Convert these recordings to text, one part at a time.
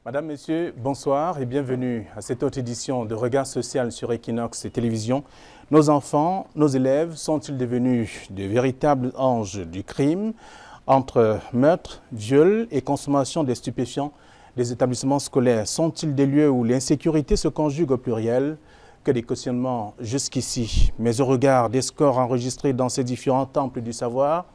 Madame, Messieurs, bonsoir et bienvenue à cette autre édition de Regard social sur Equinox et Télévision. Nos enfants, nos élèves sont-ils devenus de véritables anges du crime entre meurtre, viol et consommation des stupéfiants des établissements scolaires? Sont-ils des lieux où l'insécurité se conjugue au pluriel? Que des questionnements jusqu'ici. Mais au regard des scores enregistrés dans ces différents temples du savoir,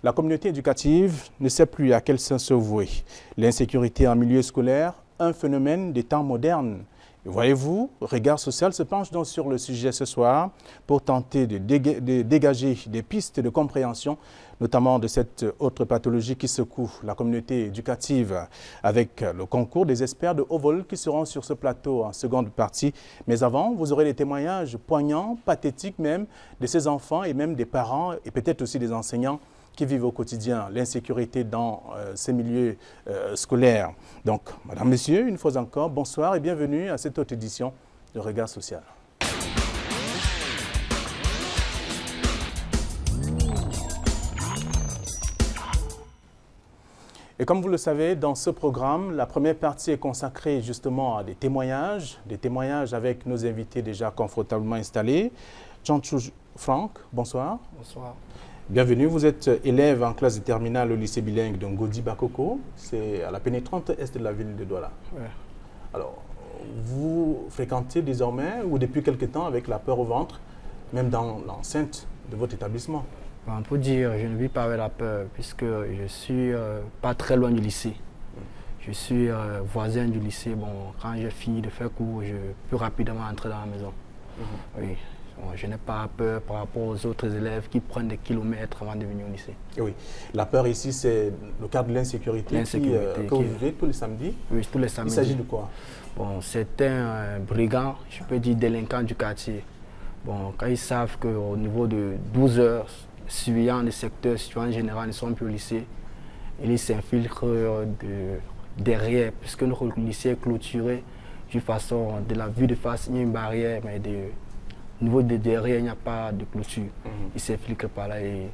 la communauté éducative ne sait plus à quel sens se vouer. L'insécurité en milieu scolaire, un phénomène des temps modernes. Voyez-vous, Regard social se penche donc sur le sujet ce soir pour tenter de dégager des pistes de compréhension, notamment de cette autre pathologie qui secoue la communauté éducative, avec le concours des experts de haut vol qui seront sur ce plateau en seconde partie. Mais avant, vous aurez des témoignages poignants, pathétiques même, de ces enfants et même des parents et peut-être aussi des enseignants qui vivent au quotidien l'insécurité dans ces milieux scolaires. Donc, Madame, Messieurs, une fois encore, bonsoir et bienvenue à cette autre édition de Regard social. Et comme vous le savez, dans ce programme, la première partie est consacrée justement à des témoignages avec nos invités déjà confortablement installés. Jean-Chou Franck, bonsoir. Bonsoir. Bienvenue, vous êtes élève en classe de terminale au lycée bilingue de Ngodi Bakoko, c'est à la pénétrante est de la ville de Douala. Ouais. Alors, vous fréquentez désormais ou depuis quelque temps avec la peur au ventre, même dans l'enceinte de votre établissement? On peut dire je ne vis pas avec la peur puisque je suis pas très loin du lycée. Je suis voisin du lycée. Bon, quand j'ai fini de faire cours, je peux rapidement entrer dans la maison. Oui. Bon, je n'ai pas peur par rapport aux autres élèves qui prennent des kilomètres avant de venir au lycée. Et oui, la peur ici, c'est le cadre de l'insécurité que vous vivez tous les samedis. Oui, tous les samedis. Il s'agit de quoi? Bon, c'est un brigand, je peux dire délinquant du quartier. Bon, quand ils savent qu'au niveau de 12 heures, suivant les secteurs, suivant en général, ne sont plus au lycée, ils s'infiltrent derrière, puisque notre lycée est clôturé d'une façon, de la vue de face, il y a une barrière, mais au niveau de derrière, il n'y a pas de clôture. Ils s'infiltrent par là et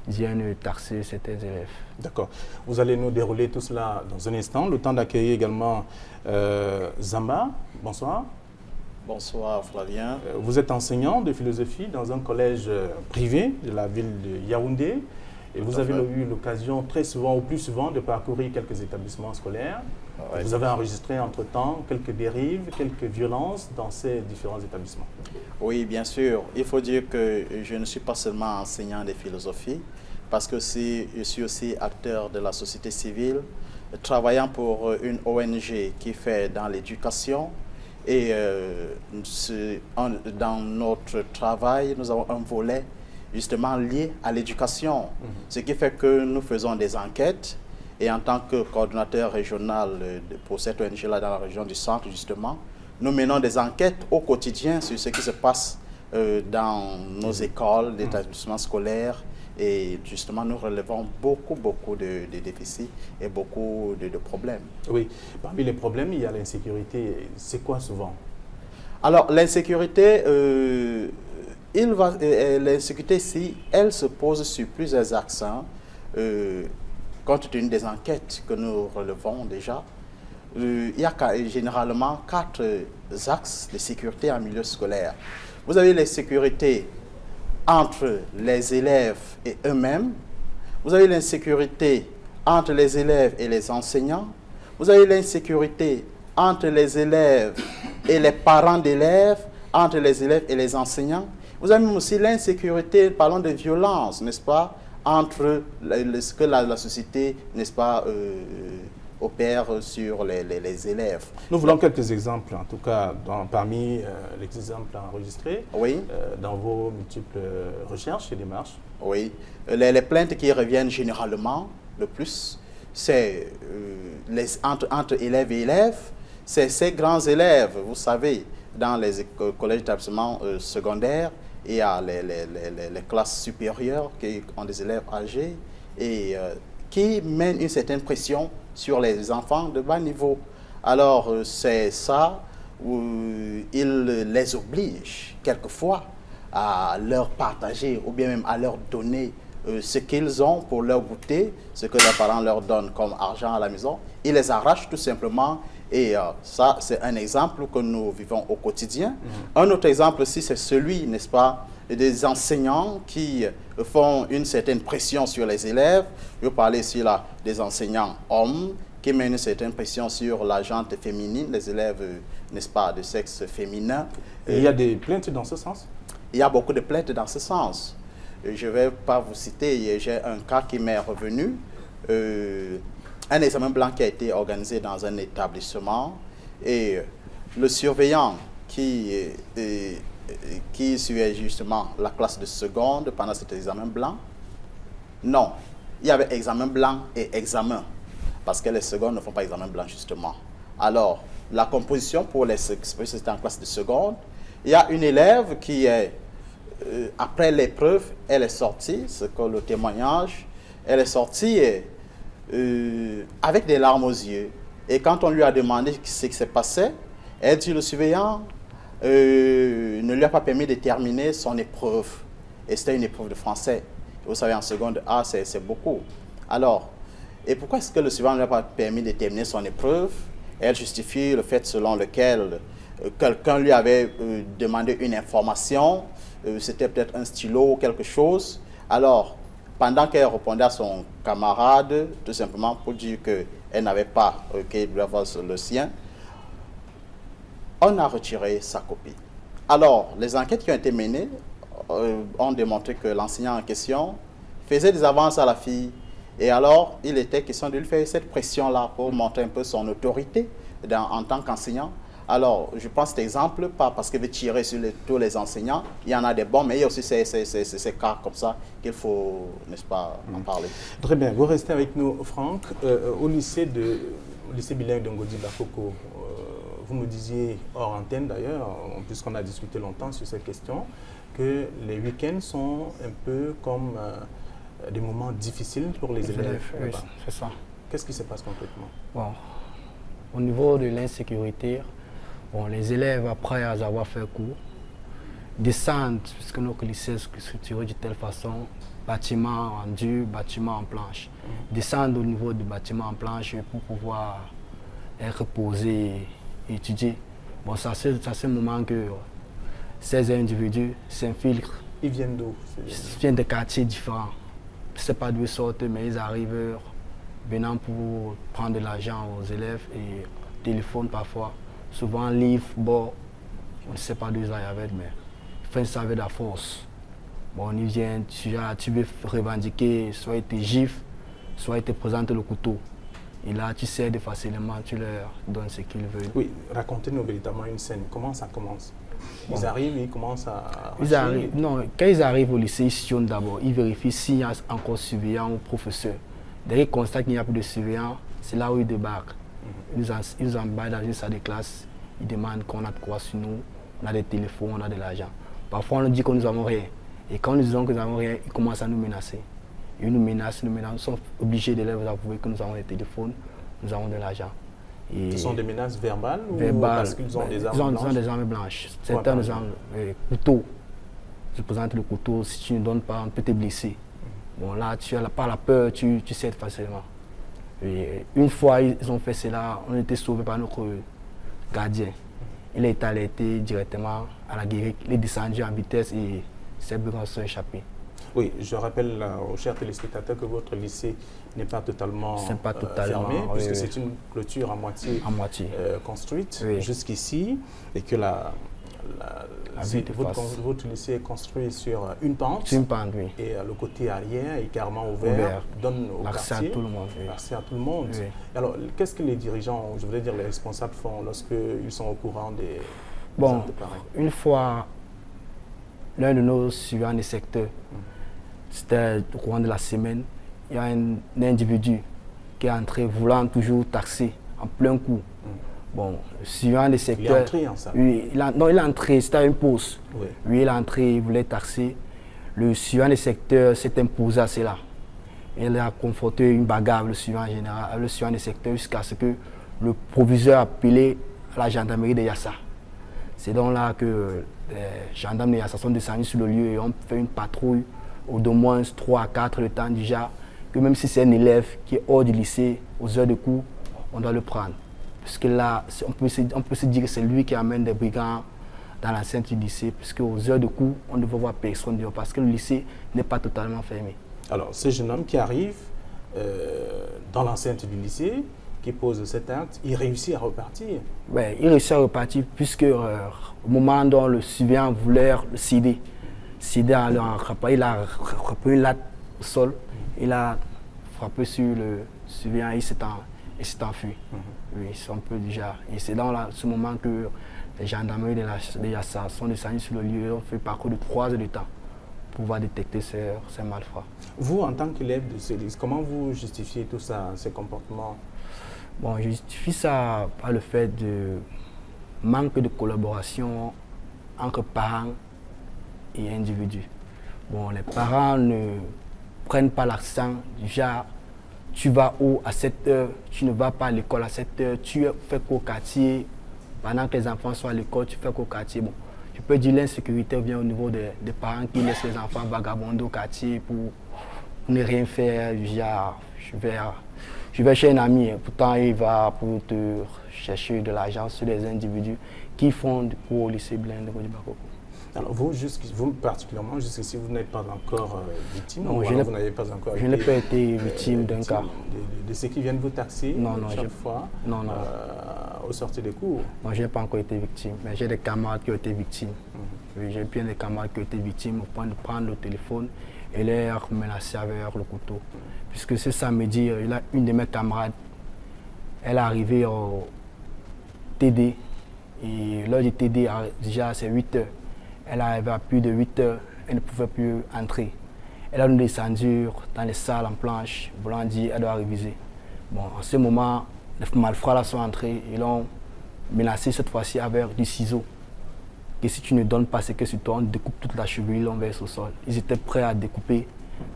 viennent taxer certains élèves. D'accord. Vous allez nous dérouler tout cela dans un instant. Le temps d'accueillir également Zamba. Bonsoir. Bonsoir Flavien. Vous êtes enseignant de philosophie dans un collège privé de la ville de Yaoundé. Et vous avez eu l'occasion très souvent, ou plus souvent, de parcourir quelques établissements scolaires. Ouais. Vous avez enregistré entre-temps quelques dérives, quelques violences dans ces différents établissements. Oui, bien sûr. Il faut dire que je ne suis pas seulement enseignant de philosophie, parce que je suis aussi acteur de la société civile, travaillant pour une ONG qui fait dans l'éducation. Et dans notre travail, nous avons un volet justement lié à l'éducation, ce qui fait que nous faisons des enquêtes. Et en tant que coordonnateur régional pour cette ONG-là dans la région du centre, justement, nous menons des enquêtes au quotidien sur ce qui se passe dans nos écoles, les établissements scolaires. Et justement, nous relevons beaucoup de déficits et beaucoup de problèmes. Oui, parmi les problèmes, il y a l'insécurité. C'est quoi souvent? Alors, l'insécurité, l'insécurité ici, elle se pose sur plusieurs accents. Compte tenu des enquêtes que nous relevons déjà, il y a généralement 4 axes de sécurité en milieu scolaire. Vous avez l'insécurité entre les élèves et eux-mêmes. Vous avez l'insécurité entre les élèves et les enseignants. Vous avez l'insécurité entre les élèves et les parents d'élèves, entre les élèves et les enseignants. Vous avez aussi l'insécurité, parlons de violence, n'est-ce pas, entre ce que la société, n'est-ce pas, opère sur les élèves. Nous voulons quelques exemples, en tout cas, parmi les exemples enregistrés dans vos multiples recherches et démarches. Oui, les plaintes qui reviennent généralement le plus, c'est entre élèves et élèves, c'est ces grands élèves, vous savez, dans les collèges d'établissement secondaires, il y a les classes supérieures qui ont des élèves âgés et qui mènent une certaine pression sur les enfants de bas niveau. Alors, c'est ça où ils les obligent quelquefois à leur partager ou bien même à leur donner ce qu'ils ont pour leur goûter, ce que leurs parents leur donnent comme argent à la maison. Ils les arrachent tout simplement. Et ça, c'est un exemple que nous vivons au quotidien. Un autre exemple aussi, c'est celui, n'est-ce pas, des enseignants qui font une certaine pression sur les élèves. Je parlais ici là des enseignants hommes qui mettent une certaine pression sur la gente féminine, les élèves, n'est-ce pas, de sexe féminin. Et il y a des plaintes dans ce sens? Il y a beaucoup de plaintes dans ce sens. Je ne vais pas vous citer, j'ai un cas qui m'est revenu. Un examen blanc qui a été organisé dans un établissement et le surveillant qui suivait justement la classe de seconde pendant cet examen blanc, non, il y avait examen blanc et examen parce que les secondes ne font pas examen blanc justement. Alors, la composition pour les c'était en classe de seconde, il y a une élève qui est, après l'épreuve, elle est sortie, c'est que le témoignage, elle est sortie et avec des larmes aux yeux. Et quand on lui a demandé ce qui s'est passé, elle dit le surveillant ne lui a pas permis de terminer son épreuve. Et c'était une épreuve de français. Vous savez, en seconde A, c'est beaucoup. Alors, et pourquoi est-ce que le surveillant ne lui a pas permis de terminer son épreuve? Elle justifie le fait selon lequel quelqu'un lui avait demandé une information, c'était peut-être un stylo ou quelque chose. Alors, pendant qu'elle répondait à son camarade, tout simplement pour dire qu'elle n'avait pas, qu'elle devait avoir le sien, on a retiré sa copie. Alors, les enquêtes qui ont été menées ont démontré que l'enseignant en question faisait des avances à la fille. Et alors, il était question de lui faire cette pression-là pour montrer un peu son autorité en tant qu'enseignant. Alors, je prends cet exemple, pas parce qu'il veut tirer sur tous les enseignants, il y en a des bons, mais il y a aussi ces cas comme ça qu'il faut, n'est-ce pas, en parler. Très bien, vous restez avec nous, Franck. Au lycée bilingue de Ngodi Bakoko, vous me disiez, hors antenne d'ailleurs, puisqu'on a discuté longtemps sur cette question, que les week-ends sont un peu comme des moments difficiles pour les élèves. Oui, c'est ça. Qu'est-ce qui se passe concrètement? Bon, au niveau de l'insécurité, bon, les élèves, après avoir fait cours, descendent, puisque notre lycée est structuré de telle façon, bâtiment en dur, bâtiment en planche. Descendent au niveau du bâtiment en planche pour pouvoir être posés et étudier. Bon, ça c'est le moment que ces individus s'infiltrent. Ils viennent d'où? Ils viennent de quartiers différents. Je ne sais pas d'où ils sortent, mais ils arrivent venant pour prendre de l'argent aux élèves et téléphone parfois. Souvent, livre, bon, on ne sait pas d'où ils arrivent, mais ils font ça avec la force. Bon, on y vient, tu veux revendiquer, soit ils te giflent, soit ils te présentent le couteau. Et là, tu cèdes facilement, tu leur donnes ce qu'ils veulent. Oui, racontez-nous véritablement une scène. Comment ça commence? Ils arrivent, ils commencent à... Quand ils arrivent au lycée, ils sillonnent d'abord. Ils vérifient s'il y a encore surveillant ou professeur. Dès qu'ils constatent qu'il n'y a plus de surveillant, c'est là où ils débarquent. Ils nous embarquent dans une salle de classe. Ils demandent qu'on a de quoi sur nous. On a des téléphones, on a de l'argent. Parfois, on leur dit que nous n'avons rien. Et quand nous disons que nous n'avons rien, ils commencent à nous menacer. Ils nous menacent. Nous sommes obligés de leur avouer que nous avons des téléphones, nous avons de l'argent. Ce sont des menaces verbales ou parce qu'ils ont des armes blanches? Ils ont des armes blanches. Certains nous ont couteau. Je présente le couteau. Si tu ne donnes pas, on peut te blesser. Bon, là, tu n'as pas la peur, tu cèdes facilement. Et une fois ils ont fait cela, on était sauvés par notre gardien. Il a été alerté directement à la guérite. Il est descendu en vitesse et ses brigands sont échappés. Oui, je rappelle aux chers téléspectateurs que votre lycée n'est pas totalement, fermé, puisque c'est une clôture à moitié construite jusqu'ici, et que votre lycée est construit sur une pente. Une pente, oui. Et le côté arrière est carrément ouvert, donne au quartier, accès à tout le monde. Oui. Accès à tout le monde. Oui. Alors, qu'est-ce que les dirigeants, je voudrais dire les responsables, font lorsqu'ils sont au courant des actes pareils? Une fois, l'un de nos suivants des secteurs, c'était au courant de la semaine, il y a un individu qui est entré voulant toujours taxer en plein coup. Bon, suivant les secteurs. Il est entré en ça? Oui, il est entré, c'était à une pause. Oui. Lui, il est entré, il voulait taxer. Le suivant des secteurs s'est imposé à cela. Il a conforté une bagarre avec le suivant général, le suivant des secteurs, jusqu'à ce que le proviseur a appelé à la gendarmerie de Yassa. C'est donc là que les gendarmes de Yassa sont descendus sur le lieu et ont fait une patrouille ou d'au moins 3 à 4 le temps déjà, que même si c'est un élève qui est hors du lycée, aux heures de cours, on doit le prendre. Parce que là, on peut se dire que c'est lui qui amène des brigands dans l'enceinte du lycée, puisque aux heures de cours, on ne veut voir personne dehors, parce que le lycée n'est pas totalement fermé. Alors, ce jeune homme qui arrive dans l'enceinte du lycée, qui pose cet acte, il réussit à repartir. Ouais, il réussit à repartir, puisque au moment dont le surveillant voulait le céder, il a frappé une latte au sol, il a frappé sur le surveillant et il s'est enfui. Oui, c'est un peu déjà. Et c'est dans ce moment que les gendarmeries de la SAS sont descendus sur le lieu et ont fait parcours de 3 heures de temps pour pouvoir détecter ces malfrats. Vous, en tant qu'élève de ce lycée, comment vous justifiez tout ça, ces comportements? Bon, je justifie ça par le fait de manque de collaboration entre parents et individus. Bon, les parents ne prennent pas l'accent du genre tu vas où à 7 heures, tu ne vas pas à l'école à 7 heures, tu fais qu'au quartier, pendant que les enfants sont à l'école, tu fais qu'au quartier. Bon, je peux dire l'insécurité vient au niveau des parents qui laissent les enfants vagabonder au quartier pour ne rien faire, genre je vais chez un ami, pourtant il va pour te chercher de l'argent sur des individus qui font du cours au lycée Blindé de Bakoko. Alors vous particulièrement, jusqu'ici, vous n'êtes pas encore victime? Non, vous n'avez pas encore je n'ai pas été victime d'un cas. De ceux qui viennent vous taxer chaque fois au sortir des cours? Non, je n'ai pas encore été victime, mais j'ai des camarades qui ont été victimes. Oui, j'ai bien des camarades qui ont été victimes au point de prendre le téléphone et les menacer avec le couteau. Puisque ce samedi, il a une de mes camarades, elle est arrivée au TD, et l'heure du TD, déjà c'est 8 heures. Elle arrivait à plus de 8 heures, elle ne pouvait plus entrer. Elle a descendu dans les salles en planche, voulant dire qu'elle doit réviser. Bon, en ce moment, les malfrats là sont entrés, ils l'ont menacé cette fois-ci avec du ciseau. Que si tu ne donnes pas ce que tu donnes, découpe toute la chevelure, l'on verse au sol. Ils étaient prêts à découper.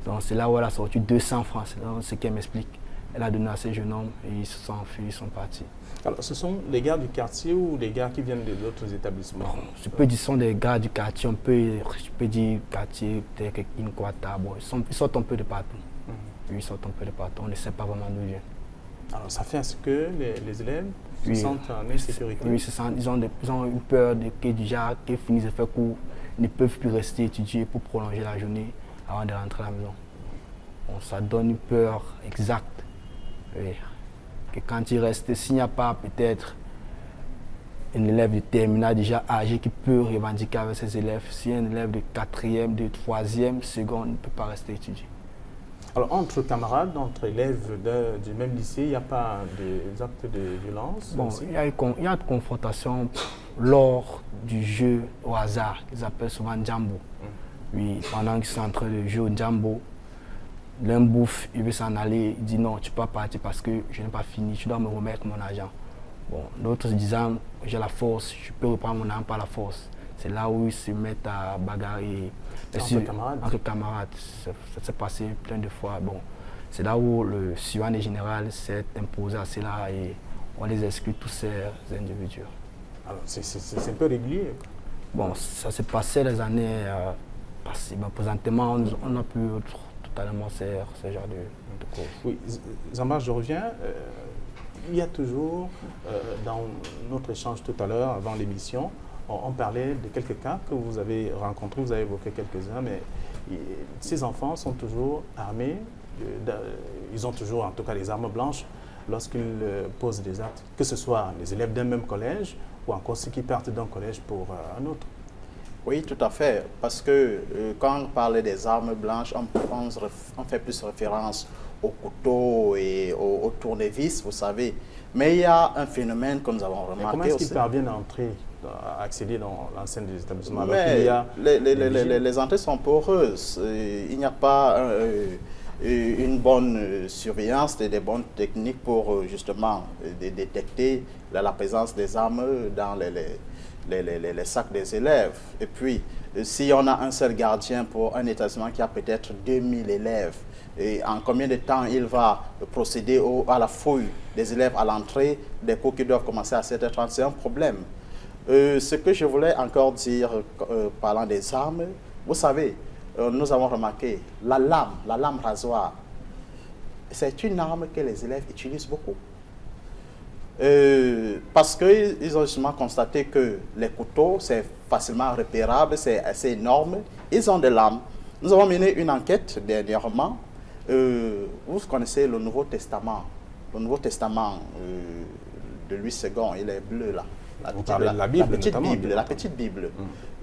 Donc c'est là où elle a sorti 200 francs, c'est ce qu'elle m'explique. Elle a donné à ces jeunes hommes et ils se sont enfuis, ils sont partis. Alors ce sont les gars du quartier ou les gars qui viennent d'autres établissements? Bon, je peux dire ce sont des gars du quartier, je peux dire quartier, peut-être Inkwata, bon, ils sortent un peu de partout. Ils sortent un peu de partout, on ne sait pas vraiment d'où ils viennent. Alors ça fait à ce que les élèves se sentent en insécurité? Oui, ils ont une peur que déjà qu'ils finissent de faire cours, ils ne peuvent plus rester étudier pour prolonger la journée avant de rentrer à la maison. Bon, ça donne une peur exacte. Oui. Que quand il reste, s'il n'y a pas peut-être un élève de terminale déjà âgé qui peut revendiquer avec ses élèves, si un élève de 4e, de 3e, seconde ne peut pas rester étudier. Alors entre camarades, entre élèves du même lycée, il n'y a pas des actes de violence? Bon, il y a une confrontation lors du jeu au hasard, qu'ils appellent souvent Djambo. Oui, pendant qu'ils sont en train de jouer au Djambo, l'un bouffe, il veut s'en aller, il dit non, tu ne peux pas partir parce que je n'ai pas fini, tu dois me remettre mon argent. Bon, l'autre se disant, j'ai la force, je peux reprendre mon argent par la force. C'est là où ils se mettent à bagarrer. Entre camarades. Ça s'est passé plein de fois. Bon, c'est là où le surveillant général s'est imposé à cela et on les exclut tous ces individus. Alors c'est un peu régulier? Bon, ça s'est passé les années passées. Bon, présentement, on n'a plus totalement ce genre de causes. Oui, Zamba, je reviens. Il y a toujours, dans notre échange tout à l'heure, avant l'émission, on parlait de quelques cas que vous avez rencontrés, vous avez évoqué quelques-uns, mais ces enfants sont toujours armés, ils ont toujours en tout cas des armes blanches lorsqu'ils posent des actes, que ce soit les élèves d'un même collège ou encore ceux qui partent d'un collège pour un autre. Oui, tout à fait, parce que quand on parle des armes blanches, on fait plus référence au couteau et au tournevis, vous savez. Mais il y a un phénomène que nous avons remarqué. Comment est-ce qu'ils parviennent à entrer, à accéder dans l'enceinte des établissements? Mais les entrées sont poreuses. Il n'y a pas une bonne surveillance et des bonnes techniques pour justement détecter la présence des armes dans les sacs des élèves. Et puis, si on a un seul gardien pour un établissement qui a peut-être 2000 élèves, et en combien de temps il va procéder à la fouille des élèves à l'entrée des cours qui doivent commencer à 7h30, c'est un problème. Ce que je voulais encore dire, parlant des armes, vous savez, nous avons remarqué la lame rasoir, c'est une arme que les élèves utilisent beaucoup. Parce qu'ils ont justement constaté que les couteaux, c'est facilement repérable, c'est assez énorme. Ils ont des lames. Nous avons mené une enquête dernièrement. Vous connaissez le Nouveau Testament. Le Nouveau Testament de Louis II, il est bleu là. Vous parlez de la Bible, la petite Bible.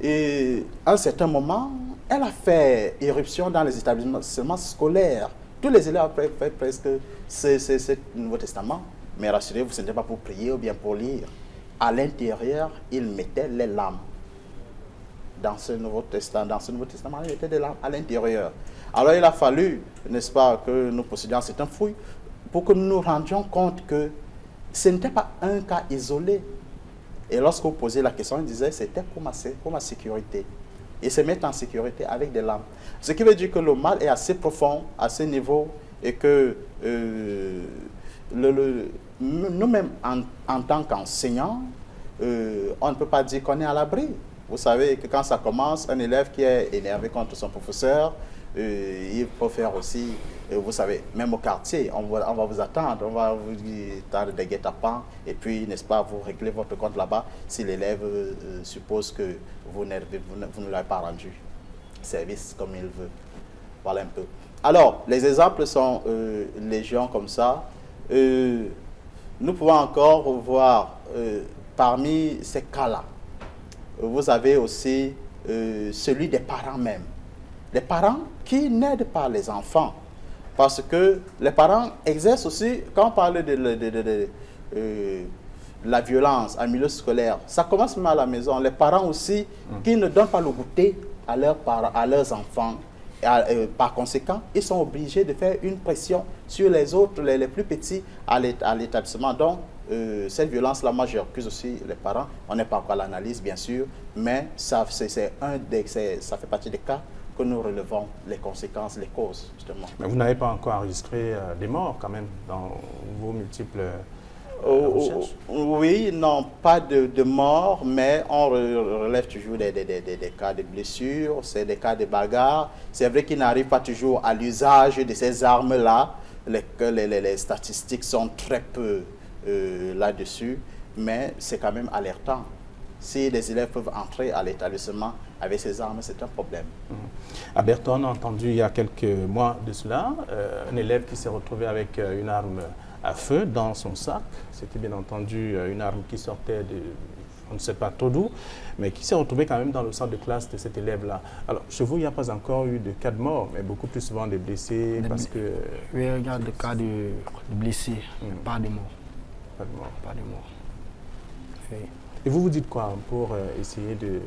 Et à un certain moment, elle a fait irruption dans les établissements scolaires. Tous les élèves ont fait presque ce Nouveau Testament. Mais rassurez-vous, ce n'était pas pour prier ou bien pour lire. À l'intérieur, ils mettaient les lames. Dans ce Nouveau Testament, ils mettaient des lames à l'intérieur. Alors il a fallu, n'est-ce pas, que nous possédions certains fouilles pour que nous nous rendions compte que ce n'était pas un cas isolé. Et lorsque vous posez la question, il disait c'était pour ma sécurité. Et se mettre en sécurité avec des lames. Ce qui veut dire que le mal est assez profond, à ce niveau, et que nous-mêmes, en tant qu'enseignants, on ne peut pas dire qu'on est à l'abri. Vous savez que quand ça commence, un élève qui est énervé contre son professeur, il peut faire aussi, vous savez, même au quartier, on va vous attendre, on va vous tendre des guet-apens, et puis, n'est-ce pas, vous réglez votre compte là-bas si l'élève suppose que vous ne l'avez pas rendu service comme il veut. Voilà un peu. Alors, les exemples sont légion comme ça. Nous pouvons encore voir parmi ces cas-là, vous avez aussi celui des parents même. Les parents qui n'aident pas les enfants. Parce que les parents exercent aussi, quand on parle de la violence en milieu scolaire, ça commence même à la maison. Les parents aussi qui ne donnent pas le goûter à leurs enfants. Par conséquent, ils sont obligés de faire une pression sur les autres, les plus petits à l'établissement. Donc, cette violence-là, moi, j'accuse aussi les parents. On n'est pas encore à l'analyse, bien sûr, mais ça fait partie des cas que nous relevons les conséquences, les causes, justement. Mais vous n'avez pas encore enregistré des morts, quand même, dans vos multiples recherches? Oui, non, pas de morts, mais on relève toujours des cas de blessures, c'est des cas de bagarres. C'est vrai qu'ils n'arrivent pas toujours à l'usage de ces armes-là. Les statistiques sont très peu là-dessus, mais c'est quand même alertant. Si des élèves peuvent entrer à l'établissement avec ces armes, c'est un problème. À Berton, on a entendu il y a quelques mois de cela, un élève qui s'est retrouvé avec une arme à feu dans son sac. C'était bien entendu une arme qui sortait de, on ne sait pas trop d'où, mais qui s'est retrouvée quand même dans le centre de classe de cet élève-là. Alors, chez vous, il n'y a pas encore eu de cas de mort, mais beaucoup plus souvent des blessés, parce que... Oui, il y a des cas de blessés, pas de morts. Pas de mort. Pas de morts. Oui. Et vous dites quoi pour essayer de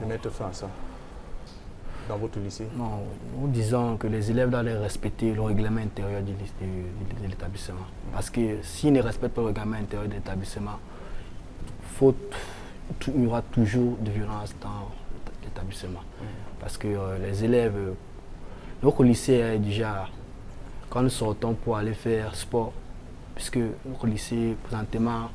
mettre fin à ça dans votre lycée? Non, nous disons que les élèves doivent respecter le règlement intérieur de l'établissement. Parce que s'ils ne respectent pas le règlement intérieur de l'établissement, il y aura toujours de violence dans l'établissement. Parce que les élèves, notre lycée est déjà, quand nous sortons pour aller faire sport, puisque notre lycée présentement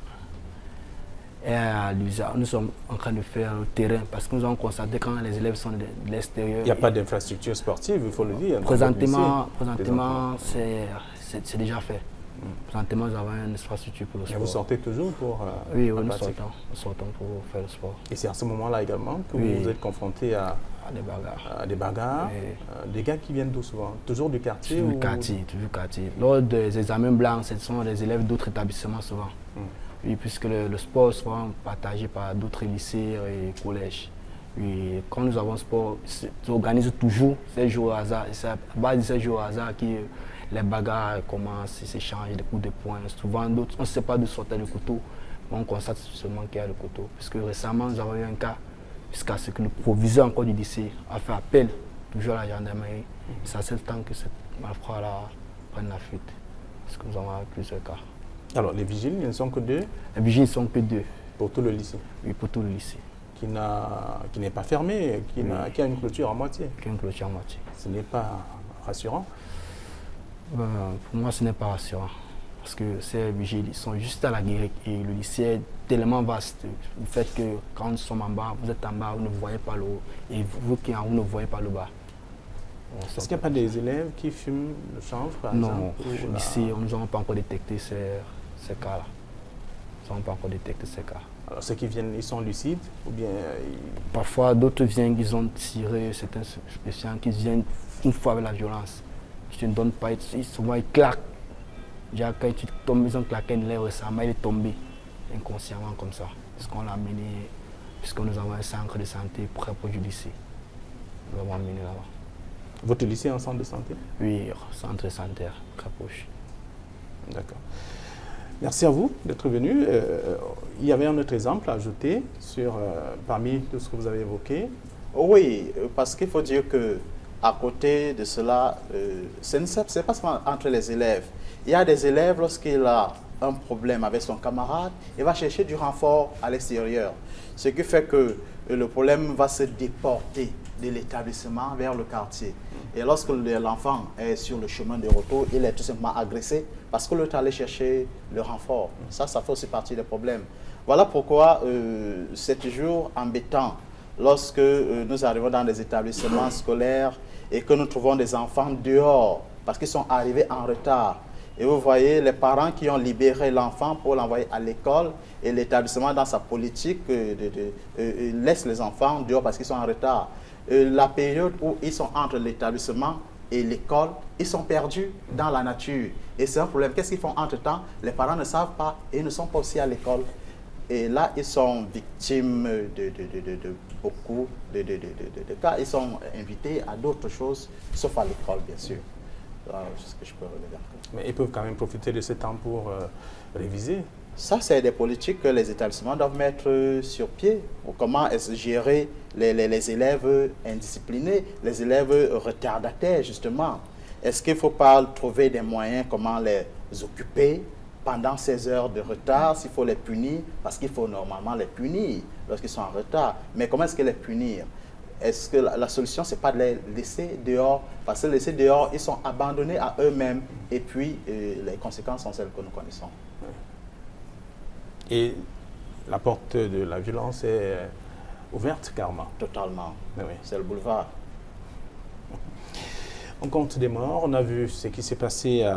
est à l'usage, nous sommes en train de faire le terrain parce que nous avons constaté quand les élèves sont de l'extérieur. Il n'y a pas d'infrastructure sportive, il faut le dire. Présentement c'est déjà fait. Présentement, nous avons une infrastructure pour le sport. Et vous sortez toujours pour oui, nous sortons pour faire le sport. Et c'est à ce moment-là également que vous êtes confronté à des bagarres, des gars qui viennent d'où souvent? Toujours du quartier? Toujours du quartier. Lors des examens blancs, ce sont des élèves d'autres établissements souvent. Oui, puisque le sport est souvent partagé par d'autres lycées et collèges. Oui, quand nous avons sport, on organise toujours ces jours au hasard. Et c'est à base de ces jours au hasard que les bagarres commencent, ils s'échangent des coups de poing. Souvent, d'autres, on ne sait pas d'où sortait le couteau, mais on constate seulement qu'il y a le couteau. Puisque récemment, nous avons eu un cas, jusqu'à ce que le proviseur encore du lycée a fait appel, toujours à la gendarmerie. Ça c'est le temps que cette malfrat-là prenne la fuite. Parce que nous avons plusieurs cas. Alors, les vigiles, ils ne sont que 2? Les vigiles ne sont que 2. Pour tout le lycée? Oui, pour tout le lycée. Qui n'est pas fermé, qui a une clôture à moitié? Qui a une clôture à moitié. Ce n'est pas rassurant? Pour moi, ce n'est pas rassurant. Parce que ces vigiles, ils sont juste à la guérite et le lycée est tellement vaste. Le fait que quand nous sommes en bas, vous êtes en bas, vous ne voyez pas le haut. Et vous qui êtes en haut, vous ne voyez pas le bas. Est-ce qu'il n'y a pas des élèves qui fument le chanvre, par exemple? Non, ici, nous n'avons pas encore détecté ces cas-là. Nous n'avons pas encore détecté ces cas. Alors, ceux qui viennent, ils sont lucides ou bien Parfois, d'autres viennent, ils ont tiré, certains spéciaux qui viennent une fois avec la violence. Si tu ne donnes pas, souvent ils claquent. Déjà, quand tu tombes, ils ont claqué une lèvre récemment, il est tombé inconsciemment comme ça. Parce qu'on l'a amené, puisque nous avons un centre de santé très proche du lycée. Nous l'avons amené là-bas. Votre lycée est un centre de santé? Oui, centre de santé, très proche. D'accord. Merci à vous d'être venu. Il y avait un autre exemple à ajouter parmi tout ce que vous avez évoqué. Oui, parce qu'il faut dire que à côté de cela, ce n'est pas seulement entre les élèves. Il y a des élèves, lorsqu'il a un problème avec son camarade, il va chercher du renfort à l'extérieur. Ce qui fait que le problème va se déporter de l'établissement vers le quartier. Et lorsque l'enfant est sur le chemin de retour, il est tout simplement agressé parce que l'autre est allé chercher le renfort. Ça fait aussi partie des problèmes. Voilà pourquoi c'est toujours embêtant lorsque nous arrivons dans des établissements scolaires et que nous trouvons des enfants dehors parce qu'ils sont arrivés en retard. Et vous voyez les parents qui ont libéré l'enfant pour l'envoyer à l'école et l'établissement dans sa politique laisse les enfants dehors parce qu'ils sont en retard. La période où ils sont entre l'établissement et l'école, ils sont perdus dans la nature. Et c'est un problème. Qu'est-ce qu'ils font entre-temps? Les parents ne savent pas et ils ne sont pas aussi à l'école. Et là, ils sont victimes de beaucoup de cas. Ils sont invités à d'autres choses, sauf à l'école, bien sûr. C'est ce que je peux relever. Mais ils peuvent quand même profiter de ce temps pour réviser. Ça, c'est des politiques que les établissements doivent mettre sur pied. Comment gérer les élèves indisciplinés, les élèves retardataires, justement. Est-ce qu'il ne faut pas trouver des moyens, comment les occuper pendant ces heures de retard, s'il faut les punir, parce qu'il faut normalement les punir lorsqu'ils sont en retard. Mais comment est-ce que les punir? Est-ce que la solution, ce n'est pas de les laisser dehors? Parce que les laisser dehors, ils sont abandonnés à eux-mêmes. Et puis, les conséquences sont celles que nous connaissons. Et la porte de la violence est ouverte, carrément. Totalement. Oui. C'est le boulevard. On compte des morts. On a vu ce qui s'est passé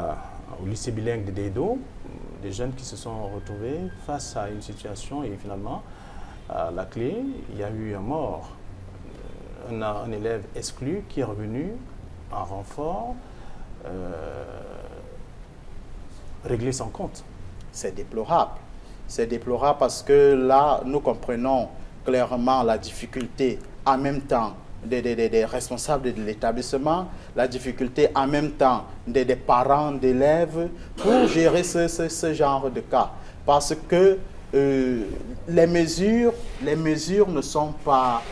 au lycée bilingue de Dedo. Des jeunes qui se sont retrouvés face à une situation et finalement, à la clé, il y a eu un mort. Un élève exclu qui est revenu en renfort régler son compte. C'est déplorable. C'est déplorable parce que là, nous comprenons clairement la difficulté en même temps des responsables de l'établissement, la difficulté en même temps des parents d'élèves pour gérer ce genre de cas. Parce que les mesures ne sont pas...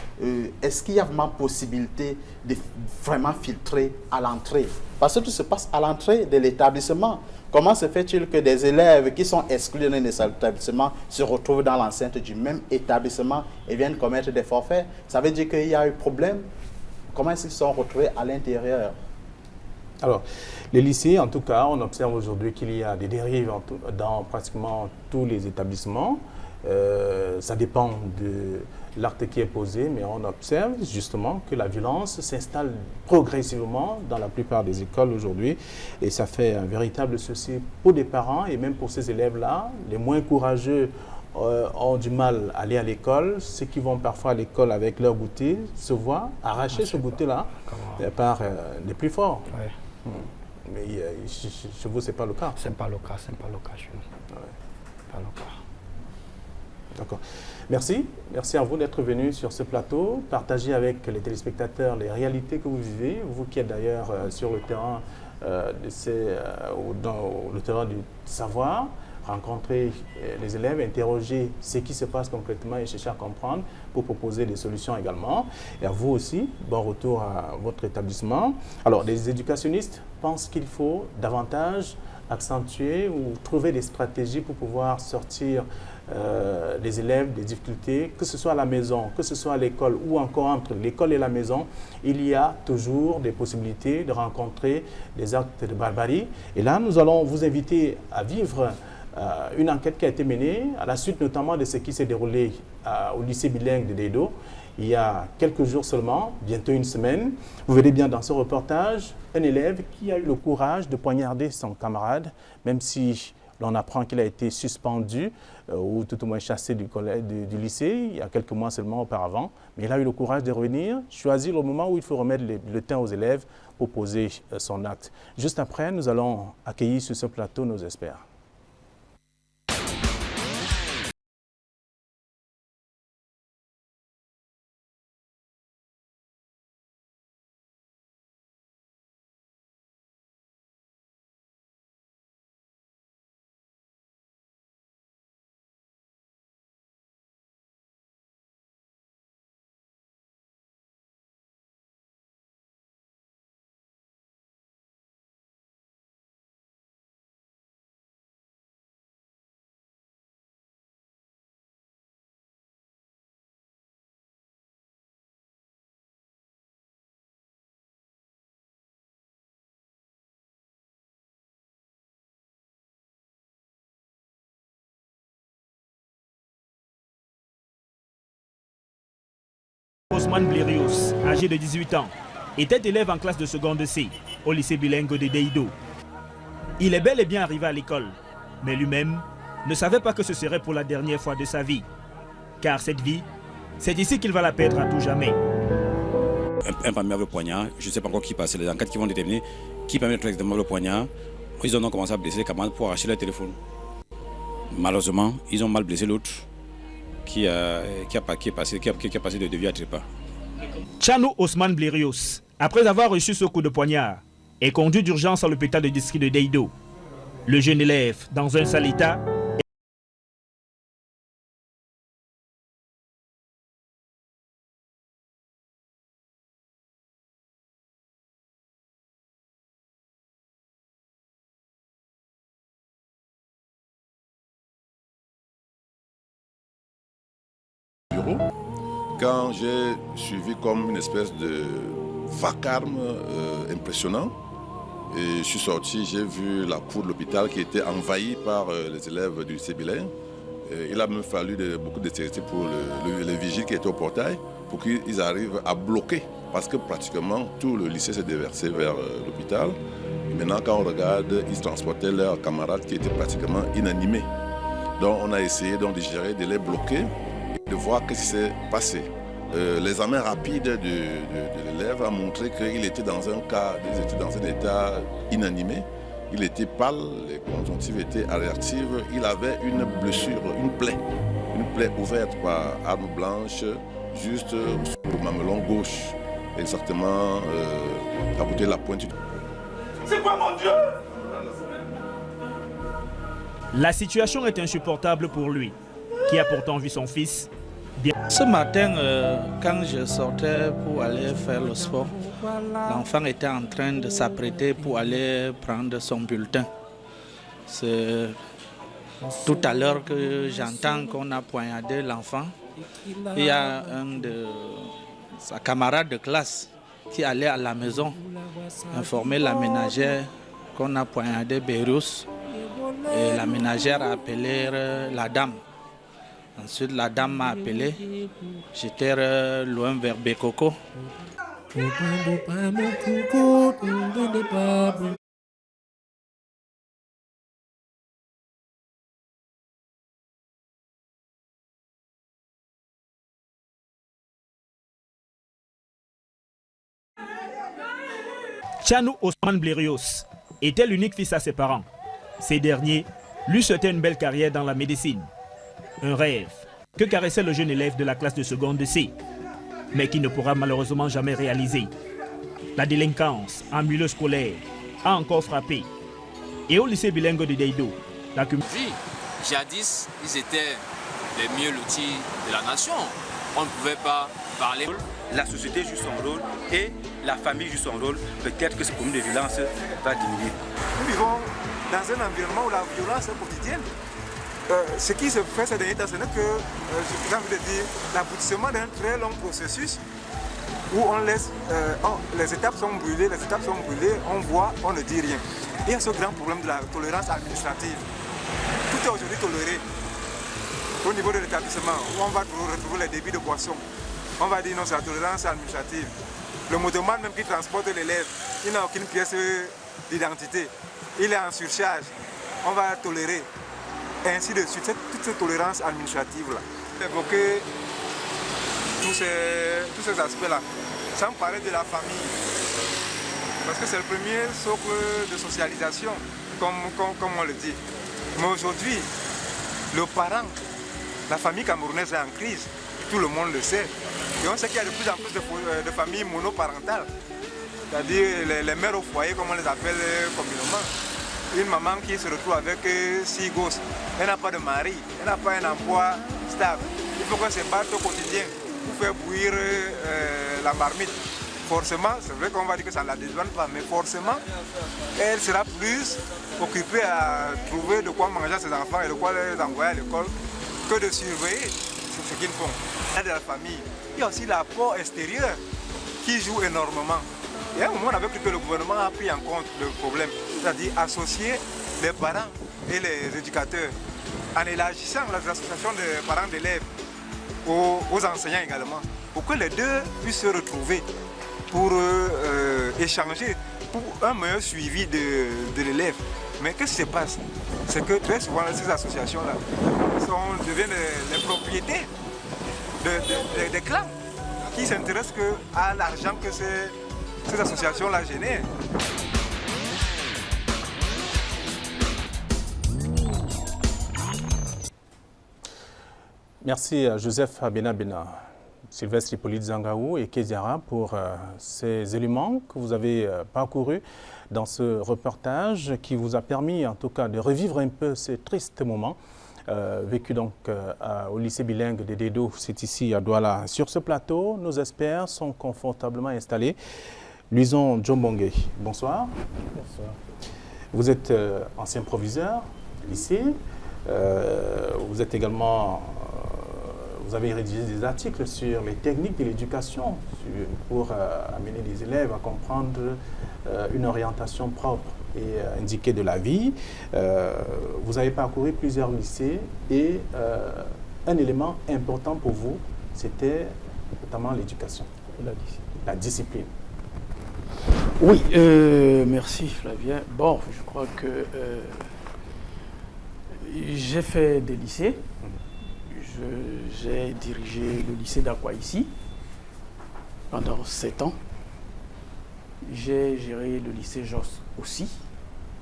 est-ce qu'il y a vraiment possibilité de vraiment filtrer à l'entrée? Parce que tout se passe à l'entrée de l'établissement. Comment se fait-il que des élèves qui sont exclus d'un établissement se retrouvent dans l'enceinte du même établissement et viennent commettre des forfaits? Ça veut dire qu'il y a eu problème. Comment est-ce qu'ils sont retrouvés à l'intérieur? Alors, les lycées, en tout cas, on observe aujourd'hui qu'il y a des dérives dans pratiquement tous les établissements. Ça dépend de l'acte qui est posé, mais on observe justement que la violence s'installe progressivement dans la plupart des écoles aujourd'hui. Et ça fait un véritable souci pour des parents et même pour ces élèves-là. Les moins courageux ont du mal à aller à l'école. Ceux qui vont parfois à l'école avec leur goûter se voient arracher ce goûter-là par les plus forts. Ouais. Mais chez vous, ce n'est pas le cas. Ce n'est pas le cas, c'est pas le cas chez nous. Ouais. Pas le cas. D'accord. Merci. Merci à vous d'être venu sur ce plateau, partager avec les téléspectateurs les réalités que vous vivez, vous qui êtes d'ailleurs sur le terrain, dans le terrain du savoir, rencontrer les élèves, interroger ce qui se passe concrètement et chercher à comprendre pour proposer des solutions également. Et à vous aussi, bon retour à votre établissement. Alors, les éducationnistes pensent qu'il faut davantage accentuer ou trouver des stratégies pour pouvoir sortir les élèves des difficultés, que ce soit à la maison, que ce soit à l'école ou encore entre l'école et la maison, il y a toujours des possibilités de rencontrer des actes de barbarie. Et là, nous allons vous inviter à vivre une enquête qui a été menée à la suite notamment de ce qui s'est déroulé au lycée bilingue de Deido il y a quelques jours seulement, bientôt une semaine. Vous verrez bien dans ce reportage un élève qui a eu le courage de poignarder son camarade, même si l'on apprend qu'il a été suspendu ou tout au moins chassé du lycée il y a quelques mois seulement auparavant. Mais il a eu le courage de revenir, choisir le moment où il faut remettre le temps aux élèves pour poser son acte. Juste après, nous allons accueillir sur ce plateau nos experts. Ousmane Blérios, âgé de 18 ans, était élève en classe de seconde C au lycée bilingue de Deido. Il est bel et bien arrivé à l'école, mais lui-même ne savait pas que ce serait pour la dernière fois de sa vie. Car cette vie, c'est ici qu'il va la perdre à tout jamais. Un parmi le poignard, je ne sais pas encore qui passe, les enquêtes qui vont déterminer qui permet exactement le poignard. Ils ont commencé à blesser les camarades pour arracher leur téléphone. Malheureusement, ils ont mal blessé l'autre qui a passé de 2 vies à trépas. Tchanou Ousmane Blérios, après avoir reçu ce coup de poignard, est conduit d'urgence à l'hôpital de district de Deido. Le jeune élève, dans un sale état, quand j'ai suivi comme une espèce de vacarme impressionnant, et je suis sorti, j'ai vu la cour de l'hôpital qui était envahie par les élèves du lycée bilingue. Il a même fallu beaucoup de dextérité pour les vigiles qui étaient au portail pour qu'ils arrivent à bloquer, parce que pratiquement tout le lycée s'est déversé vers l'hôpital. Maintenant, quand on regarde, ils transportaient leurs camarades qui étaient pratiquement inanimés. Donc on a essayé de gérer, de les bloquer, de voir ce qui s'est passé. L'examen rapide de l'élève a montré qu'il était dans un état inanimé. Il était pâle, les conjonctives étaient réactives. Il avait une blessure, une plaie ouverte par arme blanche, juste sur le mamelon gauche, exactement à côté de la pointe. C'est quoi mon Dieu? la situation est insupportable pour lui, qui a pourtant vu son fils. Ce matin, quand je sortais pour aller faire le sport, l'enfant était en train de s'apprêter pour aller prendre son bulletin. C'est tout à l'heure que j'entends qu'on a poignardé l'enfant. Il y a un de sa camarade de classe qui allait à la maison informer la ménagère qu'on a poignardé Blérios. Et la ménagère a appelé la dame. Ensuite, la dame m'a appelé. J'étais loin vers Bekoko. Tchanou Ousmane Blérios était l'unique fils à ses parents. Ces derniers lui souhaitaient une belle carrière dans la médecine. Un rêve que caressait le jeune élève de la classe de seconde C, mais qui ne pourra malheureusement jamais réaliser. La délinquance en milieu scolaire a encore frappé. Et au lycée bilingue de Deido, la communauté... Oui, jadis, ils étaient les mieux lotis de la nation. On ne pouvait pas parler. La société joue son rôle et la famille joue son rôle. Peut-être que ce problème de violence va diminuer. Nous vivons dans un environnement où la violence est quotidienne. Ce qui se fait ces derniers temps, ce n'est que, j'ai envie de dire, l'aboutissement d'un très long processus où on laisse, les étapes sont brûlées, on voit, on ne dit rien. Il y a ce grand problème de la tolérance administrative. Tout est aujourd'hui toléré. Au niveau de l'établissement, où on va retrouver les débits de boissons, on va dire non, c'est la tolérance administrative. Le motoman même qui transporte l'élève, il n'a aucune pièce d'identité. Il est en surcharge. On va tolérer. Et ainsi de suite. Toute cette tolérance administrative-là. Évoquer tous ces aspects-là, sans parler de la famille. Parce que c'est le premier socle de socialisation, comme on le dit. Mais aujourd'hui, le parent, la famille camerounaise est en crise. Tout le monde le sait. Et on sait qu'il y a de plus en plus de familles monoparentales. C'est-à-dire les mères au foyer, comme on les appelle communément. Une maman qui se retrouve avec 6 gosses. Elle n'a pas de mari, elle n'a pas un emploi stable. Il faut qu'elle se batte au quotidien pour faire bouillir la marmite. Forcément, c'est vrai qu'on va dire que ça ne la dédouane pas, mais forcément, elle sera plus occupée à trouver de quoi manger à ses enfants et de quoi les envoyer à l'école que de surveiller ce qu'ils font. Il y a de la famille. Il y a aussi l'apport extérieur qui joue énormément. Et à un moment, on avait cru que le gouvernement a pris en compte le problème, c'est-à-dire associer les parents et les éducateurs en élargissant les associations de parents d'élèves aux enseignants également, pour que les deux puissent se retrouver pour échanger, pour un meilleur suivi de l'élève. Mais qu'est-ce qui se passe? C'est que très souvent, ces associations-là deviennent les propriétés des clans qui s'intéressent à l'argent que ces associations-là génèrent. Merci à Joseph Benabena, Sylvestre Hippolyte Zangaou et Kéziara pour ces éléments que vous avez parcourus dans ce reportage qui vous a permis en tout cas de revivre un peu ces tristes moments vécus donc au lycée bilingue de Dedo, c'est ici à Douala. Sur ce plateau, nos experts sont confortablement installés. Luison Djombongue, bonsoir. Bonsoir. Vous êtes ancien proviseur lycée, vous êtes également... Vous avez rédigé des articles sur les techniques de l'éducation pour amener les élèves à comprendre une orientation propre et indiquée de la vie. Vous avez parcouru plusieurs lycées et un élément important pour vous, c'était notamment l'éducation, la discipline. Oui, merci Flavien. Bon, je crois que j'ai fait des lycées. J'ai dirigé le lycée d'Aqua ici pendant 7 ans. J'ai géré le lycée Jos aussi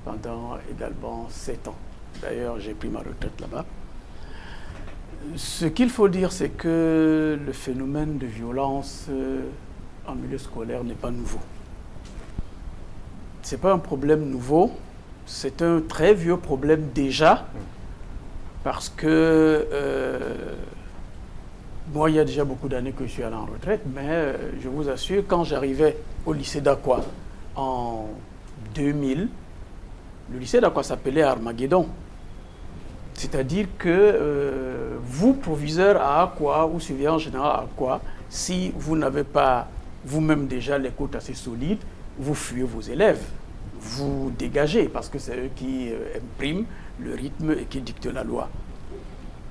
pendant également 7 ans. D'ailleurs, j'ai pris ma retraite là-bas. Ce qu'il faut dire, c'est que le phénomène de violence en milieu scolaire n'est pas nouveau. Ce n'est pas un problème nouveau, c'est un très vieux problème déjà. Parce que moi, il y a déjà beaucoup d'années que je suis allé en retraite, mais je vous assure, quand j'arrivais au lycée d'Aqua en 2000, le lycée d'Aqua s'appelait Armageddon. C'est-à-dire que vous, proviseur à Aqua ou surveillant général à Aqua, si vous n'avez pas vous-même déjà les côtes assez solides, vous fuyez vos élèves, vous dégagez, parce que c'est eux qui impriment le rythme et qui dictent la loi.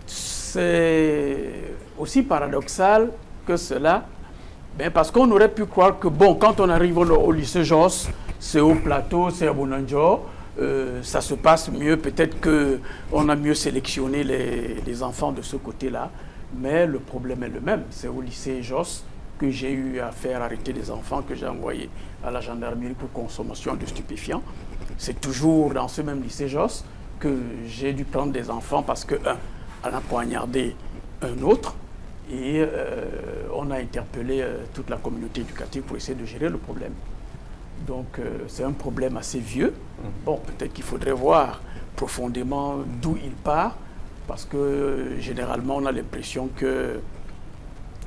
C'est aussi paradoxal que cela, mais parce qu'on aurait pu croire que, bon, quand on arrive au lycée Jos, c'est au plateau, c'est à Bonanjo, ça se passe mieux, peut-être qu'on a mieux sélectionné les enfants de ce côté-là, mais le problème est le même. C'est au lycée Jos que j'ai eu à faire arrêter des enfants que j'ai envoyés à la gendarmerie pour consommation de stupéfiants. C'est toujours dans ce même lycée Jos que j'ai dû prendre des enfants parce qu'un a poignardé un autre et on a interpellé toute la communauté éducative pour essayer de gérer le problème. Donc c'est un problème assez vieux. Bon, peut-être qu'il faudrait voir profondément d'où il part parce que généralement on a l'impression que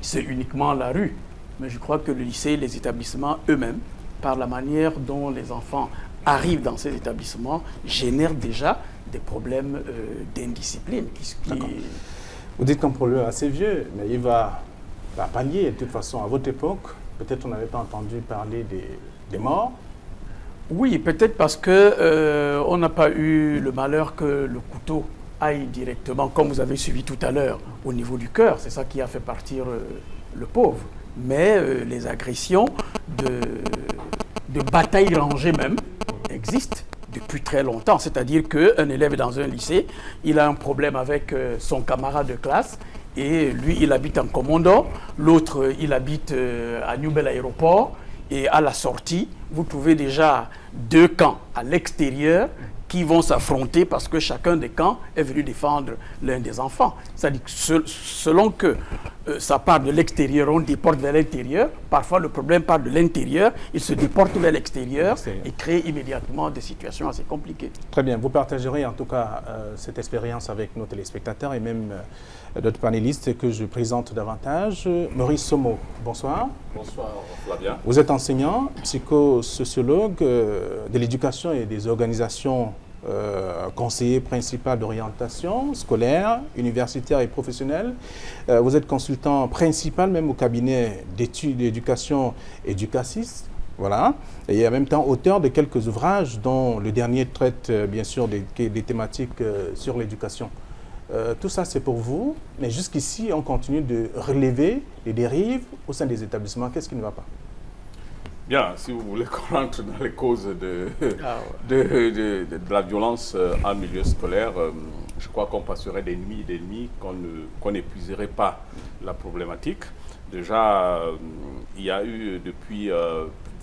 c'est uniquement la rue. Mais je crois que le lycée, les établissements eux-mêmes, par la manière dont les enfants arrivent dans ces établissements, génèrent déjà des problèmes d'indiscipline. Vous dites qu'un problème assez vieux, mais il va pallier. De toute façon, à votre époque, peut-être on n'avait pas entendu parler des morts. Oui, peut-être parce qu'on n'a pas eu le malheur que le couteau aille directement, comme vous avez suivi tout à l'heure, au niveau du cœur. C'est ça qui a fait partir le pauvre. Mais les agressions de bataille rangée même existent depuis très longtemps. C'est-à-dire qu'un élève dans un lycée, il a un problème avec son camarade de classe, et lui, il habite en Comondo, l'autre, il habite à New Bel Aéroport, et à la sortie, vous trouvez déjà deux camps à l'extérieur qui vont s'affronter parce que chacun des camps est venu défendre l'un des enfants. C'est-à-dire que selon que ça part de l'extérieur, on déporte vers l'intérieur, parfois le problème part de l'intérieur, il se déporte vers l'extérieur et crée immédiatement des situations assez compliquées. Très bien, vous partagerez en tout cas cette expérience avec nos téléspectateurs et même d'autres panélistes que je présente davantage. Maurice Somo, bonsoir. Bonsoir Flavien. Vous êtes enseignant, psychosociologue de l'éducation et des organisations, conseiller principal d'orientation scolaire, universitaire et professionnelle. Vous êtes consultant principal même au cabinet d'études d'éducation Educasis. Voilà. Et en même temps auteur de quelques ouvrages dont le dernier traite bien sûr des thématiques sur l'éducation. Tout ça c'est pour vous, mais jusqu'ici on continue de relever les dérives au sein des établissements. Qu'est-ce qui ne va pas? Bien, si vous voulez qu'on rentre dans les causes de la violence en milieu scolaire, je crois qu'on passerait des nuits et des nuits, qu'on n'épuiserait pas la problématique. Déjà, il y a eu depuis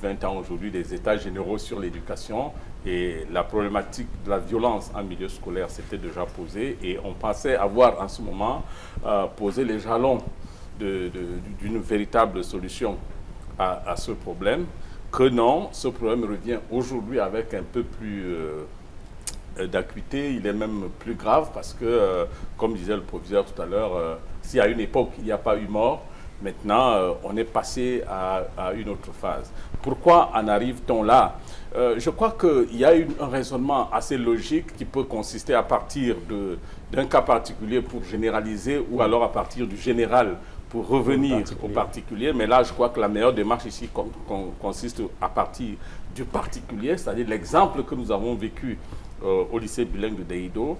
20 ans aujourd'hui des états généraux sur l'éducation et la problématique de la violence en milieu scolaire s'était déjà posée et on pensait avoir en ce moment posé les jalons d'une véritable solution à ce problème, que non, ce problème revient aujourd'hui avec un peu plus d'acuité, il est même plus grave parce que, comme disait le proviseur tout à l'heure, si à une époque il n'y a pas eu mort, maintenant on est passé à une autre phase. Pourquoi en arrive-t-on là? Je crois qu'il y a un raisonnement assez logique qui peut consister à partir d'un cas particulier pour généraliser ou alors à partir du général pour revenir au particulier. Mais là, je crois que la meilleure démarche ici consiste à partir du particulier, c'est-à-dire l'exemple que nous avons vécu au lycée bilingue de Deido.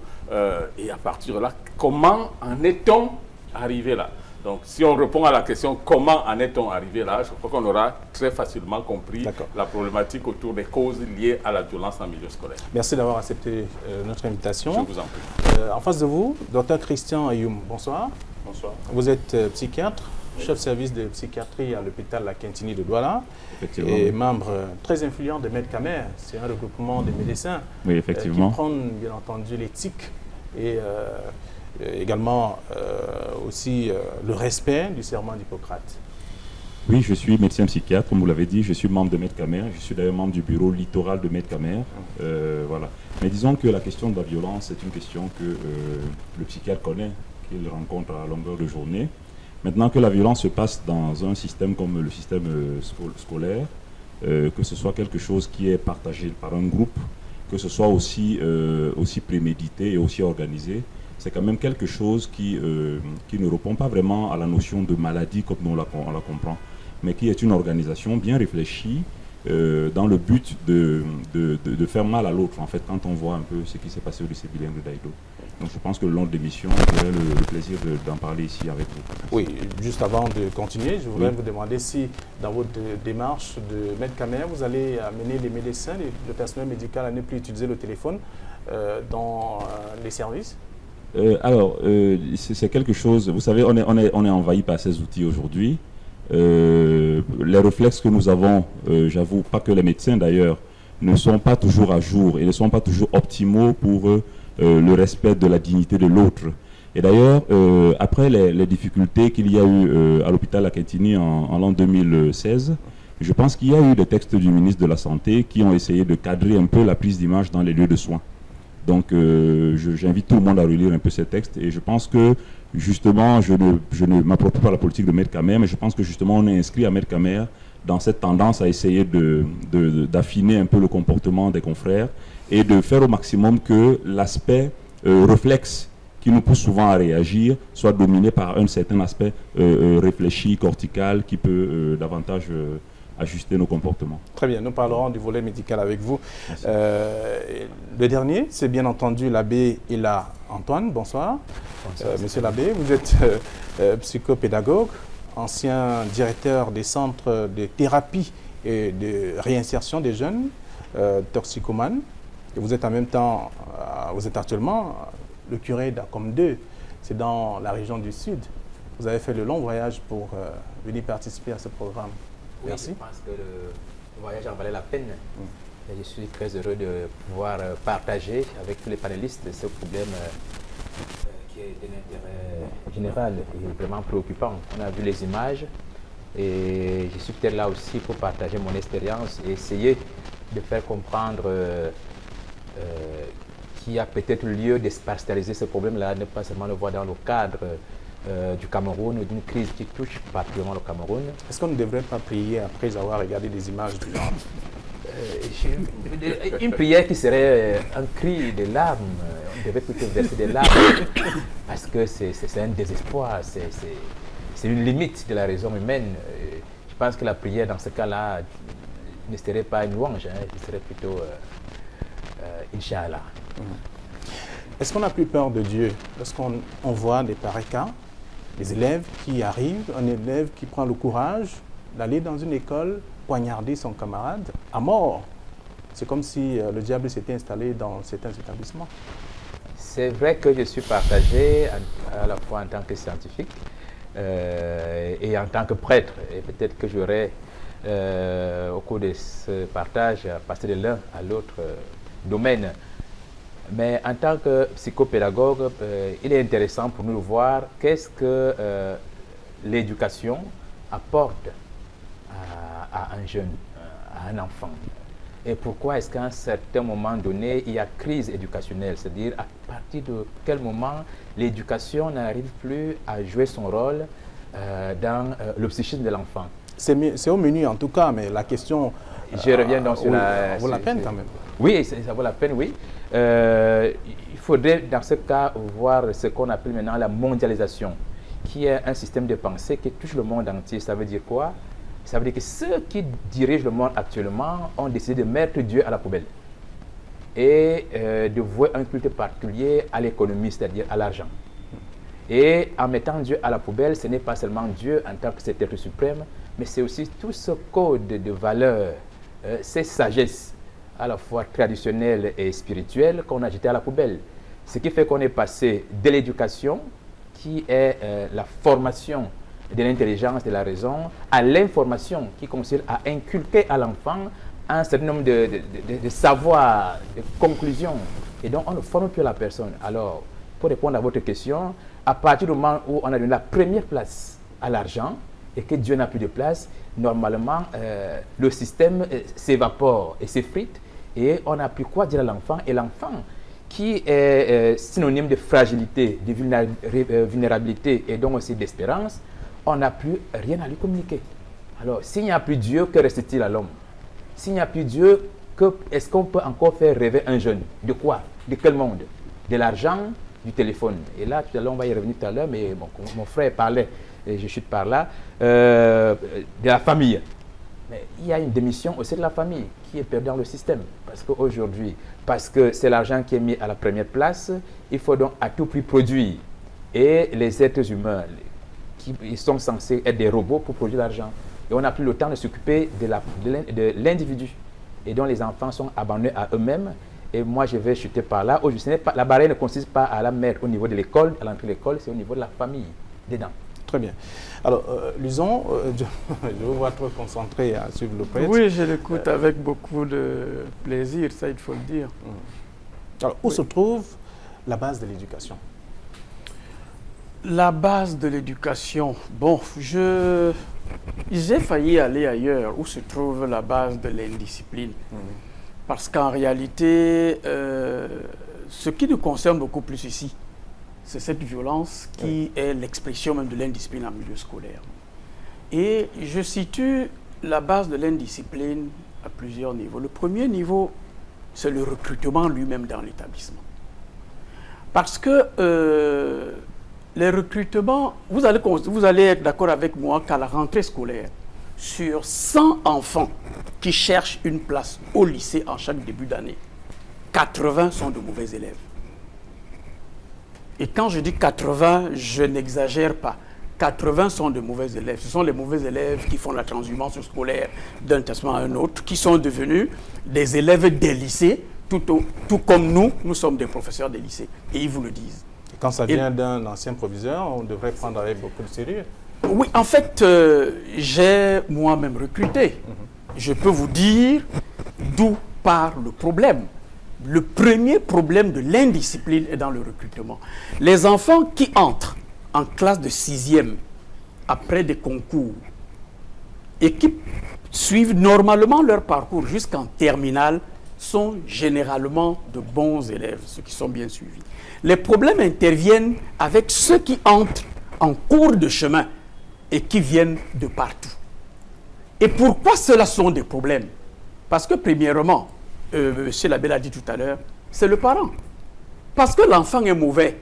Et à partir de là, comment en est-on arrivé là? Donc, si on répond à la question comment en est-on arrivé là, je crois qu'on aura très facilement compris la problématique autour des causes liées à la violence en milieu scolaire. Merci d'avoir accepté notre invitation. Je vous en prie. En face de vous, Dr Christian Ayoum, bonsoir. Bonsoir. Vous êtes psychiatre, chef de service de psychiatrie à l'hôpital La Quintini de Douala et membre très influent de Medcamer. C'est un regroupement de médecins qui prônent bien entendu l'éthique et également aussi le respect du serment d'Hippocrate. Oui, je suis médecin psychiatre, comme vous l'avez dit, je suis membre de Medcamer, je suis d'ailleurs membre du bureau littoral de Medcamer. Voilà. Mais disons que la question de la violence est une question que le psychiatre connaît, qu'il rencontre à longueur de journée. Maintenant que la violence se passe dans un système comme le système scolaire, que ce soit quelque chose qui est partagé par un groupe, que ce soit aussi prémédité et aussi organisé, c'est quand même quelque chose qui ne répond pas vraiment à la notion de maladie comme on la comprend, mais qui est une organisation bien réfléchie dans le but de faire mal à l'autre, en fait, quand on voit un peu ce qui s'est passé au lycée bilingue de Deido. Donc je pense que le long de l'émission, j'aurai le plaisir d'en parler ici avec vous. Oui, juste avant de continuer, je voudrais vous demander si dans votre démarche de Medcamer, vous allez amener les médecins, le personnel médical à ne plus utiliser le téléphone dans les services. C'est quelque chose, vous savez, on est envahi par ces outils aujourd'hui. Les réflexes que nous avons, j'avoue, pas que les médecins d'ailleurs, ne sont pas toujours à jour et ne sont pas toujours optimaux pour le respect de la dignité de l'autre. Et d'ailleurs, après les difficultés qu'il y a eu à l'hôpital La Quintini en l'an 2016, je pense qu'il y a eu des textes du ministre de la Santé qui ont essayé de cadrer un peu la prise d'image dans les lieux de soins. Donc j'invite tout le monde à relire un peu ces textes et je pense que justement, je ne m'approprie pas la politique de Medcamer, mais je pense que justement on est inscrit à Medcamer dans cette tendance à essayer d'affiner un peu le comportement des confrères et de faire au maximum que l'aspect réflexe qui nous pousse souvent à réagir soit dominé par un certain aspect réfléchi, cortical, qui peut davantage ajuster nos comportements. Très bien, nous parlerons du volet médical avec vous. Le dernier, c'est bien entendu l'abbé Ila Antoine. Bonsoir. Bonsoir. Monsieur l'abbé, vous êtes psychopédagogue, ancien directeur des centres de thérapie et de réinsertion des jeunes toxicomanes. Et vous êtes en même temps, vous êtes actuellement le curé d'Acom 2, c'est dans la région du Sud. Vous avez fait le long voyage pour venir participer à ce programme. Merci. Oui, je pense que le voyage en valait la peine. Et je suis très heureux de pouvoir partager avec tous les panélistes ce problème qui est d'un intérêt général et vraiment préoccupant. On a vu les images et je suis peut-être là aussi pour partager mon expérience et essayer de faire comprendre qu'il y a peut-être lieu d'espacialiser ce problème-là, ne pas seulement le voir dans le cadre du Cameroun ou d'une crise qui touche particulièrement le Cameroun. Est-ce qu'on ne devrait pas prier après avoir regardé des images du genre? Une prière qui serait un cri de larmes, on devait plutôt verser des larmes parce que c'est un désespoir, c'est une limite de la raison humaine. Je pense que la prière dans ce cas-là ne serait pas une louange, ce serait plutôt Inch'Allah. Est-ce qu'on n'a plus peur de Dieu lorsqu'on voit des pareils cas, des élèves qui arrivent, un élève qui prend le courage d'aller dans une école poignarder son camarade à mort? C'est comme si le diable s'était installé dans certains établissements. C'est vrai que je suis partagé à la fois en tant que scientifique et en tant que prêtre. Et peut-être que j'aurai au cours de ce partage passé de l'un à l'autre domaine. Mais en tant que psychopédagogue, il est intéressant pour nous de voir qu'est-ce que l'éducation apporte à un jeune, à un enfant. Et pourquoi est-ce qu'à un certain moment donné, il y a crise éducationnelle? C'est-à-dire à partir de quel moment l'éducation n'arrive plus à jouer son rôle dans le psychisme de l'enfant? C'est au menu en tout cas, mais la question... Je reviens donc sur ça vaut la peine quand même. Oui, ça vaut la peine, oui. Il faudrait dans ce cas voir ce qu'on appelle maintenant la mondialisation, qui est un système de pensée qui touche le monde entier. Ça veut dire quoi? Ça veut dire que ceux qui dirigent le monde actuellement ont décidé de mettre Dieu à la poubelle et de vouer un culte particulier à l'économie, c'est-à-dire à l'argent. Et en mettant Dieu à la poubelle, ce n'est pas seulement Dieu en tant que cet être suprême, mais c'est aussi tout ce code de valeurs, ces sagesses à la fois traditionnelles et spirituelles qu'on a jetées à la poubelle. Ce qui fait qu'on est passé de l'éducation, qui est la formation de l'intelligence, de la raison, à l'information qui consiste à inculquer à l'enfant un certain nombre de savoirs, de conclusions. Et donc, on ne forme plus la personne. Alors, pour répondre à votre question, à partir du moment où on a donné la première place à l'argent et que Dieu n'a plus de place, normalement, le système s'évapore et s'effrite et on n'a plus quoi dire à l'enfant. Et l'enfant, qui est synonyme de fragilité, de vulnérabilité et donc aussi d'espérance, on n'a plus rien à lui communiquer. Alors, s'il n'y a plus Dieu, que reste-t-il à l'homme? S'il n'y a plus Dieu, est-ce qu'on peut encore faire rêver un jeune? De quoi? De quel monde? De l'argent, du téléphone. Et là, tout à l'heure, on va y revenir tout à l'heure, mais bon, mon frère parlait, et je chute par là, de la famille. Mais il y a une démission aussi de la famille qui est perdue dans le système. Parce qu'aujourd'hui, parce que c'est l'argent qui est mis à la première place, il faut donc à tout prix produire. Et les êtres humains, qui sont censés être des robots pour produire l'argent. Et on n'a plus le temps de s'occuper de l'individu. Et donc les enfants sont abandonnés à eux-mêmes. Et moi, je vais chuter par là. La barrière ne consiste pas à la mettre au niveau de l'école, à l'entrée de l'école, c'est au niveau de la famille, dedans. Très bien. Alors, Luson, je vous vois trop concentré à suivre le prêtre. Oui, je l'écoute avec beaucoup de plaisir, ça il faut le dire. Alors, où se trouve la base de l'éducation? La base de l'éducation, bon, j'ai failli aller ailleurs, où se trouve la base de l'indiscipline. Parce qu'en réalité, ce qui nous concerne beaucoup plus ici, c'est cette violence qui est l'expression même de l'indiscipline en milieu scolaire. Et je situe la base de l'indiscipline à plusieurs niveaux. Le premier niveau, c'est le recrutement lui-même dans l'établissement. Parce que les recrutements, vous allez être d'accord avec moi qu'à la rentrée scolaire, sur 100 enfants qui cherchent une place au lycée en chaque début d'année, 80 sont de mauvais élèves. Et quand je dis 80, je n'exagère pas. 80 sont de mauvais élèves. Ce sont les mauvais élèves qui font la transhumance scolaire d'un établissement à un autre, qui sont devenus des élèves des lycées, tout comme nous sommes des professeurs des lycées. Et ils vous le disent. Et quand ça vient d'un ancien proviseur, on devrait prendre avec beaucoup de sérieux. Oui, en fait, j'ai moi-même recruté. Je peux vous dire d'où part le problème. Le premier problème de l'indiscipline est dans le recrutement. Les enfants qui entrent en classe de 6e après des concours et qui suivent normalement leur parcours jusqu'en terminale sont généralement de bons élèves, ceux qui sont bien suivis. Les problèmes interviennent avec ceux qui entrent en cours de chemin et qui viennent de partout. Et pourquoi cela sont des problèmes? Parce que premièrement, M. l'abbé l'a dit tout à l'heure, c'est le parent. Parce que l'enfant est mauvais,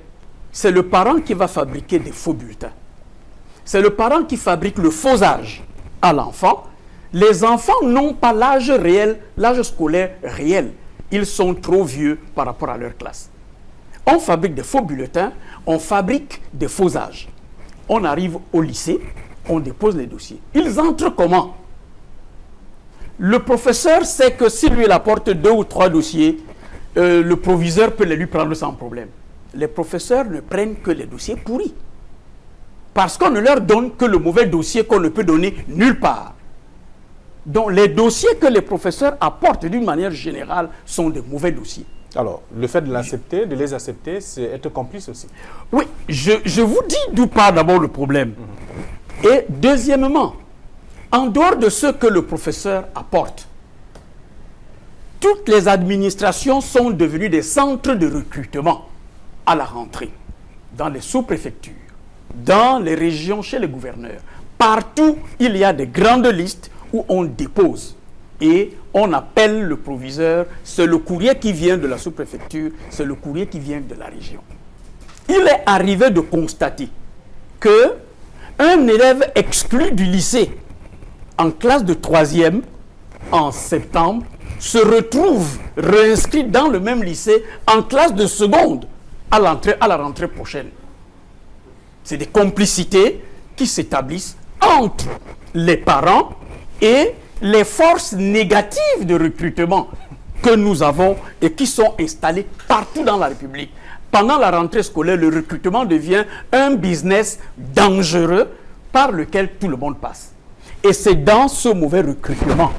c'est le parent qui va fabriquer des faux bulletins. C'est le parent qui fabrique le faux âge à l'enfant. Les enfants n'ont pas l'âge réel, l'âge scolaire réel. Ils sont trop vieux par rapport à leur classe. On fabrique des faux bulletins, on fabrique des faux âges. On arrive au lycée, on dépose les dossiers. Ils entrent comment? Le professeur sait que s'il lui apporte 2 ou 3 dossiers, le proviseur peut les lui prendre sans problème. Les professeurs ne prennent que les dossiers pourris. Parce qu'on ne leur donne que le mauvais dossier qu'on ne peut donner nulle part. Donc les dossiers que les professeurs apportent d'une manière générale sont de mauvais dossiers. Alors, le fait de l'accepter, de les accepter, c'est être complice aussi. Oui, je vous dis d'où part d'abord le problème. Et deuxièmement, en dehors de ce que le professeur apporte, toutes les administrations sont devenues des centres de recrutement à la rentrée, dans les sous-préfectures, dans les régions, chez les gouverneurs. Partout, il y a des grandes listes où on dépose et on appelle le proviseur. C'est le courrier qui vient de la sous-préfecture, c'est le courrier qui vient de la région. Il est arrivé de constater que un élève exclu du lycée en classe de 3e en septembre se retrouve réinscrit dans le même lycée en classe de seconde à la rentrée prochaine. C'est des complicités qui s'établissent entre les parents et les forces négatives de recrutement que nous avons et qui sont installées partout dans la République. Pendant la rentrée scolaire, le recrutement devient un business dangereux par lequel tout le monde passe. Et c'est dans ce mauvais recrutement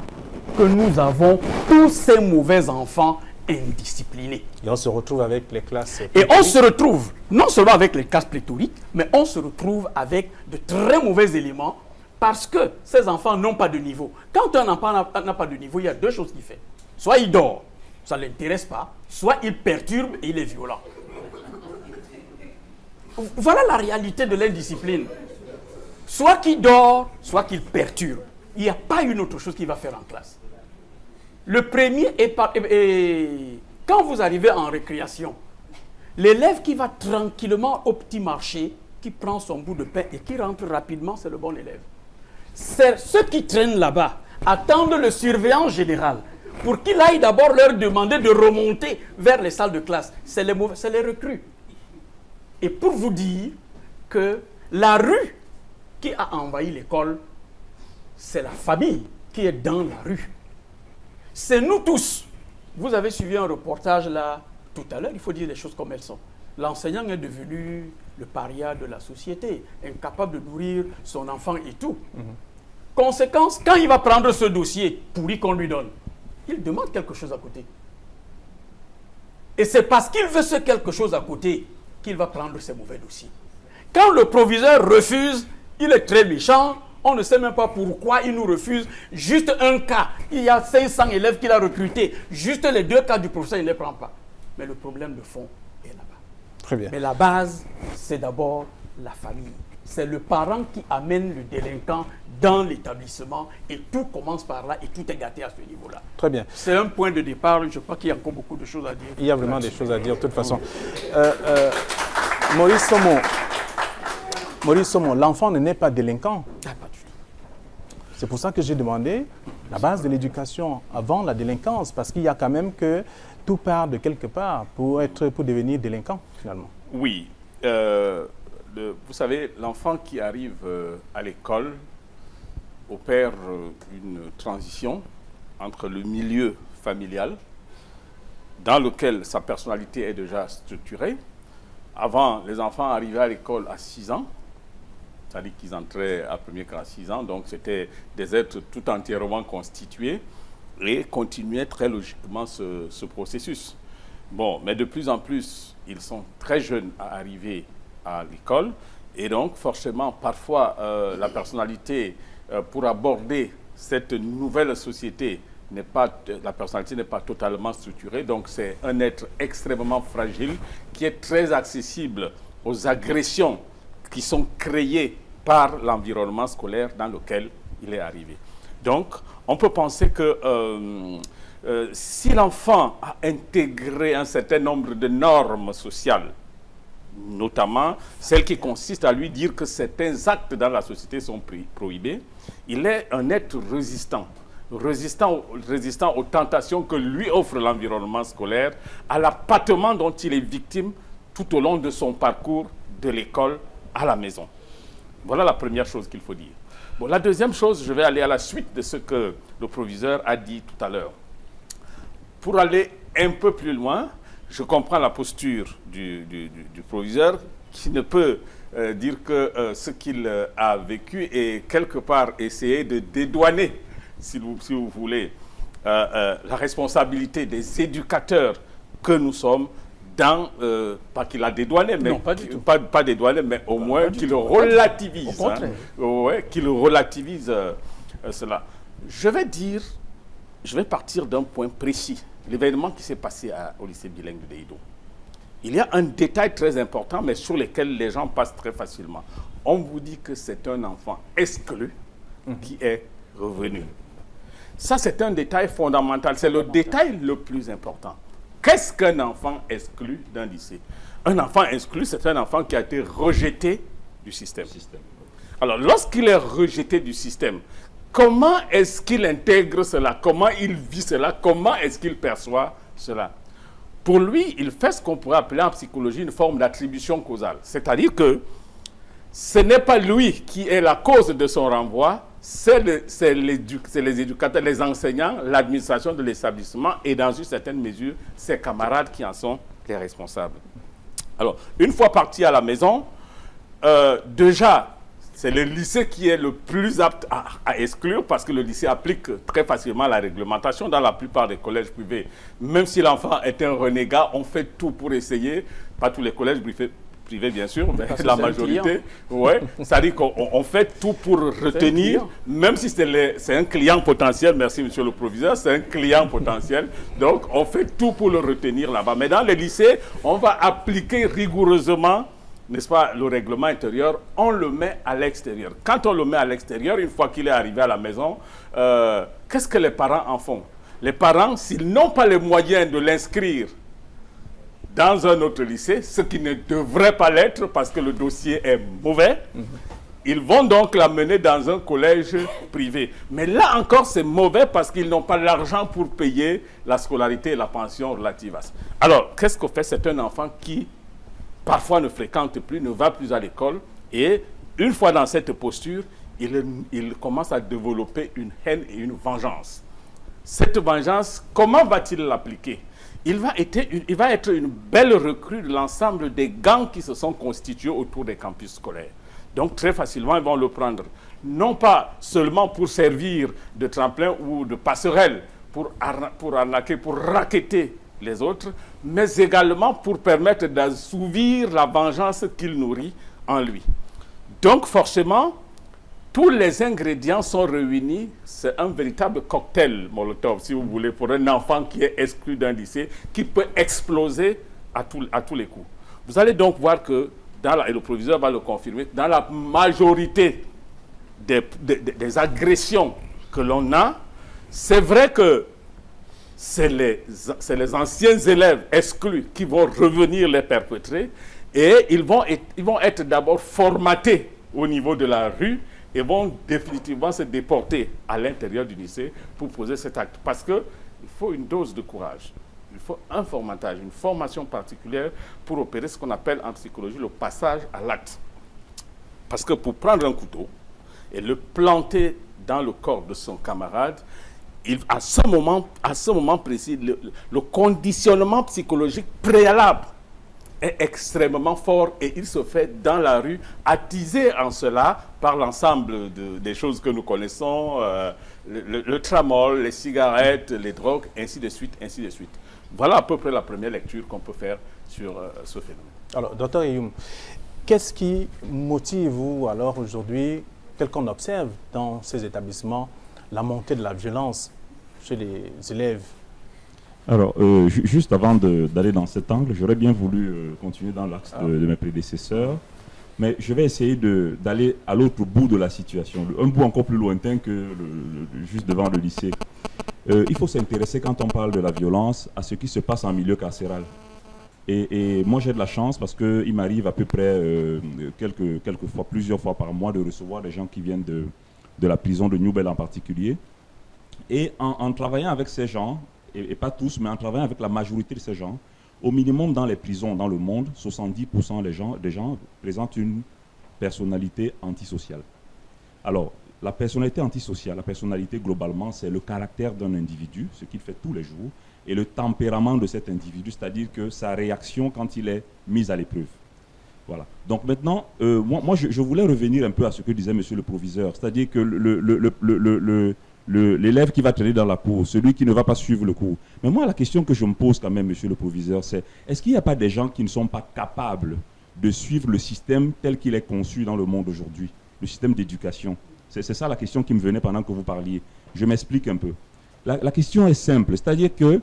que nous avons tous ces mauvais enfants indisciplinés. Et on se retrouve avec les classes. Et on se retrouve non seulement avec les classes pléthoriques, mais on se retrouve avec de très mauvais éléments parce que ces enfants n'ont pas de niveau. Quand un enfant n'a pas de niveau, il y a 2 choses qu'il fait. Soit il dort, ça ne l'intéresse pas, soit il perturbe et il est violent. Voilà la réalité de l'indiscipline. Soit qu'il dort, soit qu'il perturbe. Il n'y a pas une autre chose qu'il va faire en classe. Le premier est quand vous arrivez en récréation, l'élève qui va tranquillement au petit marché, qui prend son bout de pain et qui rentre rapidement, c'est le bon élève. C'est ceux qui traînent là-bas, attendent le surveillant général pour qu'il aille d'abord leur demander de remonter vers les salles de classe. C'est les recrues. Et pour vous dire que la rue qui a envahi l'école, c'est la famille qui est dans la rue. C'est nous tous. Vous avez suivi un reportage là tout à l'heure, il faut dire les choses comme elles sont. L'enseignant est devenu le paria de la société, incapable de nourrir son enfant et tout. Conséquence, quand il va prendre ce dossier pourri qu'on lui donne, il demande quelque chose à côté. Et c'est parce qu'il veut ce quelque chose à côté qu'il va prendre ces mauvais dossiers. Quand le proviseur refuse, il est très méchant. On ne sait même pas pourquoi il nous refuse. Juste un cas. Il y a 500 élèves qu'il a recrutés. Juste les 2 cas du professeur, il ne les prend pas. Mais le problème de fond est là-bas. Très bien. Mais la base, c'est d'abord la famille. C'est le parent qui amène le délinquant dans l'établissement et tout commence par là et tout est gâté à ce niveau-là. Très bien. C'est un point de départ. Je crois qu'il y a encore beaucoup de choses à dire. Il y a vraiment des choses à dire de toute façon. Maurice Somon, l'enfant ne naît pas délinquant. Ah, pas du tout. C'est pour ça que j'ai demandé la base de l'éducation avant la délinquance, parce qu'il y a quand même que tout part de quelque part pour devenir délinquant, finalement. Oui. Vous savez, l'enfant qui arrive à l'école opère une transition entre le milieu familial, dans lequel sa personnalité est déjà structurée. Avant, les enfants arrivaient à l'école à 6 ans, c'est-à-dire qu'ils entraient à premier cran à 6 ans, donc c'était des êtres tout entièrement constitués et continuaient très logiquement ce processus. Bon, mais de plus en plus, ils sont très jeunes à arriver à l'école et donc forcément, parfois, la personnalité pour aborder cette nouvelle société la personnalité n'est pas totalement structurée, donc c'est un être extrêmement fragile qui est très accessible aux agressions qui sont créées par l'environnement scolaire dans lequel il est arrivé. Donc, on peut penser que si l'enfant a intégré un certain nombre de normes sociales, notamment celles qui consistent à lui dire que certains actes dans la société sont prohibés, il est un être résistant aux tentations que lui offre l'environnement scolaire, à l'appâtement dont il est victime tout au long de son parcours de l'école à la maison. Voilà la première chose qu'il faut dire. Bon, la deuxième chose, je vais aller à la suite de ce que le proviseur a dit tout à l'heure. Pour aller un peu plus loin, je comprends la posture du proviseur qui ne peut dire que ce qu'il a vécu est quelque part essayer de dédouaner, si vous voulez, la responsabilité des éducateurs que nous sommes dans, pas qu'il a dédouané, mais non, pas dédouané, mais au moins qu'il relativise, qu'il relativise cela. Je vais partir d'un point précis, l'événement qui s'est passé au lycée bilingue de Deido. Il y a un détail très important, mais sur lequel les gens passent très facilement. On vous dit que c'est un enfant exclu qui est revenu. Ça, c'est un détail fondamental. C'est le détail le plus important. Qu'est-ce qu'un enfant exclu d'un lycée? Un enfant exclu, c'est un enfant qui a été rejeté du système. Alors, lorsqu'il est rejeté du système, comment est-ce qu'il intègre cela? Comment il vit cela? Comment est-ce qu'il perçoit cela? Pour lui, il fait ce qu'on pourrait appeler en psychologie une forme d'attribution causale. C'est-à-dire que ce n'est pas lui qui est la cause de son renvoi, c'est les éducateurs, les enseignants, l'administration de l'établissement et dans une certaine mesure, ses camarades qui en sont les responsables. Alors, une fois parti à la maison, déjà, c'est le lycée qui est le plus apte à exclure parce que le lycée applique très facilement la réglementation dans la plupart des collèges privés. Même si l'enfant est un renégat, on fait tout pour essayer, pas tous les collèges privés bien sûr, mais la majorité, ouais, c'est-à-dire qu'on fait tout pour retenir, même si c'est un client potentiel, merci monsieur le proviseur, c'est un client potentiel, donc on fait tout pour le retenir là-bas. Mais dans les lycées, on va appliquer rigoureusement, n'est-ce pas, le règlement intérieur, on le met à l'extérieur. Quand on le met à l'extérieur, une fois qu'il est arrivé à la maison, qu'est-ce que les parents en font? Les parents, s'ils n'ont pas les moyens de l'inscrire dans un autre lycée, ce qui ne devrait pas l'être parce que le dossier est mauvais, ils vont donc l'amener dans un collège privé. Mais là encore, c'est mauvais parce qu'ils n'ont pas l'argent pour payer la scolarité et la pension relative à ça. Alors, qu'est-ce qu'on fait? C'est un enfant qui parfois ne fréquente plus, ne va plus à l'école, et une fois dans cette posture, il commence à développer une haine et une vengeance. Cette vengeance, comment va-t-il l'appliquer? Il va être une belle recrue de l'ensemble des gangs qui se sont constitués autour des campus scolaires. Donc très facilement, ils vont le prendre, non pas seulement pour servir de tremplin ou de passerelle, pour arnaquer, pour racketter les autres, mais également pour permettre d'assouvir la vengeance qu'il nourrit en lui. Donc forcément, tous les ingrédients sont réunis, c'est un véritable cocktail Molotov, si vous voulez, pour un enfant qui est exclu d'un lycée, qui peut exploser à tous les coups. Vous allez donc voir que, et le proviseur va le confirmer, dans la majorité des agressions que l'on a, c'est vrai que c'est les anciens élèves exclus qui vont revenir les perpétrer et ils vont être d'abord formatés au niveau de la rue et vont définitivement se déporter à l'intérieur du lycée pour poser cet acte. Parce qu'il faut une dose de courage. Il faut un formatage, une formation particulière pour opérer ce qu'on appelle en psychologie le passage à l'acte. Parce que pour prendre un couteau et le planter dans le corps de son camarade, à ce moment précis, le conditionnement psychologique préalable est extrêmement fort et il se fait dans la rue, attisé en cela par l'ensemble des choses que nous connaissons, le tramol, les cigarettes, les drogues, ainsi de suite, ainsi de suite. Voilà à peu près la première lecture qu'on peut faire sur ce phénomène. Alors, Dr Ayoum, qu'est-ce qui motive, vous, alors, aujourd'hui, tel qu'on observe dans ces établissements, la montée de la violence chez les élèves? Alors, juste avant d'aller dans cet angle, j'aurais bien voulu continuer dans l'axe de mes prédécesseurs, mais je vais essayer d'aller à l'autre bout de la situation, un bout encore plus lointain que juste devant le lycée. Il faut s'intéresser, quand on parle de la violence, à ce qui se passe en milieu carcéral. Et moi, j'ai de la chance parce qu'il m'arrive à peu près quelques fois, plusieurs fois par mois, de recevoir des gens qui viennent de la prison de New-Bell en particulier. Et en travaillant avec ces gens, et pas tous, mais en travaillant avec la majorité de ces gens, au minimum dans les prisons dans le monde, 70% des gens présentent une personnalité antisociale. Alors, la personnalité antisociale, la personnalité globalement, c'est le caractère d'un individu, ce qu'il fait tous les jours, et le tempérament de cet individu, c'est-à-dire que sa réaction quand il est mis à l'épreuve. Voilà. Donc maintenant, moi je voulais revenir un peu à ce que disait monsieur le proviseur, c'est-à-dire que l'élève qui va traîner dans la cour, celui qui ne va pas suivre le cours. Mais moi, la question que je me pose quand même, monsieur le proviseur, c'est est-ce qu'il n'y a pas des gens qui ne sont pas capables de suivre le système tel qu'il est conçu dans le monde aujourd'hui, le système d'éducation? C'est ça la question qui me venait pendant que vous parliez. Je m'explique un peu. La question est simple, c'est-à-dire que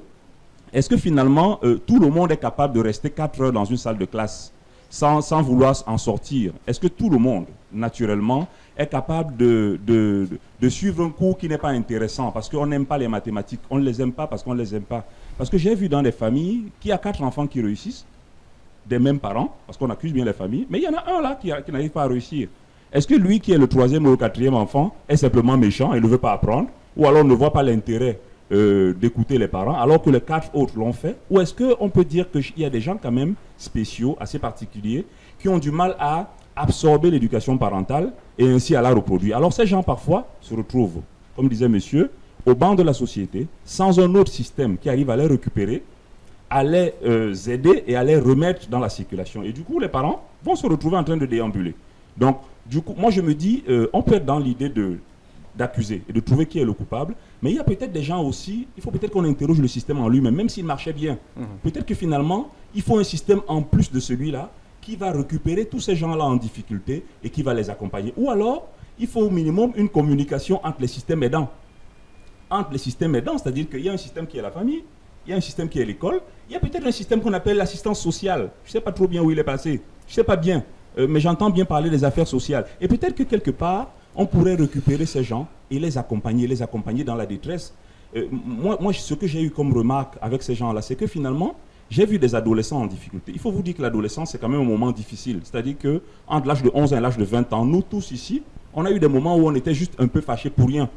est-ce que finalement, tout le monde est capable de rester 4 heures dans une salle de classe sans vouloir en sortir? Est-ce que tout le monde, naturellement, est capable de suivre un cours qui n'est pas intéressant parce qu'on n'aime pas les mathématiques? On ne les aime pas parce qu'on ne les aime pas. Parce que j'ai vu dans des familles qui a 4 enfants qui réussissent, des mêmes parents, parce qu'on accuse bien les familles, mais il y en a un là qui n'arrive pas à réussir. Est-ce que lui qui est le 3e ou le 4e enfant est simplement méchant et ne veut pas apprendre? Ou alors ne voit pas l'intérêt d'écouter les parents alors que les 4 autres l'ont fait? Ou est-ce qu'on peut dire qu'il y a des gens quand même spéciaux, assez particuliers, qui ont du mal à absorber l'éducation parentale et ainsi à la reproduire? Alors ces gens parfois se retrouvent, comme disait monsieur, au banc de la société, sans un autre système qui arrive à les récupérer, à les aider et à les remettre dans la circulation. Et du coup, les parents vont se retrouver en train de déambuler. Donc, du coup, moi je me dis, on peut être dans l'idée d'accuser et de trouver qui est le coupable, mais il y a peut-être des gens aussi, il faut peut-être qu'on interroge le système en lui-même, même s'il marchait bien. Peut-être que finalement, il faut un système en plus de celui-là qui va récupérer tous ces gens-là en difficulté et qui va les accompagner. Ou alors, il faut au minimum une communication entre les systèmes aidants. Entre les systèmes aidants, c'est-à-dire qu'il y a un système qui est la famille, il y a un système qui est l'école, il y a peut-être un système qu'on appelle l'assistance sociale. Je ne sais pas trop bien où il est passé, je ne sais pas bien, mais j'entends bien parler des affaires sociales. Et peut-être que quelque part, on pourrait récupérer ces gens et les accompagner dans la détresse. Moi, ce que j'ai eu comme remarque avec ces gens-là, c'est que finalement, j'ai vu des adolescents en difficulté. Il faut vous dire que l'adolescence, c'est quand même un moment difficile. C'est-à-dire qu'entre l'âge de 11 et l'âge de 20 ans, nous tous ici, on a eu des moments où on était juste un peu fâchés pour rien.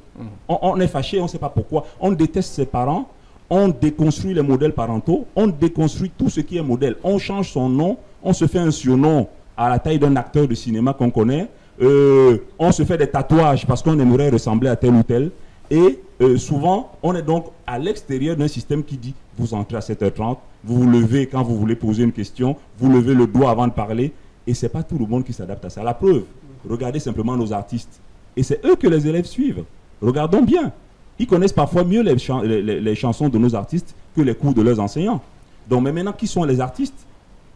On est fâchés, on ne sait pas pourquoi. On déteste ses parents, on déconstruit les modèles parentaux, on déconstruit tout ce qui est modèle. On change son nom, on se fait un surnom à la taille d'un acteur de cinéma qu'on connaît. On se fait des tatouages parce qu'on aimerait ressembler à tel ou tel. Et souvent, on est donc à l'extérieur d'un système qui dit vous entrez à 7h30, vous vous levez quand vous voulez poser une question, vous levez le doigt avant de parler. Et ce n'est pas tout le monde qui s'adapte à ça. La preuve, regardez simplement nos artistes. Et c'est eux que les élèves suivent. Regardons bien. Ils connaissent parfois mieux les chansons de nos artistes que les cours de leurs enseignants. Donc, mais maintenant, qui sont les artistes?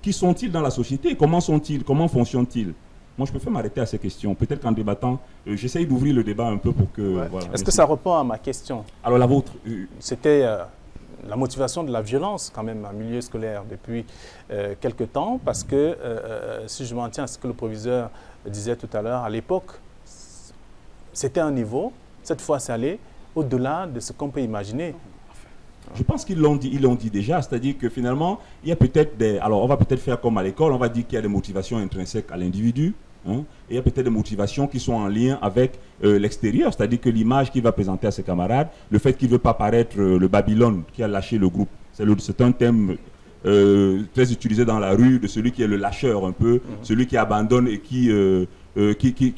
Qui sont-ils dans la société? Comment sont-ils? Comment fonctionnent-ils? Moi, je préfère m'arrêter à ces questions. Peut-être qu'en débattant, j'essaye d'ouvrir le débat un peu pour que... Ouais. Voilà, est-ce que ça répond à ma question? Alors, la vôtre? C'était la motivation de la violence, quand même, en milieu scolaire depuis quelque temps, parce que, si je m'en tiens à ce que le proviseur disait tout à l'heure, à l'époque, c'était un niveau, cette fois, c'est allé au-delà de ce qu'on peut imaginer. Je pense qu'ils l'ont dit déjà, c'est-à-dire que finalement, il y a peut-être des... Alors, on va peut-être faire comme à l'école, on va dire qu'il y a des motivations intrinsèques à l'individu, hein, et il y a peut-être des motivations qui sont en lien avec l'extérieur, c'est-à-dire que l'image qu'il va présenter à ses camarades, le fait qu'il ne veut pas paraître le Babylone qui a lâché le groupe, c'est un thème très utilisé dans la rue de celui qui est le lâcheur un peu, celui qui abandonne et qui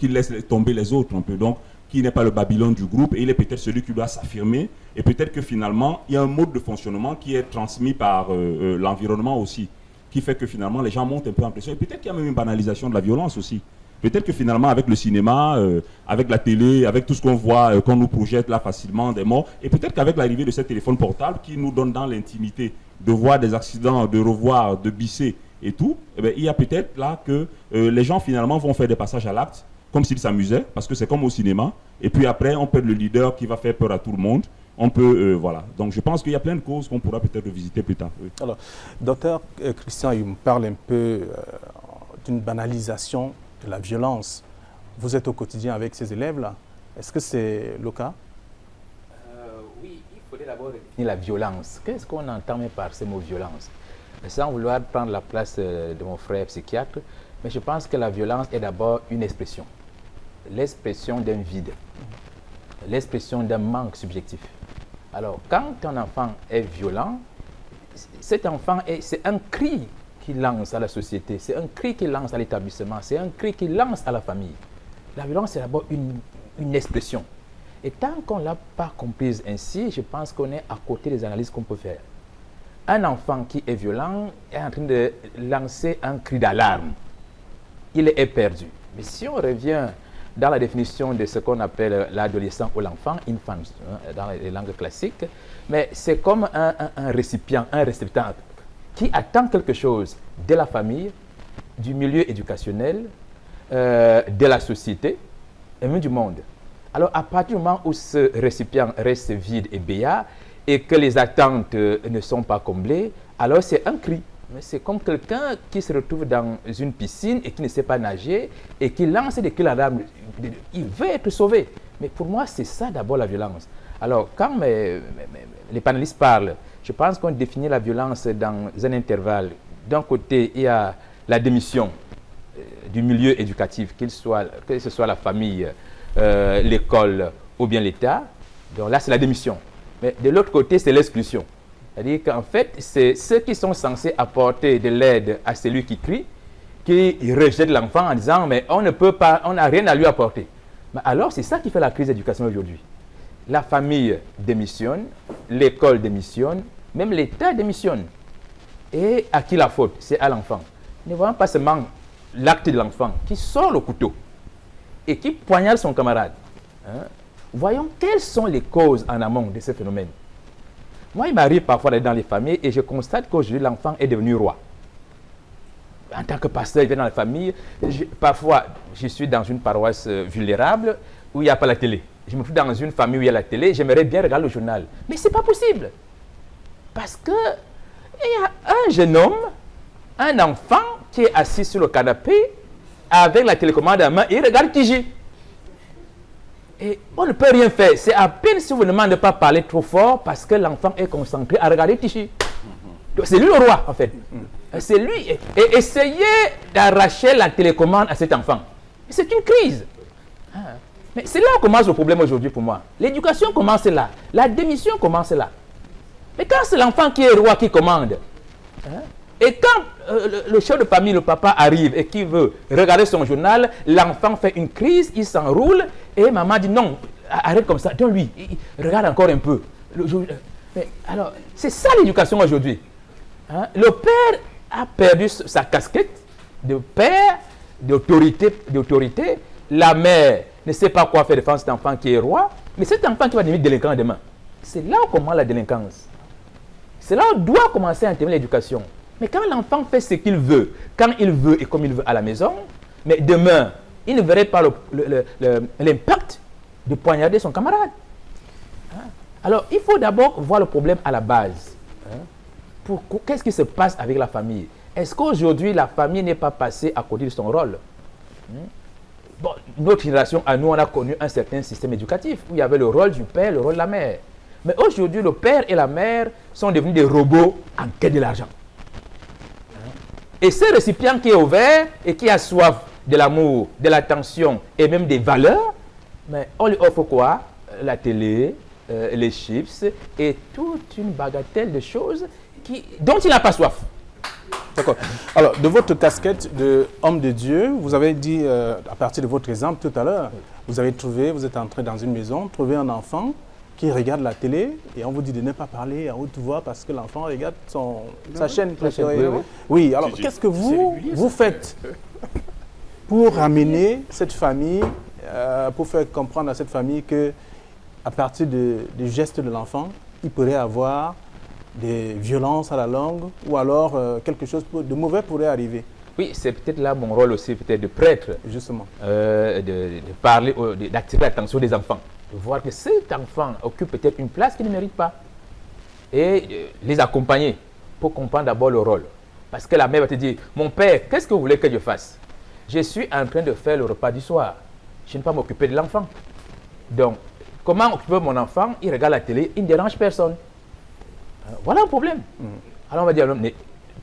laisse tomber les autres un peu, donc qui n'est pas le Babylone du groupe, et il est peut-être celui qui doit s'affirmer, et peut-être que finalement il y a un mode de fonctionnement qui est transmis par l'environnement aussi, qui fait que finalement les gens montent un peu en pression, et peut-être qu'il y a même une banalisation de la violence aussi. Peut-être que finalement avec le cinéma, avec la télé, avec tout ce qu'on voit, qu'on nous projette là facilement des morts, et peut-être qu'avec l'arrivée de ces téléphones portables qui nous donnent dans l'intimité de voir des accidents, de revoir, de bisser et tout, eh bien, il y a peut-être là que les gens finalement vont faire des passages à l'acte, comme s'ils s'amusaient, parce que c'est comme au cinéma, et puis après on perd le leader qui va faire peur à tout le monde. On peut, voilà. Donc je pense qu'il y a plein de causes qu'on pourra peut-être revisiter plus tard. Oui. Alors, docteur Christian, il me parle un peu d'une banalisation de la violence. Vous êtes au quotidien avec ces élèves-là. Est-ce que c'est le cas? Oui, il faudrait d'abord définir la violence. Qu'est-ce qu'on entend par ce mot violence? Sans vouloir prendre la place de mon frère psychiatre, mais je pense que la violence est d'abord une expression. L'expression d'un vide, l'expression d'un manque subjectif. Alors, quand un enfant est violent, cet enfant, c'est un cri qu'il lance à la société, c'est un cri qu'il lance à l'établissement, c'est un cri qu'il lance à la famille. La violence, c'est d'abord une expression. Et tant qu'on ne l'a pas comprise ainsi, je pense qu'on est à côté des analyses qu'on peut faire. Un enfant qui est violent est en train de lancer un cri d'alarme. Il est perdu. Mais si on revient dans la définition de ce qu'on appelle l'adolescent ou l'enfant, infant, dans les langues classiques, mais c'est comme un récipient, un réceptacle qui attend quelque chose de la famille, du milieu éducationnel, de la société et même du monde. Alors à partir du moment où ce récipient reste vide et béat et que les attentes ne sont pas comblées, alors c'est un cri. C'est comme quelqu'un qui se retrouve dans une piscine et qui ne sait pas nager et qui lance des cris d'alarme. Il veut être sauvé. Mais pour moi, c'est ça d'abord la violence. Alors, quand les panélistes parlent, je pense qu'on définit la violence dans un intervalle. D'un côté, il y a la démission du milieu éducatif, que ce soit la famille, l'école ou bien l'État. Donc là, c'est la démission. Mais de l'autre côté, c'est l'exclusion. C'est-à-dire qu'en fait, c'est ceux qui sont censés apporter de l'aide à celui qui crie, qui rejette l'enfant en disant « mais on ne peut pas, on n'a rien à lui apporter ». Mais alors, c'est ça qui fait la crise d'éducation aujourd'hui. La famille démissionne, l'école démissionne, même l'État démissionne. Et à qui la faute? C'est à l'enfant. Ne voyons pas seulement l'acte de l'enfant qui sort le couteau et qui poignarde son camarade. Voyons quelles sont les causes en amont de ce phénomène. Moi, il m'arrive parfois d'aller dans les familles et je constate qu'aujourd'hui, l'enfant est devenu roi. En tant que pasteur, il vient dans la famille. Parfois, je suis dans une paroisse vulnérable où il n'y a pas la télé. Je me trouve dans une famille où il y a la télé, j'aimerais bien regarder le journal. Mais ce n'est pas possible. Parce qu'il y a un jeune homme, un enfant qui est assis sur le canapé avec la télécommande à main et il regarde TG. Et on ne peut rien faire. C'est à peine si vous ne demandez pas parler trop fort parce que l'enfant est concentré à regarder Tichy. C'est lui le roi, en fait. C'est lui. Et essayez d'arracher la télécommande à cet enfant. C'est une crise. Mais c'est là où commence le problème aujourd'hui pour moi. L'éducation commence là. La démission commence là. Mais quand c'est l'enfant qui est roi qui commande, et quand le chef de famille, le papa arrive et qui veut regarder son journal, l'enfant fait une crise, il s'enroule et maman dit non, arrête comme ça, donne-lui, regarde encore un peu. Mais alors, c'est ça l'éducation aujourd'hui. Le père a perdu sa casquette de père, d'autorité. La mère ne sait pas quoi faire devant cet enfant qui est roi, mais cet enfant qui va devenir délinquant demain. C'est là où commence la délinquance. C'est là où doit commencer à intervenir l'éducation. Mais quand l'enfant fait ce qu'il veut, quand il veut et comme il veut à la maison, mais demain, il ne verrait pas l'impact de poignarder son camarade. Alors, il faut d'abord voir le problème à la base. Qu'est-ce qui se passe avec la famille? Est-ce qu'aujourd'hui, la famille n'est pas passée à côté de son rôle? Bon, notre génération, à nous, on a connu un certain système éducatif où il y avait le rôle du père, le rôle de la mère. Mais aujourd'hui, le père et la mère sont devenus des robots en quête de l'argent. Et ce récipient qui est ouvert et qui a soif de l'amour, de l'attention et même des valeurs, mais on lui offre quoi? La télé, les chips et toute une bagatelle de choses dont il n'a pas soif. D'accord. Alors, de votre casquette d'homme de Dieu, vous avez dit, à partir de votre exemple tout à l'heure, vous êtes entré dans une maison, trouvé un enfant qui regarde la télé et on vous dit de ne pas parler à haute voix parce que l'enfant regarde sa chaîne préférée. Oui, alors qu'est-ce que vous faites pour ramener cette famille, pour faire comprendre à cette famille que à partir du geste de l'enfant, il pourrait avoir des violences à la langue ou alors quelque chose de mauvais pourrait arriver? Oui, c'est peut-être là mon rôle aussi, peut-être de prêtre. Justement. De parler, d'attirer l'attention des enfants. De voir que cet enfant occupe peut-être une place qu'il ne mérite pas. Et les accompagner pour comprendre d'abord le rôle. Parce que la mère va te dire, mon père, qu'est-ce que vous voulez que je fasse? Je suis en train de faire le repas du soir. Je ne vais pas m'occuper de l'enfant. Donc, comment occuper mon enfant? Il regarde la télé, il ne dérange personne. Voilà un problème. Alors on va dire, mais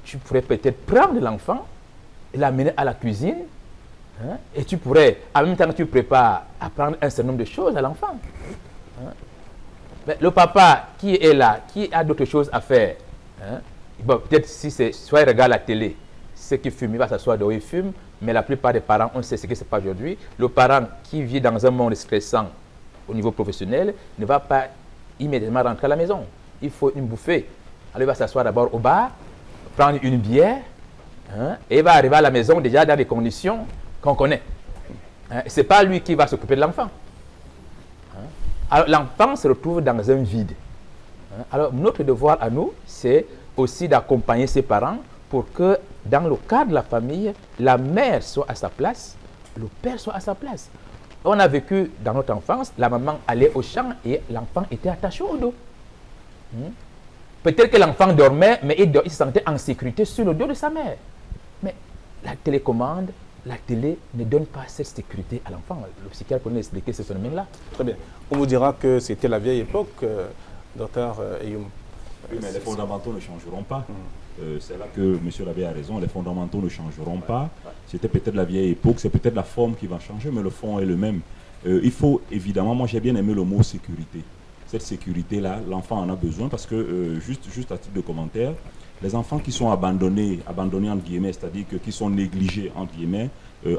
tu pourrais peut-être prendre l'enfant et l'amener à la cuisine. Et tu pourrais, en même temps que tu prépares, apprendre un certain nombre de choses à l'enfant. Le papa qui est là, qui a d'autres choses à faire, bon, peut-être si c'est soit il regarde la télé, ceux qui fument, il va s'asseoir dehors, il fume, mais la plupart des parents, on sait ce que c'est pas aujourd'hui. Le parent qui vit dans un monde stressant au niveau professionnel ne va pas immédiatement rentrer à la maison. Il faut une bouffée. Alors il va s'asseoir d'abord au bar, prendre une bière, et il va arriver à la maison déjà dans des conditions qu'on connaît. Ce n'est pas lui qui va s'occuper de l'enfant. Alors l'enfant se retrouve dans un vide. Alors notre devoir à nous, c'est aussi d'accompagner ses parents pour que dans le cadre de la famille, la mère soit à sa place, le père soit à sa place. On a vécu dans notre enfance, la maman allait au champ et l'enfant était attaché au dos. Peut-être que l'enfant dormait, mais il se sentait en sécurité sur le dos de sa mère. Mais la télécommande, la télé ne donne pas cette sécurité à l'enfant. Le psychiatre peut nous expliquer ce phénomène-là. Très bien. On vous dira que c'était la vieille époque, docteur Eyoum. Oui, mais les fondamentaux ne changeront pas. C'est là que M. l'abbé a raison, les fondamentaux ne changeront pas. C'était peut-être la vieille époque, c'est peut-être la forme qui va changer, mais le fond est le même. Il faut évidemment, moi j'ai bien aimé le mot sécurité. Cette sécurité-là, l'enfant en a besoin parce que, juste à titre de commentaire, les enfants qui sont abandonnés entre guillemets, c'est-à-dire qui sont négligés entre guillemets,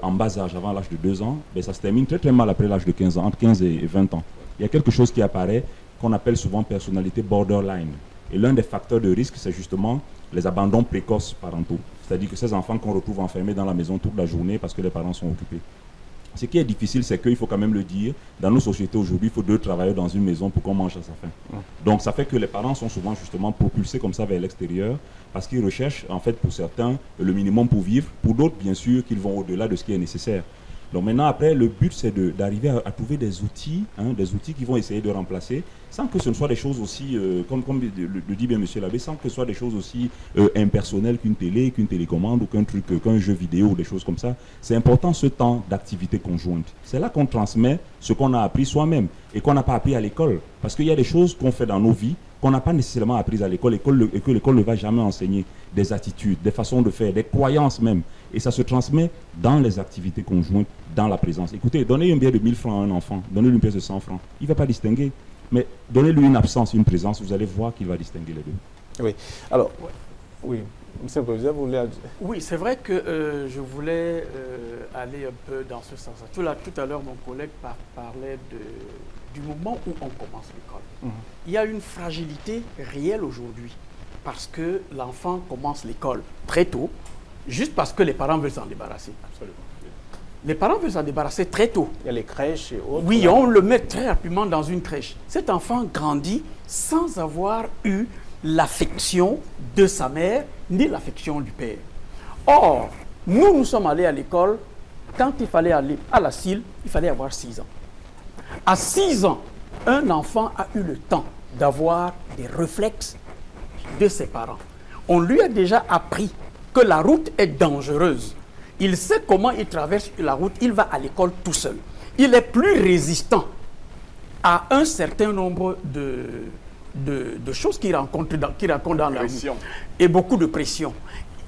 en bas âge, avant l'âge de 2 ans, ben, ça se termine très très mal après l'âge de 15 ans, entre 15 et 20 ans. Il y a quelque chose qui apparaît qu'on appelle souvent personnalité borderline. Et l'un des facteurs de risque, c'est justement les abandons précoces parentaux. C'est-à-dire que ces enfants qu'on retrouve enfermés dans la maison toute la journée parce que les parents sont occupés. Ce qui est difficile, c'est qu'il faut quand même le dire, dans nos sociétés aujourd'hui, il faut 2 travailleurs dans une maison pour qu'on mange à sa faim. Donc ça fait que les parents sont souvent justement propulsés comme ça vers l'extérieur parce qu'ils recherchent, en fait, pour certains, le minimum pour vivre. Pour d'autres, bien sûr, qu'ils vont au-delà de ce qui est nécessaire. Donc maintenant, après, le but, c'est d'arriver à trouver des outils qui vont essayer de remplacer, sans que ce ne soit des choses aussi, comme le dit bien M. l'abbé, sans que ce soit des choses aussi impersonnelles qu'une télé, qu'une télécommande ou qu'un jeu vidéo ou des choses comme ça. C'est important ce temps d'activité conjointe. C'est là qu'on transmet ce qu'on a appris soi-même et qu'on n'a pas appris à l'école. Parce qu'il y a des choses qu'on fait dans nos vies qu'on n'a pas nécessairement apprises à l'école et que l'école ne va jamais enseigner. Des attitudes, des façons de faire, des croyances même. Et ça se transmet dans les activités conjointes, dans la présence. Écoutez, donnez une bière de 1000 francs à un enfant, donnez-lui une pièce de 100 francs. Il ne va pas distinguer. Mais donnez-lui une absence, une présence, vous allez voir qu'il va distinguer les deux. Oui. Alors, oui. Monsieur le Président, vous voulez... Oui, c'est vrai que je voulais aller un peu dans ce sens. Tout à l'heure, mon collègue parlait du moment où on commence l'école. Il y a une fragilité réelle aujourd'hui parce que l'enfant commence l'école très tôt, juste parce que les parents veulent s'en débarrasser. Absolument. Les parents veulent s'en débarrasser très tôt. Il y a les crèches et autres. Oui, on le met très rapidement dans une crèche. Cet enfant grandit sans avoir eu l'affection de sa mère ni l'affection du père. Or, nous sommes allés à l'école, quand il fallait aller à la CIL, il fallait avoir 6 ans. À 6 ans, un enfant a eu le temps d'avoir des réflexes de ses parents. On lui a déjà appris que la route est dangereuse. Il sait comment il traverse la route, il va à l'école tout seul. Il est plus résistant à un certain nombre de choses qu'il rencontre dans la rue. Et beaucoup de pression.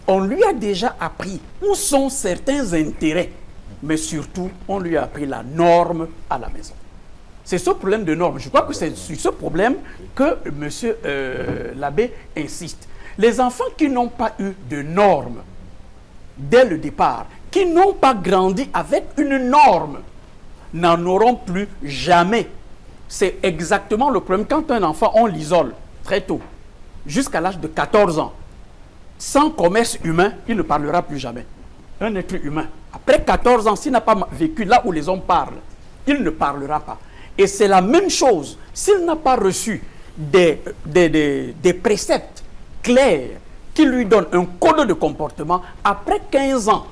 On lui a déjà appris où sont certains intérêts mais surtout, on lui a appris la norme à la maison. C'est ce problème de norme. Je crois que c'est sur ce problème que M. l'abbé insiste. Les enfants qui n'ont pas eu de normes dès le départ, qui n'ont pas grandi avec une norme, n'en auront plus jamais. C'est exactement le problème. Quand un enfant, on l'isole très tôt, jusqu'à l'âge de 14 ans, sans commerce humain, il ne parlera plus jamais. Un être humain, après 14 ans, s'il n'a pas vécu là où les hommes parlent, il ne parlera pas. Et c'est la même chose, s'il n'a pas reçu des préceptes clairs qui lui donnent un code de comportement, après 15 ans,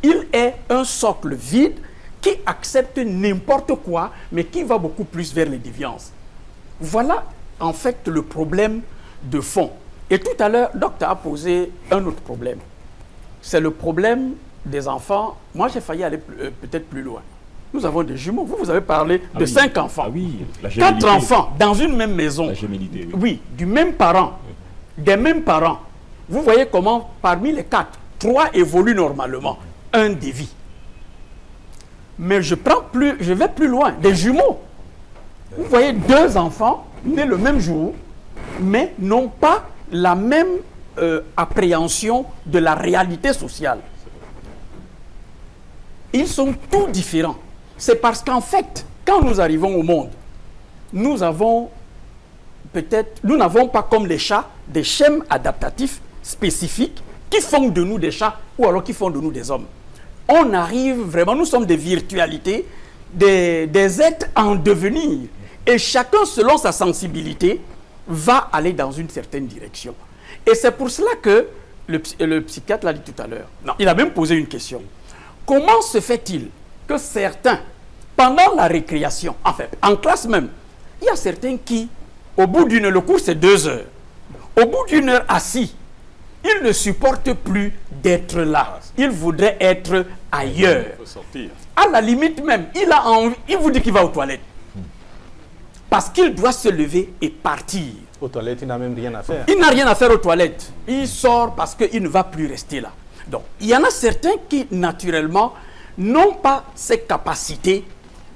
il est un socle vide qui accepte n'importe quoi, mais qui va beaucoup plus vers les déviances. Voilà en fait le problème de fond. Et tout à l'heure, Docteur a posé un autre problème. C'est le problème des enfants. Moi, j'ai failli aller peut-être plus loin. Nous avons des jumeaux. Vous avez parlé de 5 enfants. Ah oui, la 4 enfants dans une même maison. La gémellité, oui, du même parent, des mêmes parents. Vous voyez comment, parmi les 4, 3 évoluent normalement. Un dévie. Mais je vais plus loin. Des jumeaux. Vous voyez 2 enfants nés le même jour, mais n'ont pas la même appréhension de la réalité sociale. Ils sont tous différents. C'est parce qu'en fait, quand nous arrivons au monde, nous n'avons pas comme les chats des schèmes adaptatifs spécifiques qui font de nous des chats ou alors qui font de nous des hommes. On arrive vraiment, nous sommes des virtualités, des êtres en devenir. Et chacun, selon sa sensibilité, va aller dans une certaine direction. Et c'est pour cela que le psychiatre l'a dit tout à l'heure. Non, il a même posé une question. Comment se fait-il que certains, pendant la récréation, en fait, en classe même, il y a certains qui, au bout le cours c'est 2 heures, au bout d'1 heure assis, ils ne supportent plus d'être là. Ils voudraient être ailleurs. À la limite même, il a envie, il vous dit qu'il va aux toilettes. Parce qu'il doit se lever et partir. Aux toilettes, il n'a même rien à faire. Il n'a rien à faire aux toilettes. Il sort parce qu'il ne va plus rester là. Donc, il y en a certains qui, naturellement, n'ont pas ces capacités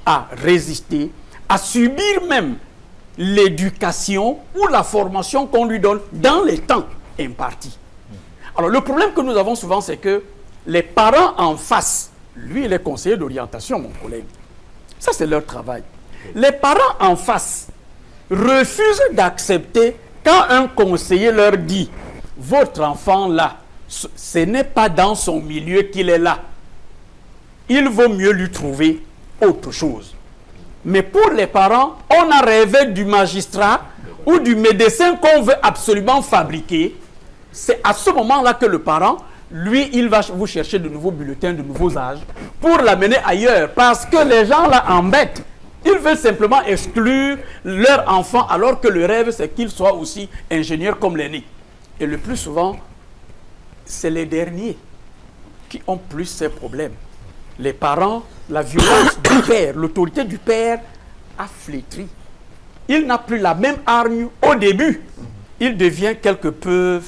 à résister, à subir même l'éducation ou la formation qu'on lui donne dans les temps impartis. Alors, le problème que nous avons souvent, c'est que les parents en face, lui, il est conseiller d'orientation, mon collègue. Ça, c'est leur travail. Les parents en face refusent d'accepter quand un conseiller leur dit « Votre enfant là, ce n'est pas dans son milieu qu'il est là. Il vaut mieux lui trouver autre chose. » Mais pour les parents, on a rêvé du magistrat ou du médecin qu'on veut absolument fabriquer. C'est à ce moment-là que le parent, lui, il va vous chercher de nouveaux bulletins, de nouveaux âges pour l'amener ailleurs. Parce que les gens là embêtent. Ils veulent simplement exclure leur enfant alors que le rêve, c'est qu'il soit aussi ingénieur comme l'aîné. Et le plus souvent, c'est les derniers qui ont plus ces problèmes. Les parents, la violence du père, l'autorité du père a flétri. Il n'a plus la même hargne au début. Il devient quelque peu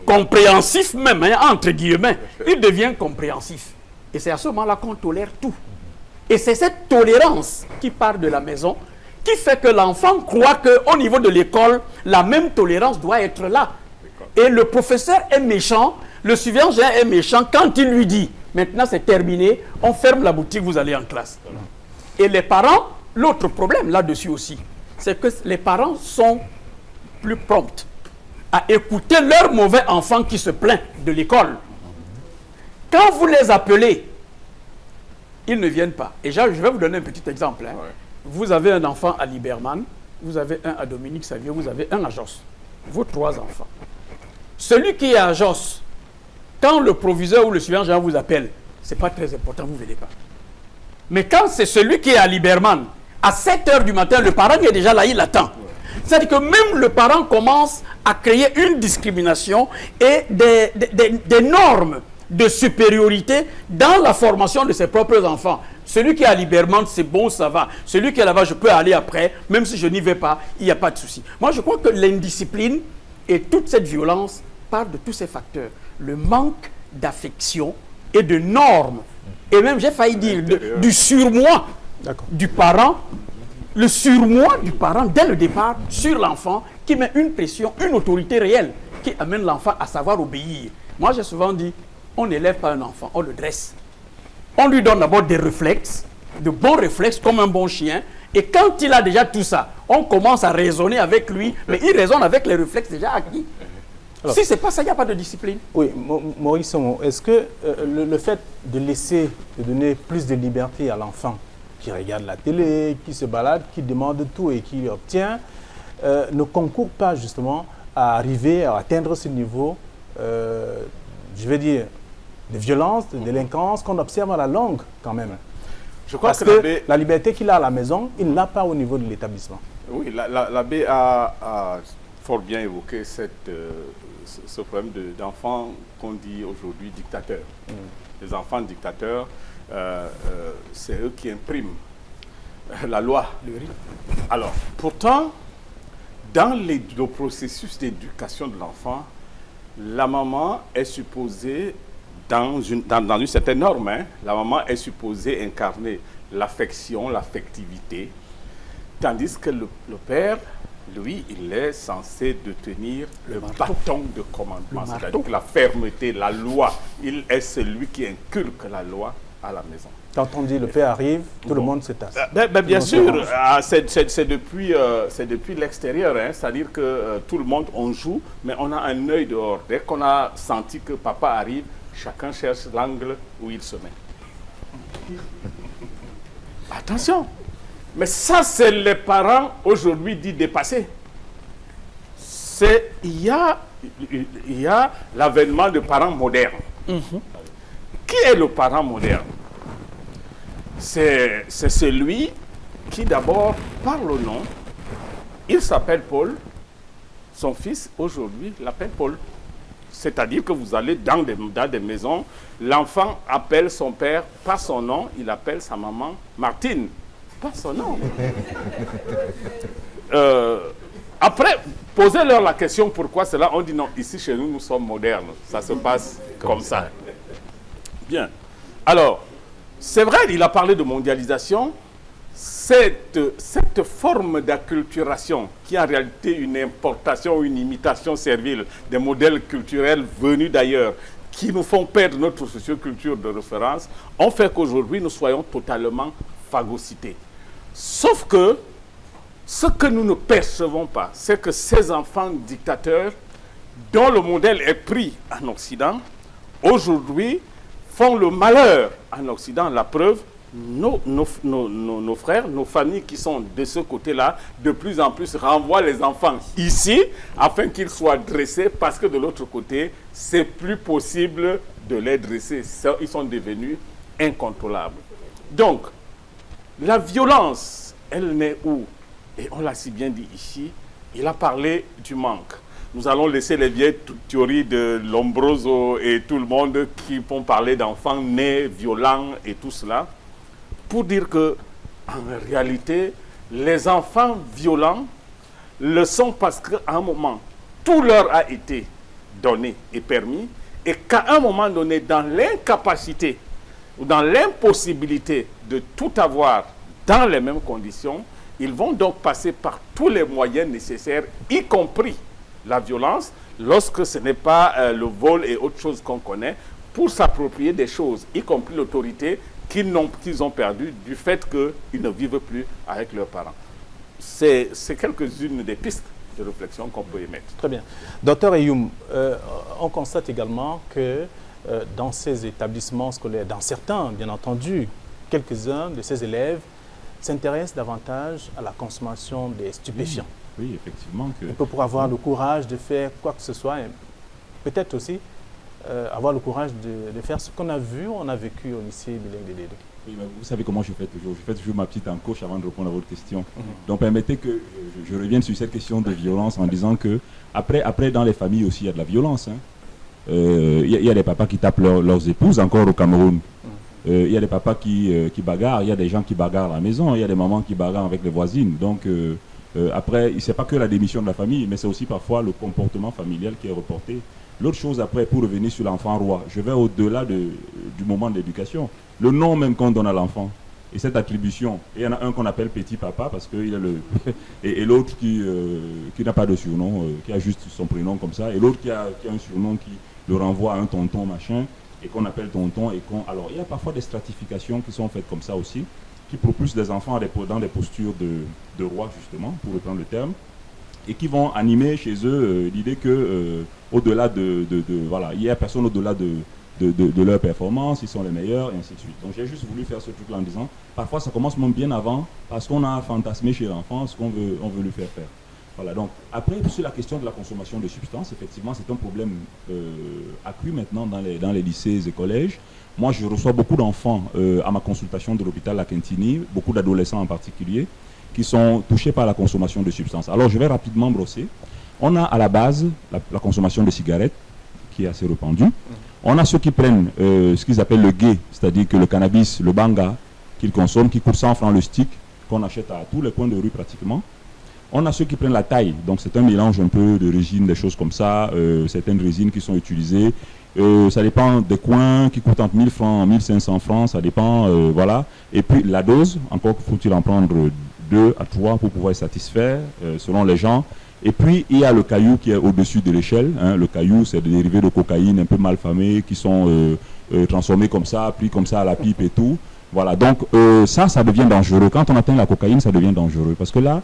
compréhensif même, hein, entre guillemets. Il devient compréhensif. Et c'est à ce moment-là qu'on tolère tout. Et c'est cette tolérance qui part de la maison qui fait que l'enfant croit qu'au niveau de l'école, la même tolérance doit être là. Et le professeur est méchant, le surveillant est méchant quand il lui dit « Maintenant c'est terminé, on ferme la boutique, vous allez en classe. » Et les parents, l'autre problème là-dessus aussi, c'est que les parents sont plus prompts à écouter leur mauvais enfant qui se plaint de l'école. Quand vous les appelez, ils ne viennent pas. Et je vais vous donner un petit exemple. Hein. Ouais. Vous avez un enfant à Liberman, vous avez un à Dominique Savio, vous avez un à Jos. Vos 3 enfants. Celui qui est à Jos, quand le proviseur ou le surveillant vous appelle, ce n'est pas très important, vous ne venez pas. Mais quand c'est celui qui est à Liberman, à 7 h du matin, le parent est déjà là, il attend. Ouais. C'est-à-dire que même le parent commence à créer une discrimination et des normes de supériorité dans la formation de ses propres enfants. Celui qui est à Liberman, c'est bon, ça va. Celui qui est là-bas, je peux aller après, même si je n'y vais pas, il n'y a pas de souci. Moi, je crois que l'indiscipline et toute cette violence partent de tous ces facteurs. Le manque d'affection et de normes et même j'ai failli dire du surmoi du parent, le surmoi du parent dès le départ sur l'enfant qui met une pression, une autorité réelle qui amène l'enfant à savoir obéir. Moi j'ai souvent dit, on n'élève pas un enfant, on le dresse. On lui donne d'abord des réflexes, de bons réflexes comme un bon chien. Et quand il a déjà tout ça, on commence à raisonner avec lui, mais il raisonne avec les réflexes déjà acquis. Alors, si ce n'est pas ça, il n'y a pas de discipline. Oui, Maurice, est-ce que le fait de donner plus de liberté à l'enfant qui regarde la télé, qui se balade, qui demande tout et qui obtient, ne concourt pas justement à arriver à atteindre ce niveau, je veux dire, de violence, de délinquance qu'on observe à la longue quand même? Je crois que la liberté qu'il a à la maison, il ne l'a pas au niveau de l'établissement. Oui, l'abbé a fort bien évoqué ce problème d'enfants qu'on dit aujourd'hui dictateurs. Les enfants dictateurs, c'est eux qui impriment la loi. Alors, pourtant, dans le processus d'éducation de l'enfant, la maman est supposée, dans une certaine norme, la maman est supposée incarner l'affection, l'affectivité, tandis que le père, lui, il est censé de tenir le bâton de commandement, c'est-à-dire la fermeté, la loi. Il est celui qui inculque la loi à la maison. Quand on dit le père arrive, tout le monde se tasse. Bien sûr, c'est depuis l'extérieur, c'est-à-dire que tout le monde, on joue, mais on a un œil dehors. Dès qu'on a senti que papa arrive, chacun cherche l'angle où il se met. Attention, mais ça, c'est les parents aujourd'hui dits dépassés. Il y a l'avènement de parents modernes. Qui est le parent moderne? C'est celui qui d'abord parle au nom. Il s'appelle Paul. Son fils, aujourd'hui, l'appelle Paul. C'est-à-dire que vous allez dans des maisons, l'enfant appelle son père par son nom, il appelle sa maman Martine, pas son nom. Après, posez-leur la question pourquoi cela, on dit non, ici chez nous, nous sommes modernes, ça se passe comme ça. Bien. Alors, c'est vrai, il a parlé de mondialisation. Cette forme d'acculturation, qui est en réalité une importation ou une imitation servile des modèles culturels venus d'ailleurs, qui nous font perdre notre socioculture de référence, ont fait qu'aujourd'hui nous soyons totalement phagocytés. Sauf que ce que nous ne percevons pas, c'est que ces enfants dictateurs, dont le modèle est pris en Occident, aujourd'hui font le malheur en Occident. La preuve, nos frères, nos familles qui sont de ce côté-là, de plus en plus renvoient les enfants ici afin qu'ils soient dressés parce que de l'autre côté, c'est plus possible de les dresser. Ils sont devenus incontrôlables. Donc, la violence, elle naît où? Et on l'a si bien dit ici, il a parlé du manque. Nous allons laisser les vieilles théories de Lombroso et tout le monde qui font parler d'enfants nés, violents et tout cela, pour dire que, en réalité, les enfants violents le sont parce qu'à un moment, tout leur a été donné et permis, et qu'à un moment donné, dans l'incapacité ou dans l'impossibilité de tout avoir dans les mêmes conditions, ils vont donc passer par tous les moyens nécessaires, y compris la violence, lorsque ce n'est pas le vol et autre chose qu'on connaît, pour s'approprier des choses, y compris l'autorité qu'ils ont perdu du fait qu'ils ne vivent plus avec leurs parents. C'est quelques-unes des pistes de réflexion qu'on peut émettre. Très bien. Docteur Eyoum, on constate également que dans ces établissements scolaires, dans certains, bien entendu, quelques-uns de ces élèves s'intéressent davantage à la consommation des stupéfiants. Oui, effectivement. On peut pour avoir le courage de faire quoi que ce soit, peut-être aussi avoir le courage de faire ce qu'on a vu, on a vécu au lycée bilingue de Dédé. Oui, mais vous savez comment je fais toujours. Je fais toujours ma petite encoche avant de répondre à votre question. Donc permettez que je revienne sur cette question de violence en disant que après dans les familles aussi, il y a de la violence. Il y a des papas qui tapent leurs épouses encore au Cameroun. Il y a des papas qui bagarrent, il y a des gens qui bagarrent à la maison, il y a des mamans qui bagarrent avec les voisines. Donc après, ce n'est pas que la démission de la famille, mais c'est aussi parfois le comportement familial qui est reporté L'autre chose après, pour revenir sur l'enfant roi, je vais au-delà du moment de l'éducation. Le nom même qu'on donne à l'enfant et cette attribution. Il y en a un qu'on appelle petit papa parce qu'il est le... et l'autre qui n'a pas de surnom, qui a juste son prénom comme ça. Et l'autre qui a un surnom qui le renvoie à un tonton machin et qu'on appelle tonton. Alors il y a parfois des stratifications qui sont faites comme ça aussi, qui propulsent les enfants dans des postures de roi justement, pour reprendre le terme, et qui vont animer chez eux l'idée que au-delà voilà, il n'y a personne au-delà de leur performance, ils sont les meilleurs, et ainsi de suite. Donc j'ai juste voulu faire ce truc-là en disant, parfois ça commence même bien avant, parce qu'on a fantasmé chez l'enfant ce qu'on veut lui faire faire. Voilà, donc après, sur la question de la consommation de substances, effectivement, c'est un problème accru maintenant dans les lycées et collèges. Moi, je reçois beaucoup d'enfants à ma consultation de l'hôpital La Quintini, beaucoup d'adolescents en particulier, qui sont touchés par la consommation de substances. Alors, je vais rapidement brosser. On a à la base la consommation de cigarettes, qui est assez répandue. On a ceux qui prennent ce qu'ils appellent le gué, c'est-à-dire que le cannabis, le banga, qu'ils consomment, qui coûte 100 francs le stick, qu'on achète à tous les coins de rue pratiquement. On a ceux qui prennent la taille, donc c'est un mélange un peu de résine, des choses comme ça, certaines résines qui sont utilisées. Ça dépend des coins qui coûtent entre 1000 francs et 1500 francs, ça dépend, voilà. Et puis la dose, encore faut-il en prendre 2 à 3 pour pouvoir être satisfaire, selon les gens. Et puis il y a le caillou qui est au-dessus de l'échelle. Hein. Le caillou, c'est des dérivés de cocaïne un peu mal famés qui sont transformés comme ça, pris comme ça à la pipe et tout. Voilà, donc ça devient dangereux. Quand on atteint la cocaïne, ça devient dangereux. Parce que là,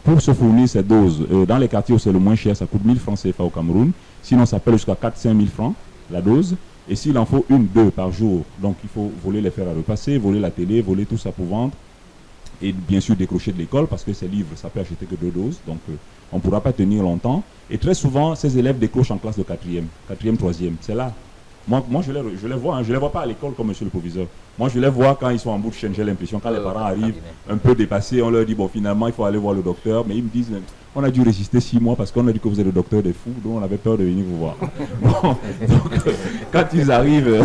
pour se fournir cette dose, dans les quartiers où c'est le moins cher, ça coûte 1000 francs CFA au Cameroun. Sinon, ça peut jusqu'à 4-5 000 francs la dose. Et s'il en faut 1-2 par jour, donc il faut voler les fers à repasser, voler la télé, voler tout ça pour vendre. Et bien sûr décrocher de l'école, parce que ces livres, ça peut acheter que 2 doses. Donc on ne pourra pas tenir longtemps. Et très souvent, ces élèves décrochent en classe de 4e, 3e. C'est là. Moi je les vois, hein. Je ne les vois pas à l'école comme monsieur le proviseur. Moi, je les vois quand ils sont en bout de chaîne. J'ai l'impression, quand les parents arrivent un peu dépassés, on leur dit, bon, finalement, il faut aller voir le docteur. Mais ils me disent, on a dû résister 6 mois parce qu'on a dit que vous êtes le docteur des fous, donc on avait peur de venir vous voir. Bon, donc, quand ils arrivent,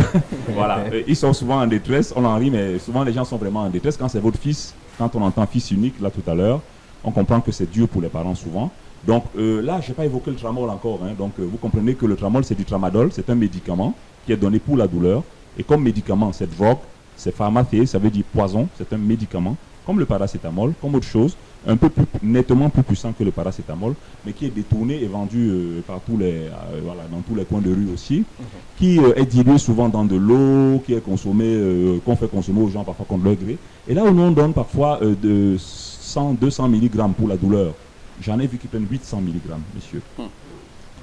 voilà, ils sont souvent en détresse. On en rit, mais souvent, les gens sont vraiment en détresse. Quand c'est votre fils, quand on entend fils unique, là, tout à l'heure, on comprend que c'est dur pour les parents souvent. Donc là, je n'ai pas évoqué le tramol encore. Hein. Donc vous comprenez que le tramol, c'est du tramadol, c'est un médicament qui est donné pour la douleur. Et comme médicament, c'est drogue, c'est pharmacée, ça veut dire poison, c'est un médicament, comme le paracétamol, comme autre chose, un peu plus, nettement plus puissant que le paracétamol, mais qui est détourné et vendu par voilà, dans tous les coins de rue aussi, qui est dilué souvent dans de l'eau, qui est consommé, qu'on fait consommer aux gens parfois contre leur gré. Et là où on donne parfois de 100-200 mg pour la douleur, j'en ai vu qui prennent 800 mg, monsieur.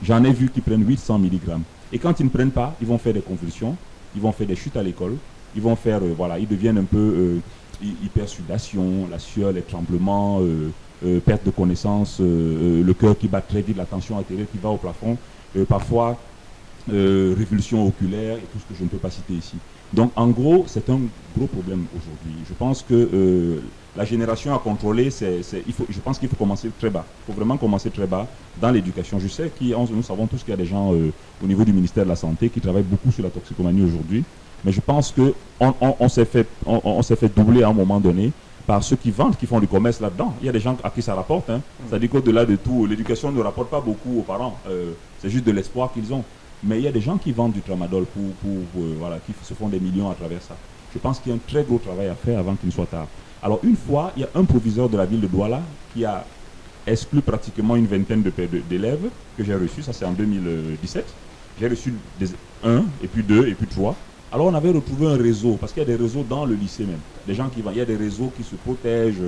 J'en ai vu qui prennent 800 mg. Et quand ils ne prennent pas, ils vont faire des convulsions, ils vont faire des chutes à l'école, ils vont faire, voilà, ils deviennent un peu hypersudation, la sueur, les tremblements, perte de connaissance, le cœur qui bat très vite, la tension artérielle qui va au plafond, parfois révulsion oculaire et tout ce que je ne peux pas citer ici. Donc en gros, c'est un gros problème aujourd'hui. Je pense que la génération à contrôler, je pense qu'il faut commencer très bas. Il faut vraiment commencer très bas dans l'éducation. Je sais nous savons tous qu'il y a des gens au niveau du ministère de la Santé qui travaillent beaucoup sur la toxicomanie aujourd'hui. Mais je pense qu'on s'est fait doubler à un moment donné par ceux qui vendent, qui font du commerce là-dedans. Il y a des gens à qui ça rapporte. Hein. C'est-à-dire qu'au-delà de tout, l'éducation ne rapporte pas beaucoup aux parents. C'est juste de l'espoir qu'ils ont. Mais il y a des gens qui vendent du tramadol voilà, qui se font des millions à travers ça. Je pense qu'il y a un très gros travail à faire avant qu'il ne soit tard. Alors une fois, il y a un proviseur de la ville de Douala qui a exclu pratiquement une vingtaine d'élèves que j'ai reçus, ça c'est en 2017. J'ai reçu 1, et puis 2, et puis 3. Alors on avait retrouvé un réseau, parce qu'il y a des réseaux dans le lycée même. Des gens qui vendent, il y a des réseaux qui se protègent,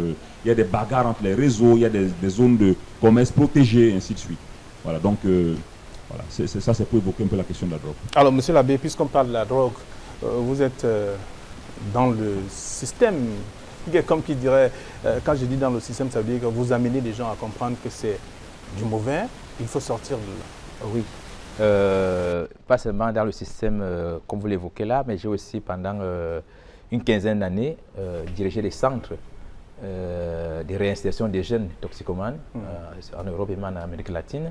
il y a des bagarres entre les réseaux, il y a des zones de commerce protégées, ainsi de suite. Voilà, donc voilà, ça c'est pour évoquer un peu la question de la drogue. Alors monsieur l'abbé, puisqu'on parle de la drogue, vous êtes dans le système, comme qui dirait, quand je dis dans le système, ça veut dire que vous amenez les gens à comprendre que c'est du mauvais, il faut sortir de là. Oui. Pas seulement dans le système comme vous l'évoquez là, mais j'ai aussi pendant une quinzaine d'années dirigé des centres de réinsertion des jeunes toxicomanes en Europe et même en Amérique latine.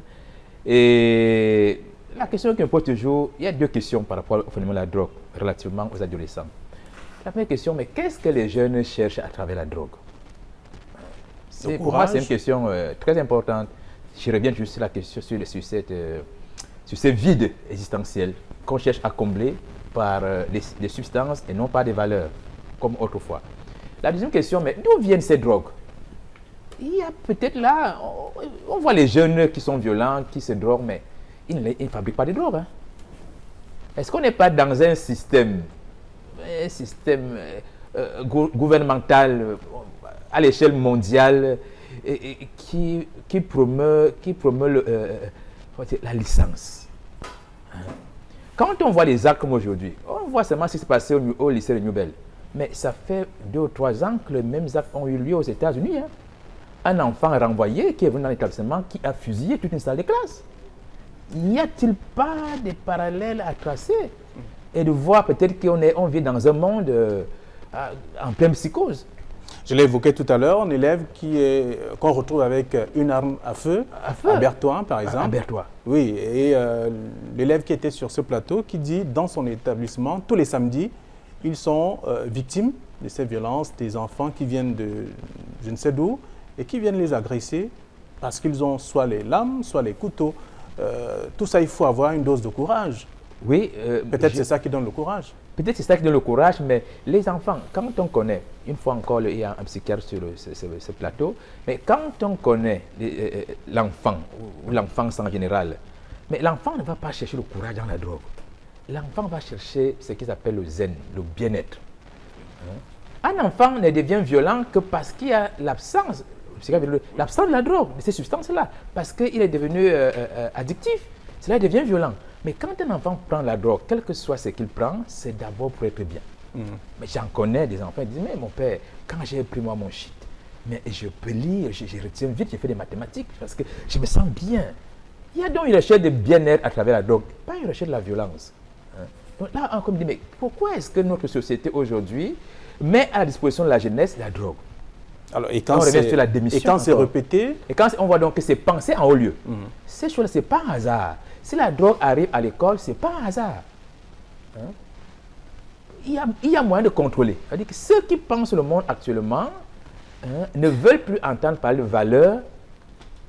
Et la question qui me pose toujours, il y a 2 questions par rapport au phénomène de la drogue relativement aux adolescents. La première question, mais qu'est-ce que les jeunes cherchent à travers la drogue? Pour moi, c'est une question très importante. Je reviens juste sur la question sur sur ces vides existentiels qu'on cherche à combler par des substances et non pas des valeurs, comme autrefois. La deuxième question, mais d'où viennent ces drogues? Il y a peut-être là, on voit les jeunes qui sont violents, qui se droguent, mais ils ne fabriquent pas de drogue. Hein. Est-ce qu'on n'est pas dans un système gouvernemental à l'échelle mondiale qui promeut la licence? Hein? Quand on voit les actes comme aujourd'hui, on voit seulement ce qui s'est passé au lycée de Newbell. Mais ça fait 2 ou 3 ans que les mêmes actes ont eu lieu aux États-Unis. Hein. Un enfant renvoyé qui est venu dans l'établissement qui a fusillé toute une salle de classe. N'y a-t-il pas des parallèles à tracer? Et de voir peut-être qu'on vit dans un monde en pleine psychose. Je l'ai évoqué tout à l'heure, un élève qu'on retrouve avec une arme à feu, à Berthoin par exemple. À Berthoin. Oui, et l'élève qui était sur ce plateau qui dit dans son établissement, tous les samedis, ils sont victimes de ces violences, des enfants qui viennent de je ne sais d'où et qui viennent les agresser parce qu'ils ont soit les lames, soit les couteaux. Tout ça, il faut avoir une dose de courage. Oui. Peut-être c'est ça qui donne le courage. Peut-être c'est ça qui donne le courage, mais les enfants, quand on connaît, une fois encore, il y a un psychiatre sur ce plateau, mais quand on connaît l'enfant, ou l'enfance en général, mais l'enfant ne va pas chercher le courage dans la drogue. L'enfant va chercher ce qu'ils appellent le zen, le bien-être. Un enfant ne devient violent que parce qu'il y a l'absence de la drogue, de ces substances-là, parce qu'il est devenu addictif. Cela devient violent. Mais quand un enfant prend la drogue, quel que soit ce qu'il prend, c'est d'abord pour être bien. Mais j'en connais des enfants qui disent, mais mon père, quand j'ai pris moi mon shit, mais je peux lire, je retiens vite, j'ai fait des mathématiques, parce que je me sens bien. Il y a donc une recherche de bien-être à travers la drogue, pas une recherche de la violence. Donc là, on me dit, mais pourquoi est-ce que notre société aujourd'hui met à la disposition de la jeunesse la drogue? Alors, et quand c'est répété, et quand on voit donc que c'est pensé en haut lieu, ces choses-là, ce n'est pas un hasard. Si la drogue arrive à l'école, ce n'est pas un hasard. Il y a moyen de contrôler. C'est-à-dire que ceux qui pensent le monde actuellement ne veulent plus entendre parler de valeurs,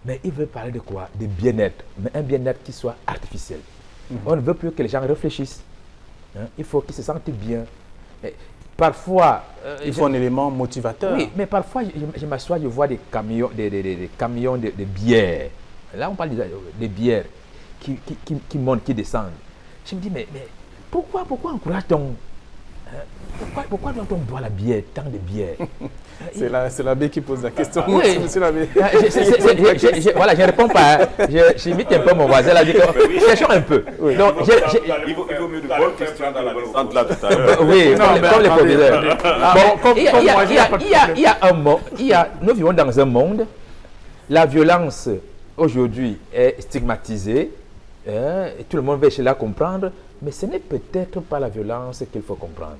mais ils veulent parler de quoi? De bien-être, mais un bien-être qui soit artificiel. On ne veut plus que les gens réfléchissent. Il faut qu'ils se sentent bien. Mais parfois... il faut un élément motivateur. Oui, mais parfois, je m'assois, je vois des camions de bière. Là, on parle des bières qui montent, qui descendent. Je me dis, mais pourquoi encourage-t-on pourquoi doit-on boire la bière, tant de bière? C'est l'abbé qui pose la question. Oui. Monsieur l'abbé. Voilà, je ne réponds pas. J'imite un peu mon voisin. Là, cherchons un peu. Oui. Donc, il vaut mieux de bonnes questions dans la descente là tout à l'heure. Oui, comme les professeurs. Nous vivons dans un monde, la violence aujourd'hui est stigmatisée. Et tout le monde veut cela comprendre, mais ce n'est peut-être pas la violence qu'il faut comprendre.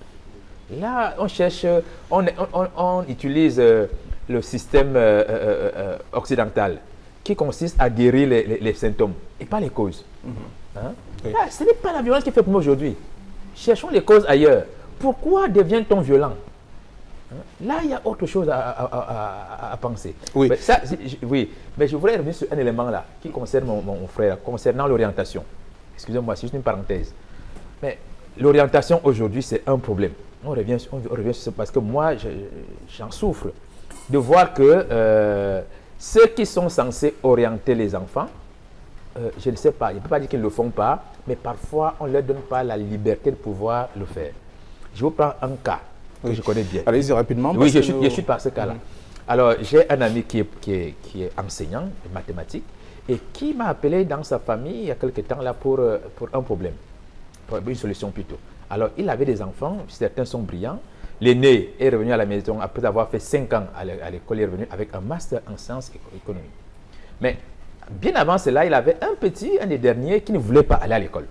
Là, on cherche, on utilise le système occidental qui consiste à guérir les symptômes et pas les causes. Oui. Là, ce n'est pas la violence qui fait pour nous aujourd'hui. Cherchons les causes ailleurs. Pourquoi devient-on violent? Là, il y a autre chose à penser. Oui. Mais ça, oui, mais je voudrais revenir sur un élément là qui concerne mon frère, concernant l'orientation. Excusez-moi, c'est juste une parenthèse. Mais l'orientation aujourd'hui, c'est un problème. On revient sur ça parce que moi, j'en souffre de voir que ceux qui sont censés orienter les enfants, je ne sais pas, je ne peux pas dire qu'ils ne le font pas, mais parfois, on ne leur donne pas la liberté de pouvoir le faire. Je vous prends un cas que je connais bien. Allez-y rapidement. Oui, je suis par ce cas-là. Alors, j'ai un ami qui est enseignant de mathématiques et qui m'a appelé dans sa famille il y a quelque temps là pour un problème, pour une solution plutôt. Alors, il avait des enfants, certains sont brillants. L'aîné est revenu à la maison après avoir fait 5 ans à l'école, il est revenu avec un master en sciences économiques. Mais bien avant cela, il avait un des derniers, qui ne voulait pas aller à l'école.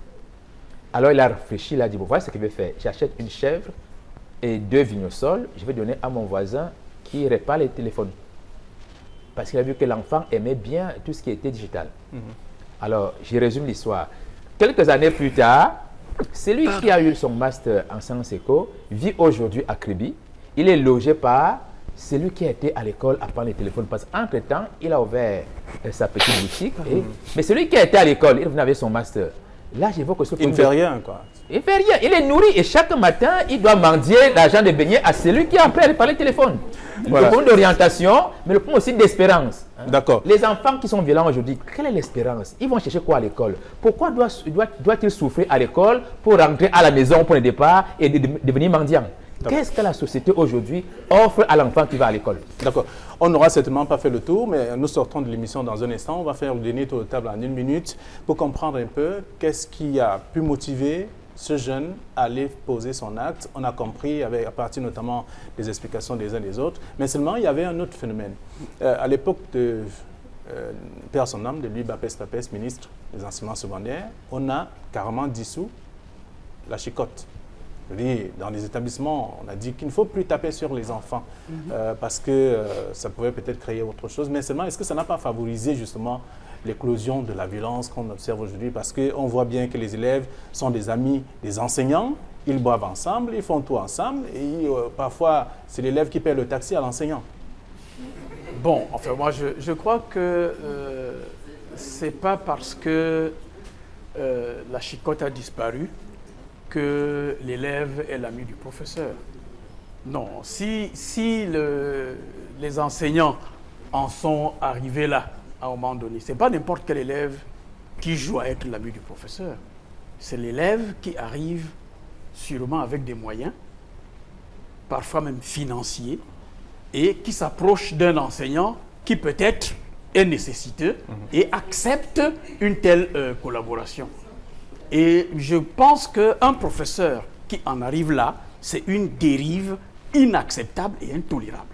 Alors, il a réfléchi, il a dit, bon, voilà ce qu'il veut faire. J'achète une chèvre et 2 vignosols, je vais donner à mon voisin qui répare les téléphones. Parce qu'il a vu que l'enfant aimait bien tout ce qui était digital. Alors, je résume l'histoire. Quelques années plus tard, celui qui a eu son master en sciences éco vit aujourd'hui à Kribi. Il est logé par celui qui a été à l'école à prendre le téléphone. Parce qu'entre-temps, il a ouvert sa petite boutique. Mais celui qui a été à l'école, il venait avec son master. Là, je vois que il ne fait rien, quoi. Il ne fait rien. Il est nourri et chaque matin, il doit mendier l'argent de beignet à celui qui a appris à parler téléphone. Voilà. Le point d'orientation, mais le point aussi d'espérance. D'accord. Les enfants qui sont violents aujourd'hui, quelle est l'espérance? Ils vont chercher quoi à l'école? Pourquoi doit-il souffrir à l'école pour rentrer à la maison pour le départ et devenir mendiant? Qu'est-ce que la société aujourd'hui offre à l'enfant qui va à l'école? D'accord. On n'aura certainement pas fait le tour, mais nous sortons de l'émission dans un instant. On va faire le dernier tour de table en 1 minute pour comprendre un peu qu'est-ce qui a pu motiver ce jeune à aller poser son acte. On a compris, à partir notamment des explications des uns des autres, mais seulement il y avait un autre phénomène. À l'époque de Père son âme, de Louis Bapès, ministre des enseignements secondaires, on a carrément dissous la chicotte. Dans les établissements, on a dit qu'il ne faut plus taper sur les enfants parce que ça pouvait peut-être créer autre chose. Mais seulement, est-ce que ça n'a pas favorisé justement l'éclosion de la violence qu'on observe aujourd'hui? Parce qu'on voit bien que les élèves sont des amis des enseignants, ils boivent ensemble, ils font tout ensemble et parfois, c'est l'élève qui paie le taxi à l'enseignant. Bon, enfin, moi, je crois que c'est pas parce que la chicotte a disparu que l'élève est l'ami du professeur. Non, si les enseignants en sont arrivés là, à un moment donné, ce n'est pas n'importe quel élève qui joue à être l'ami du professeur. C'est l'élève qui arrive sûrement avec des moyens, parfois même financiers, et qui s'approche d'un enseignant qui peut-être est nécessiteux et accepte une telle collaboration. Et je pense qu'un professeur qui en arrive là, c'est une dérive inacceptable et intolérable.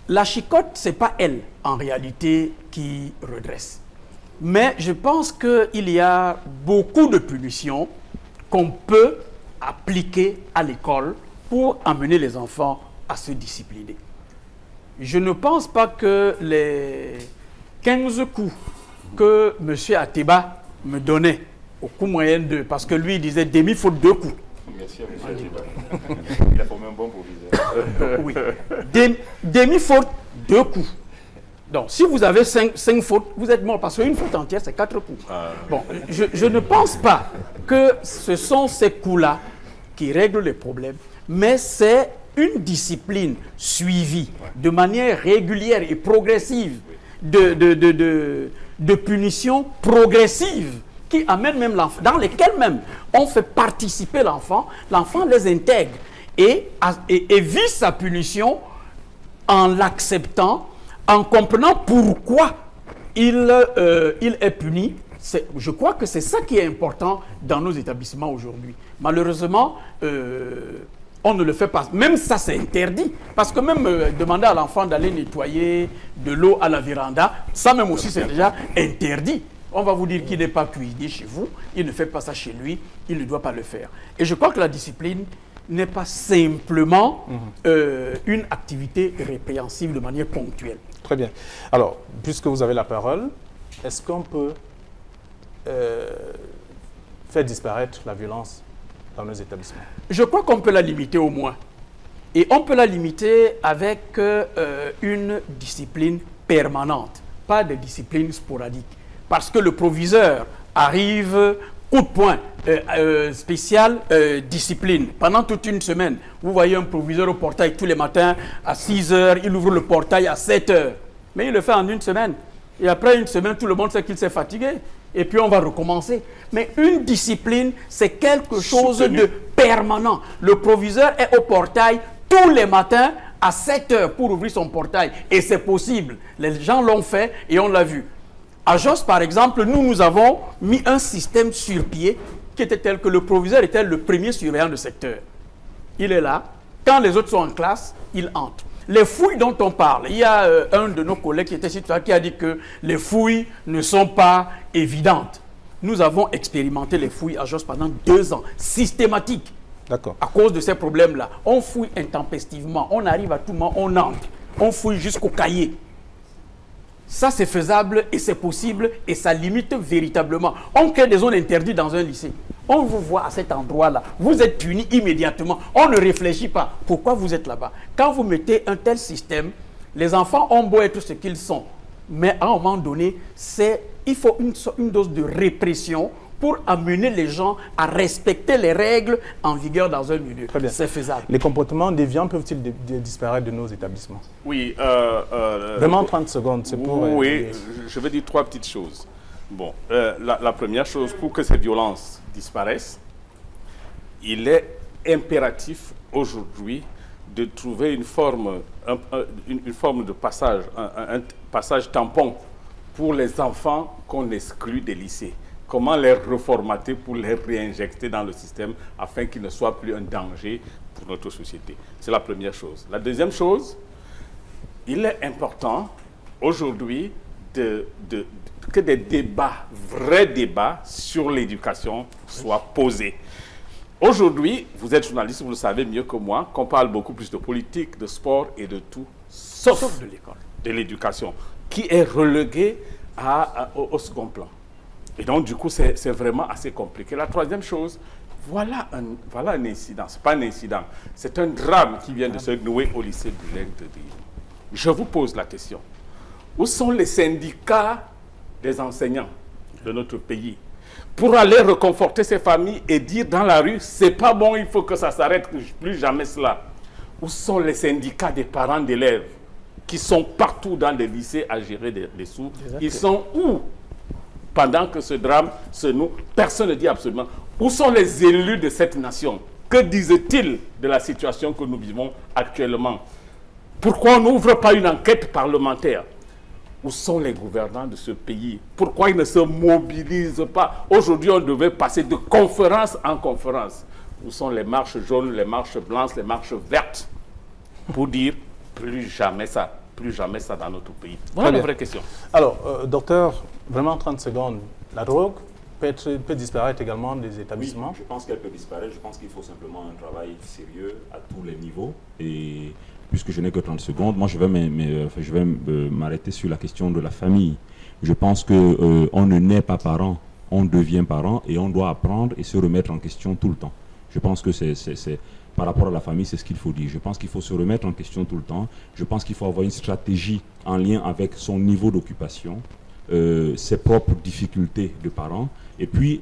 La chicotte, ce n'est pas elle, en réalité, qui redresse. Mais je pense qu'il y a beaucoup de punitions qu'on peut appliquer à l'école pour amener les enfants à se discipliner. Je ne pense pas que les 15 coups que M. Ateba me donnait au coup moyen 2, parce que lui, il disait demi-faute 2 coups. Merci à M. Ateba. Il a formé un bon proviseur. Oui. Demi-faute 2 coups. Donc, si vous avez 5 fautes, vous êtes mort, parce qu'une faute entière, c'est 4 coups. Bon, je ne pense pas que ce sont ces coups-là qui règlent les problèmes, mais c'est une discipline suivie de manière régulière et progressive, de punition progressive qui amène même l'enfant, dans lesquelles même on fait participer l'enfant les intègre et vit sa punition en l'acceptant, en comprenant pourquoi il est puni. Je crois que c'est ça qui est important dans nos établissements aujourd'hui. Malheureusement, on ne le fait pas. Même ça, c'est interdit. Parce que même demander à l'enfant d'aller nettoyer de l'eau à la véranda, ça même aussi, c'est déjà interdit. On va vous dire qu'il n'est pas cuisiné chez vous, il ne fait pas ça chez lui, il ne doit pas le faire. Et je crois que la discipline n'est pas simplement une activité répréhensible de manière ponctuelle. Très bien. Alors, puisque vous avez la parole, est-ce qu'on peut faire disparaître la violence dans nos établissements? Je crois qu'on peut la limiter au moins. Et on peut la limiter avec une discipline permanente, pas de discipline sporadique. Parce que le proviseur arrive, coup de poing, spécial discipline. Pendant toute une semaine, vous voyez un proviseur au portail tous les matins à 6 h, il ouvre le portail à 7 h. Mais il le fait en une semaine. Et après une semaine, tout le monde sait qu'il s'est fatigué. Et puis on va recommencer. Mais une discipline, c'est quelque chose de permanent. Le proviseur est au portail tous les matins à 7 h pour ouvrir son portail. Et c'est possible. Les gens l'ont fait et on l'a vu. À Jos, par exemple, nous avons mis un système sur pied qui était tel que le proviseur était le premier surveillant de secteur. Il est là. Quand les autres sont en classe, il entre. Les fouilles dont on parle, il y a un de nos collègues qui était citoyen qui a dit que les fouilles ne sont pas évidentes. Nous avons expérimenté les fouilles à Jos pendant 2 ans, systématiques. D'accord. À cause de ces problèmes-là. On fouille intempestivement, on arrive à tout moment, on entre. On fouille jusqu'au cahier. Ça, c'est faisable et c'est possible et ça limite véritablement. On crée des zones interdites dans un lycée. On vous voit à cet endroit-là, vous êtes puni immédiatement, on ne réfléchit pas. Pourquoi vous êtes là-bas? Quand vous mettez un tel système, les enfants ont beau être ce qu'ils sont, mais à un moment donné, il faut une dose de répression pour amener les gens à respecter les règles en vigueur dans un milieu. C'est faisable. Les comportements déviants peuvent-ils disparaître de nos établissements? Oui. Vraiment 30 secondes, c'est pour... Oui, je vais dire 3 petites choses. Bon, la première chose, pour que ces violences disparaissent, il est impératif aujourd'hui de trouver une forme de passage, un passage tampon pour les enfants qu'on exclut des lycées. Comment les reformater pour les réinjecter dans le système afin qu'ils ne soient plus un danger pour notre société. C'est la première chose. La deuxième chose, il est important aujourd'hui que des débats, vrais débats sur l'éducation soient posés. Aujourd'hui, vous êtes journaliste, vous le savez mieux que moi, qu'on parle beaucoup plus de politique, de sport et de tout, sauf de l'école, de l'éducation, qui est reléguée au second plan. Et donc, du coup, c'est vraiment assez compliqué. La troisième chose, voilà un incident. Ce n'est pas un incident, c'est un drame qui vient de se nouer au lycée bilingue de Dili. Je vous pose la question. Où sont les syndicats des enseignants de notre pays pour aller reconforter ces familles et dire dans la rue, c'est pas bon, il faut que ça s'arrête, plus jamais cela? Où sont les syndicats des parents d'élèves qui sont partout dans les lycées à gérer des sous? Ils sont où? Pendant que ce drame se noue, personne ne dit absolument. Où sont les élus de cette nation? Que disent-ils de la situation que nous vivons actuellement? Pourquoi on n'ouvre pas une enquête parlementaire? Où sont les gouvernants de ce pays? Pourquoi ils ne se mobilisent pas? Aujourd'hui, on devait passer de conférence en conférence. Où sont les marches jaunes, les marches blanches, les marches vertes? Pour dire plus jamais ça dans notre pays. Voilà la vraie question. Alors, docteur, vraiment 30 secondes. La drogue peut disparaître également des établissements? Oui, je pense qu'elle peut disparaître. Je pense qu'il faut simplement un travail sérieux à tous les niveaux. Et puisque je n'ai que 30 secondes, moi je vais m'arrêter sur la question de la famille. Je pense qu'on ne naît pas parent, on devient parent et on doit apprendre et se remettre en question tout le temps. Je pense que par rapport à la famille, c'est ce qu'il faut dire. Je pense qu'il faut se remettre en question tout le temps. Je pense qu'il faut avoir une stratégie en lien avec son niveau d'occupation, ses propres difficultés de parents, et puis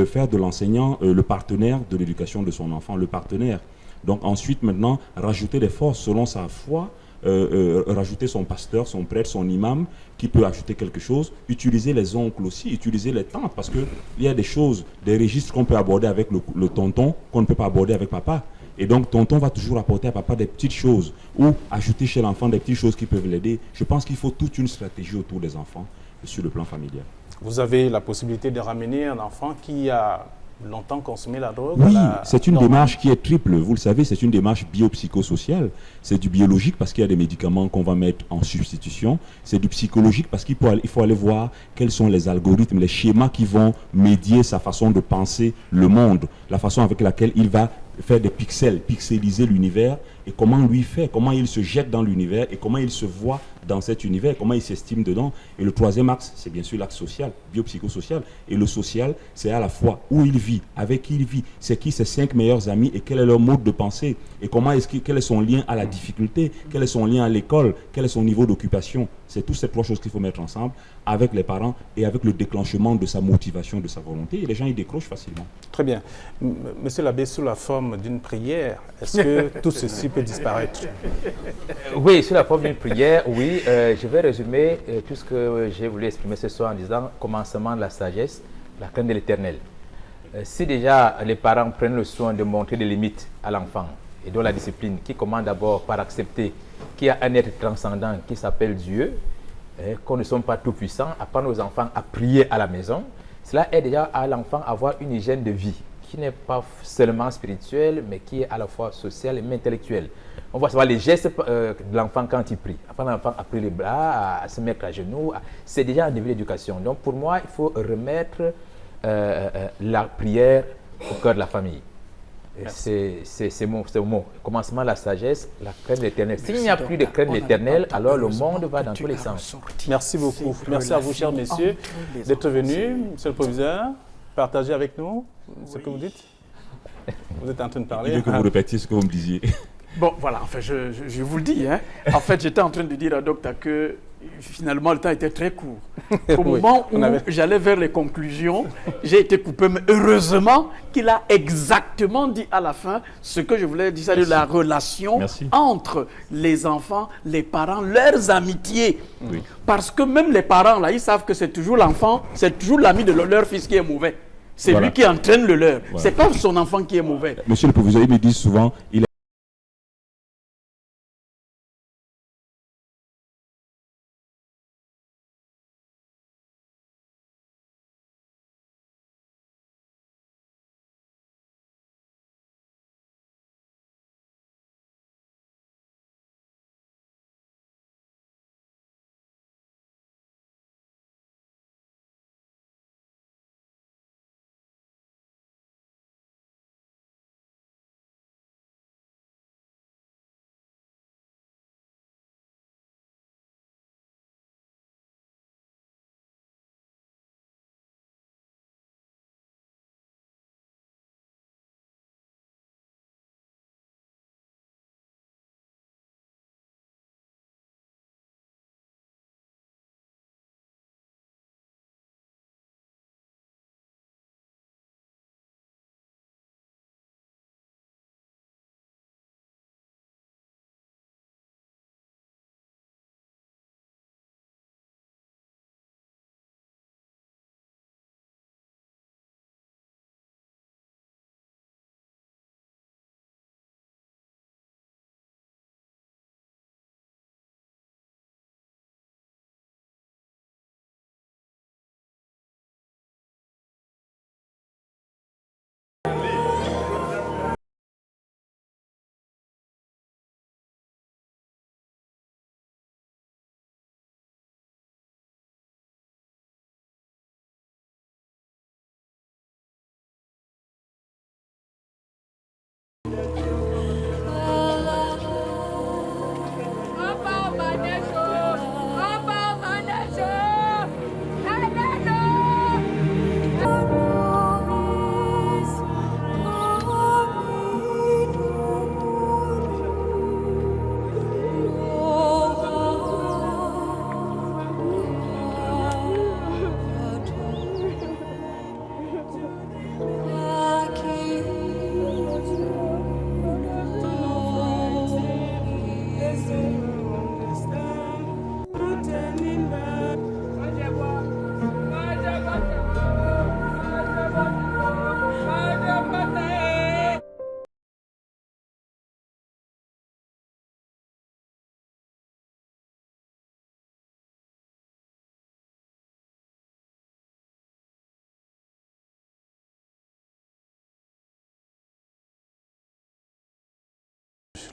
faire de l'enseignant le partenaire de l'éducation de son enfant, le partenaire. Donc ensuite, maintenant, rajouter des forces selon sa foi, rajouter son pasteur, son prêtre, son imam, qui peut ajouter quelque chose, utiliser les oncles aussi, utiliser les tantes, parce qu'il y a des choses, des registres qu'on peut aborder avec le tonton, qu'on ne peut pas aborder avec papa. Et donc, tonton va toujours apporter à papa des petites choses ou ajouter chez l'enfant des petites choses qui peuvent l'aider. Je pense qu'il faut toute une stratégie autour des enfants sur le plan familial. Vous avez la possibilité de ramener un enfant qui a longtemps consommé la drogue? Oui, c'est une démarche qui est triple. Vous le savez, c'est une démarche biopsychosociale. C'est du biologique parce qu'il y a des médicaments qu'on va mettre en substitution. C'est du psychologique parce qu'il faut aller voir quels sont les algorithmes, les schémas qui vont médier sa façon de penser le monde, la façon avec laquelle il va faire des pixels, pixeliser l'univers, et comment lui fait, comment il se jette dans l'univers et comment il se voit dans cet univers, comment il s'estime dedans. Et le troisième axe, c'est bien sûr l'axe social, biopsychosocial. Et le social, c'est à la fois où il vit, avec qui il vit, c'est qui ses 5 meilleurs amis et quel est leur mode de pensée et quel est son lien à la difficulté, quel est son lien à l'école, quel est son niveau d'occupation. C'est toutes ces 3 choses qu'il faut mettre ensemble avec les parents et avec le déclenchement de sa motivation, de sa volonté. Et les gens, ils décrochent facilement. Très bien. Monsieur l'abbé, sous la forme d'une prière, est-ce que tout ceci peut disparaître? Oui, sous la forme d'une prière, oui. Je vais résumer tout ce que j'ai voulu exprimer ce soir en disant commencement de la sagesse, la crainte de l'Éternel. Si déjà les parents prennent le soin de montrer des limites à l'enfant et dont la discipline, qui commence d'abord par accepter qu'il y a un être transcendant qui s'appelle Dieu, qu'on ne sommes pas tout puissants, apprendre aux enfants à prier à la maison, cela aide déjà à l'enfant à avoir une hygiène de vie qui n'est pas seulement spirituelle, mais qui est à la fois sociale et intellectuelle. On voit savoir les gestes de l'enfant quand il prie. Apprendre l'enfant à plier les bras, à se mettre à genoux, c'est déjà un début d'éducation. Donc pour moi, il faut remettre la prière au cœur de la famille. C'est mon mot. Commencement de la sagesse, la crainte de l'Éternel. S'il n'y a plus de crainte de l'Éternel, alors le monde va dans tous les sens. Merci beaucoup. Merci à vous, chers messieurs, d'être venus. Monsieur le proviseur. partager avec nous ce que vous dites? Vous êtes en train de parler. Il veut que vous répétiez ce que vous me disiez. Bon, voilà, enfin, je vous le dis. Hein. En fait, j'étais en train de dire à Docteur que finalement, le temps était très court. Au moment où j'allais vers les conclusions, j'ai été coupé. Mais heureusement qu'il a exactement dit à la fin ce que je voulais dire, c'est-à-dire la relation entre les enfants, les parents, leurs amitiés. Oui. Parce que même les parents, là, ils savent que c'est toujours l'enfant, c'est toujours l'ami de leur fils qui est mauvais. C'est lui qui entraîne le leur. Voilà. C'est pas son enfant qui est mauvais. Monsieur le proviseur, il me dit souvent,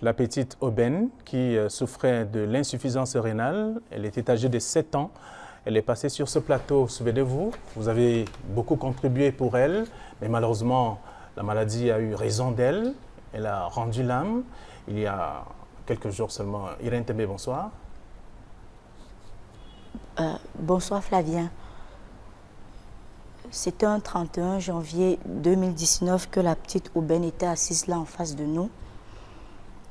la petite Aubaine qui souffrait de l'insuffisance rénale. Elle était âgée de 7 ans. Elle est passée sur ce plateau, souvenez-vous, vous avez beaucoup contribué pour elle, mais malheureusement, la maladie a eu raison d'elle. Elle a rendu l'âme. Il y a quelques jours seulement. Irène Tembe, bonsoir. Bonsoir Flavien. C'était un 31 janvier 2019 que la petite Aubaine était assise là en face de nous.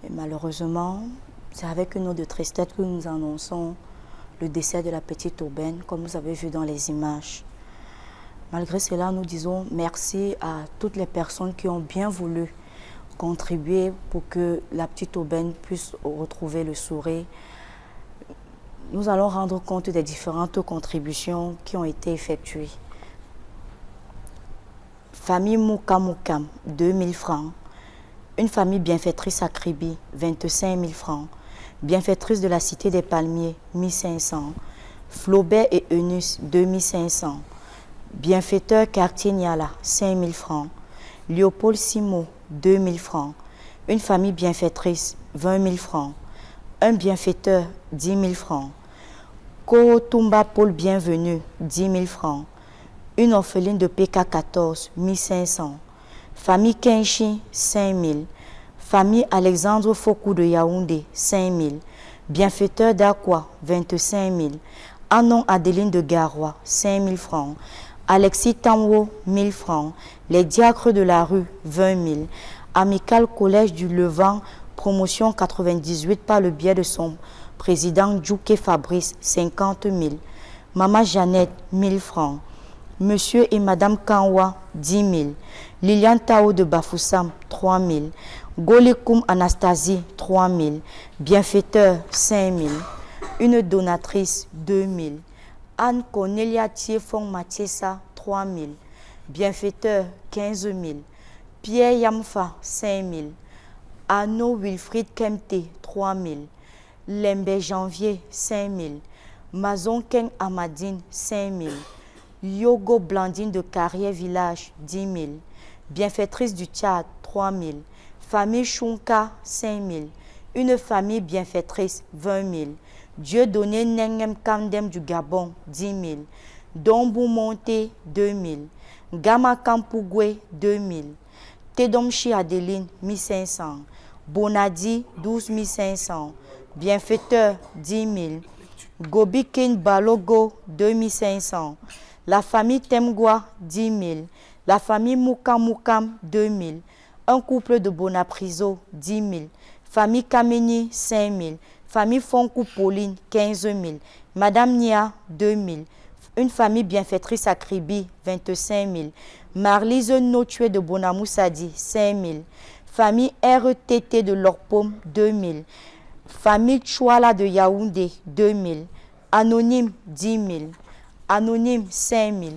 Et malheureusement, c'est avec une note de tristesse que nous annonçons le décès de la petite Aubaine, comme vous avez vu dans les images. Malgré cela, nous disons merci à toutes les personnes qui ont bien voulu contribuer pour que la petite Aubaine puisse retrouver le sourire. Nous allons rendre compte des différentes contributions qui ont été effectuées. Famille Moukam, 2000 francs. Une famille bienfaitrice à Kribi, 25 000 francs. Bienfaitrice de la Cité des Palmiers, 1500. Flaubert et Eunice, 2500. Bienfaiteur Quartier Niala, 5 000 francs. Léopold Simo, 2 000 francs. Une famille bienfaitrice, 20 000 francs. Un bienfaiteur, 10 000 francs. Kotumba Paul Bienvenu, 10 000 francs. Une orpheline de PK14, 1500. Famille Kenchi, 5 000. Famille Alexandre Fokou de Yaoundé, 5 000. Bienfaiteur d'Aqua, 25 000. Anon Adeline de Garoua, 5 000 francs. Alexis Tamwo, 1000 francs. Les diacres de la rue, 20 000. Amical Collège du Levant, promotion 98 par le biais de son président Djouké Fabrice, 50 000. Maman Jeannette, 1000 francs. Monsieur et Madame Kanwa, 10 000. Liliane Tao de Bafoussam, 3 000. Golekoum Anastasie, 3 000. Bienfaiteur, 5 000. Une donatrice, 2 000. Anne Cornelia Thiefong Mathiesa, 3 000. Bienfaiteur, 15 000. Pierre Yamfa, 5 000. Arnaud Wilfried Kemte, 3 000. Lembe Janvier, 5 000. Mazon Keng Amadine, 5 000. Yogo Blandine de Carrière Village, 10 000. Bienfaitrice du Tchad, 3 000. Famille Chunka, 5 000. Une famille bienfaitrice, 20 000. Dieu donné Nengem Kandem du Gabon, 10 000. Dombou Monté, 2 000. Gama Kampugwe, 2 000. Tedomchi Adeline, 1 500. Bonadi, 12 500. Bienfaiteur, 10 000. Gobikin Balogo, 2 500. La famille Temgwa, 10 000. La famille Moukam, 2 000. Un couple de Bonapriso, 10 000. Famille Kameni, 5 000. Famille Fonkou Pauline, 15 000. Madame Nia, 2 000. Une famille bienfaitrice à Kribi, 25 000. Marlise Notué de Bonamoussadi, 5 000. Famille RTT de Lorpom, 2 000. Famille Chouala de Yaoundé, 2 000. Anonyme, 10 000. Anonyme, 5 000.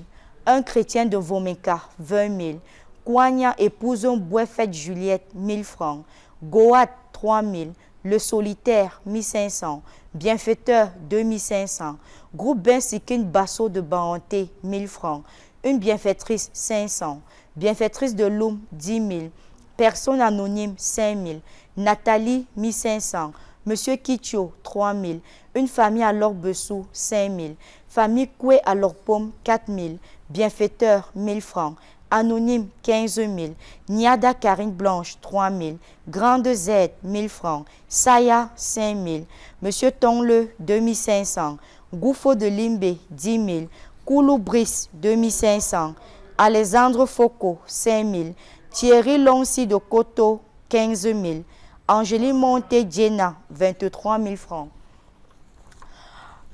Un chrétien de Vomeka, 20 000. Kouania épouse Bouefette Juliette, 1000 francs. Goat, 3 000. Le solitaire, 1 500. Bienfaiteur, 2 500. Groupe Bensikin Basso de Bahanté, 1000 francs. Une bienfaitrice, 500. Bienfaitrice de Loum, 10 000. Personne anonyme, 5 000. Nathalie, 1 500. Monsieur Kitio, 3 000. Une famille à Lorbe-Sou, 5 000. Famille Koué à Lorpom, 4 000. Bienfaiteur, 1000 francs. Anonyme, 15 000. Niada Karine Blanche, 3 000. Grande Z, 1000 francs. Saya, 5 000. Monsieur Tongle, 2 500. Goufo de Limbe, 10 000. Koulou Brice, 2 500. Alexandre Foucault, 5 000. Thierry Lonsi de Koto, 15 000. Angéline Monté Djena, 23 000 francs.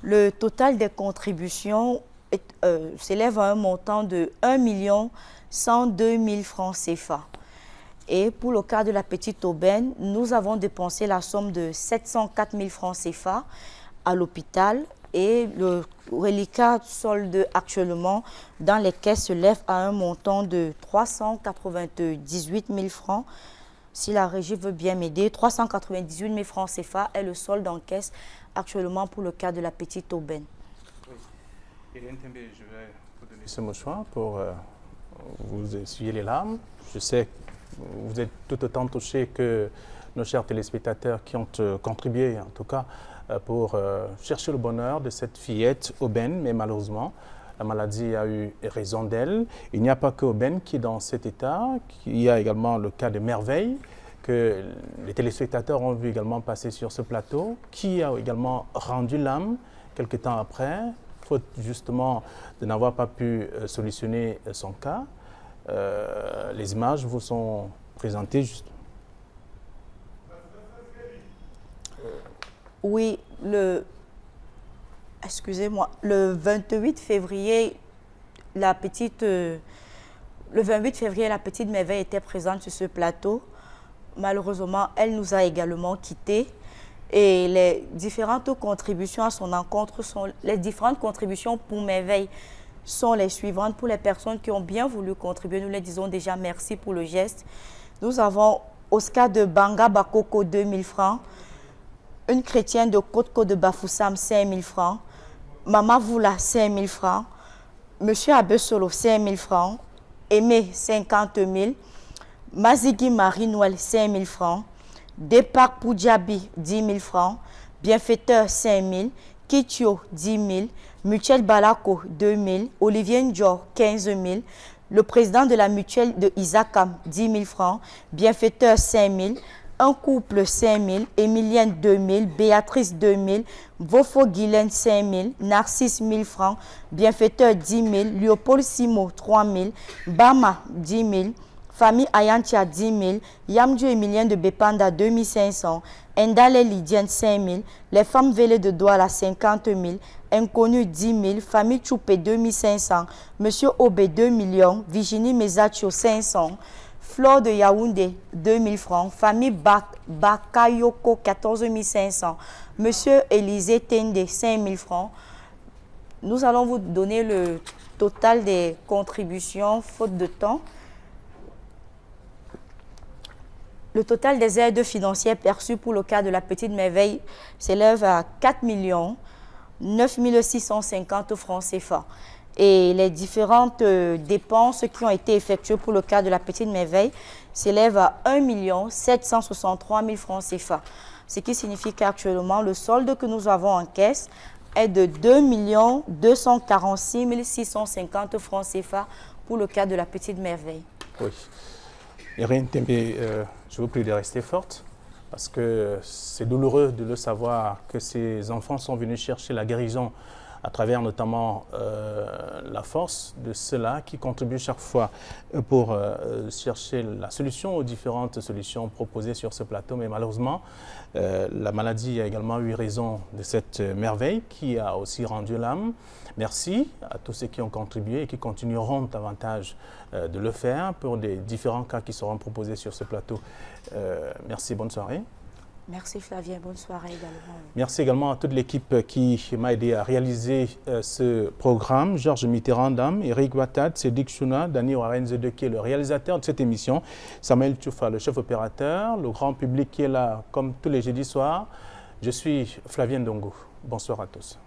Le total des contributions s'élève à un montant de 1 102 000 francs CFA. Et pour le cas de la petite aubaine, nous avons dépensé la somme de 704 000 francs CFA à l'hôpital et le reliquat solde actuellement dans les caisses se lève à un montant de 398 000 francs. Si la régie veut bien m'aider, 398 000 francs CFA est le solde en caisse actuellement pour le cas de la petite aubaine. Hélène Tembe, je vais vous donner ce mouchoir pour vous essuyer les larmes. Je sais que vous êtes tout autant touchés que nos chers téléspectateurs qui ont contribué, en tout cas, pour chercher le bonheur de cette fillette aubaine, mais malheureusement, la maladie a eu raison d'elle. Il n'y a pas que Aubaine qui est dans cet état, il y a également le cas de Merveille, que les téléspectateurs ont vu également passer sur ce plateau, qui a également rendu l'âme quelques temps après, faute justement de n'avoir pas pu solutionner son cas. Les images vous sont présentées juste. Oui, excusez-moi, le 28 février, la petite Merveille était présente sur ce plateau. Malheureusement, elle nous a également quittés. Et les différentes contributions à son encontre les différentes contributions pour Merveille sont les suivantes. Pour les personnes qui ont bien voulu contribuer, nous les disons déjà merci pour le geste. Nous avons Oscar de Banga Bakoko, 2 000 francs. Une chrétienne de Côte-Côte de Bafoussam, 5 000 francs. Mama Voula, 5 000 francs. Monsieur Abesolo, 5 000 francs. Aimé, 50 000. Mazigui Marie-Noël, 5 000 francs. Départ Poudjabi, 10 000 francs. Bienfaiteur, 5 000. Kitio, 10 000. Mutuelle Balako, 2 000. Olivier Ndior, 15 000. Le président de la mutuelle de Isakam, 10 000 francs. Bienfaiteur, 5 000. Un couple 5 000, Emilienne 2 000, Béatrice 2 000, Vofo Guylaine 5 000, Narcisse 1 000 francs, Bienfaiteur 10 000, Léopold Simo 3 000, Bama 10 000, Famille Ayantia 10 000, Yamdio Emilien de Bepanda 2 500, Endale Lydienne 5 000, les femmes vélées de Douala 50 000, Inconnu 10 000, Famille Choupé 2 500, Monsieur Obé 2 millions, Virginie Mezacho 500, Flore de Yaoundé 2 000 francs, Famille Bakayoko 14 500, Monsieur Élisée Tende 5 000 francs. Nous allons vous donner le total des contributions, faute de temps. Le total des aides financières perçues pour le cas de la Petite Merveille s'élève à 4 9 650 francs CFA. Et les différentes dépenses qui ont été effectuées pour le cas de la Petite Merveille s'élèvent à 1 763 000 francs CFA. Ce qui signifie qu'actuellement, le solde que nous avons en caisse est de 2 246 650 francs CFA pour le cas de la Petite Merveille. Oui. Irène Tembe, je vous prie de rester forte parce que c'est douloureux de le savoir que ces enfants sont venus chercher la guérison à travers notamment la force de ceux-là qui contribuent chaque fois pour chercher la solution aux différentes solutions proposées sur ce plateau. Mais malheureusement, la maladie a également eu raison de cette merveille qui a aussi rendu l'âme. Merci à tous ceux qui ont contribué et qui continueront davantage de le faire pour des différents cas qui seront proposés sur ce plateau. Merci, bonne soirée. Merci Flavien, bonne soirée également. Merci également à toute l'équipe qui m'a aidé à réaliser ce programme. Georges Mitterrand, Eric Ouattad, Cédric Chouna, Dani Warenzede qui est le réalisateur de cette émission, Samuel Tchoufa, le chef opérateur, le grand public qui est là comme tous les jeudis soirs. Je suis Flavien Dongo. Bonsoir à tous.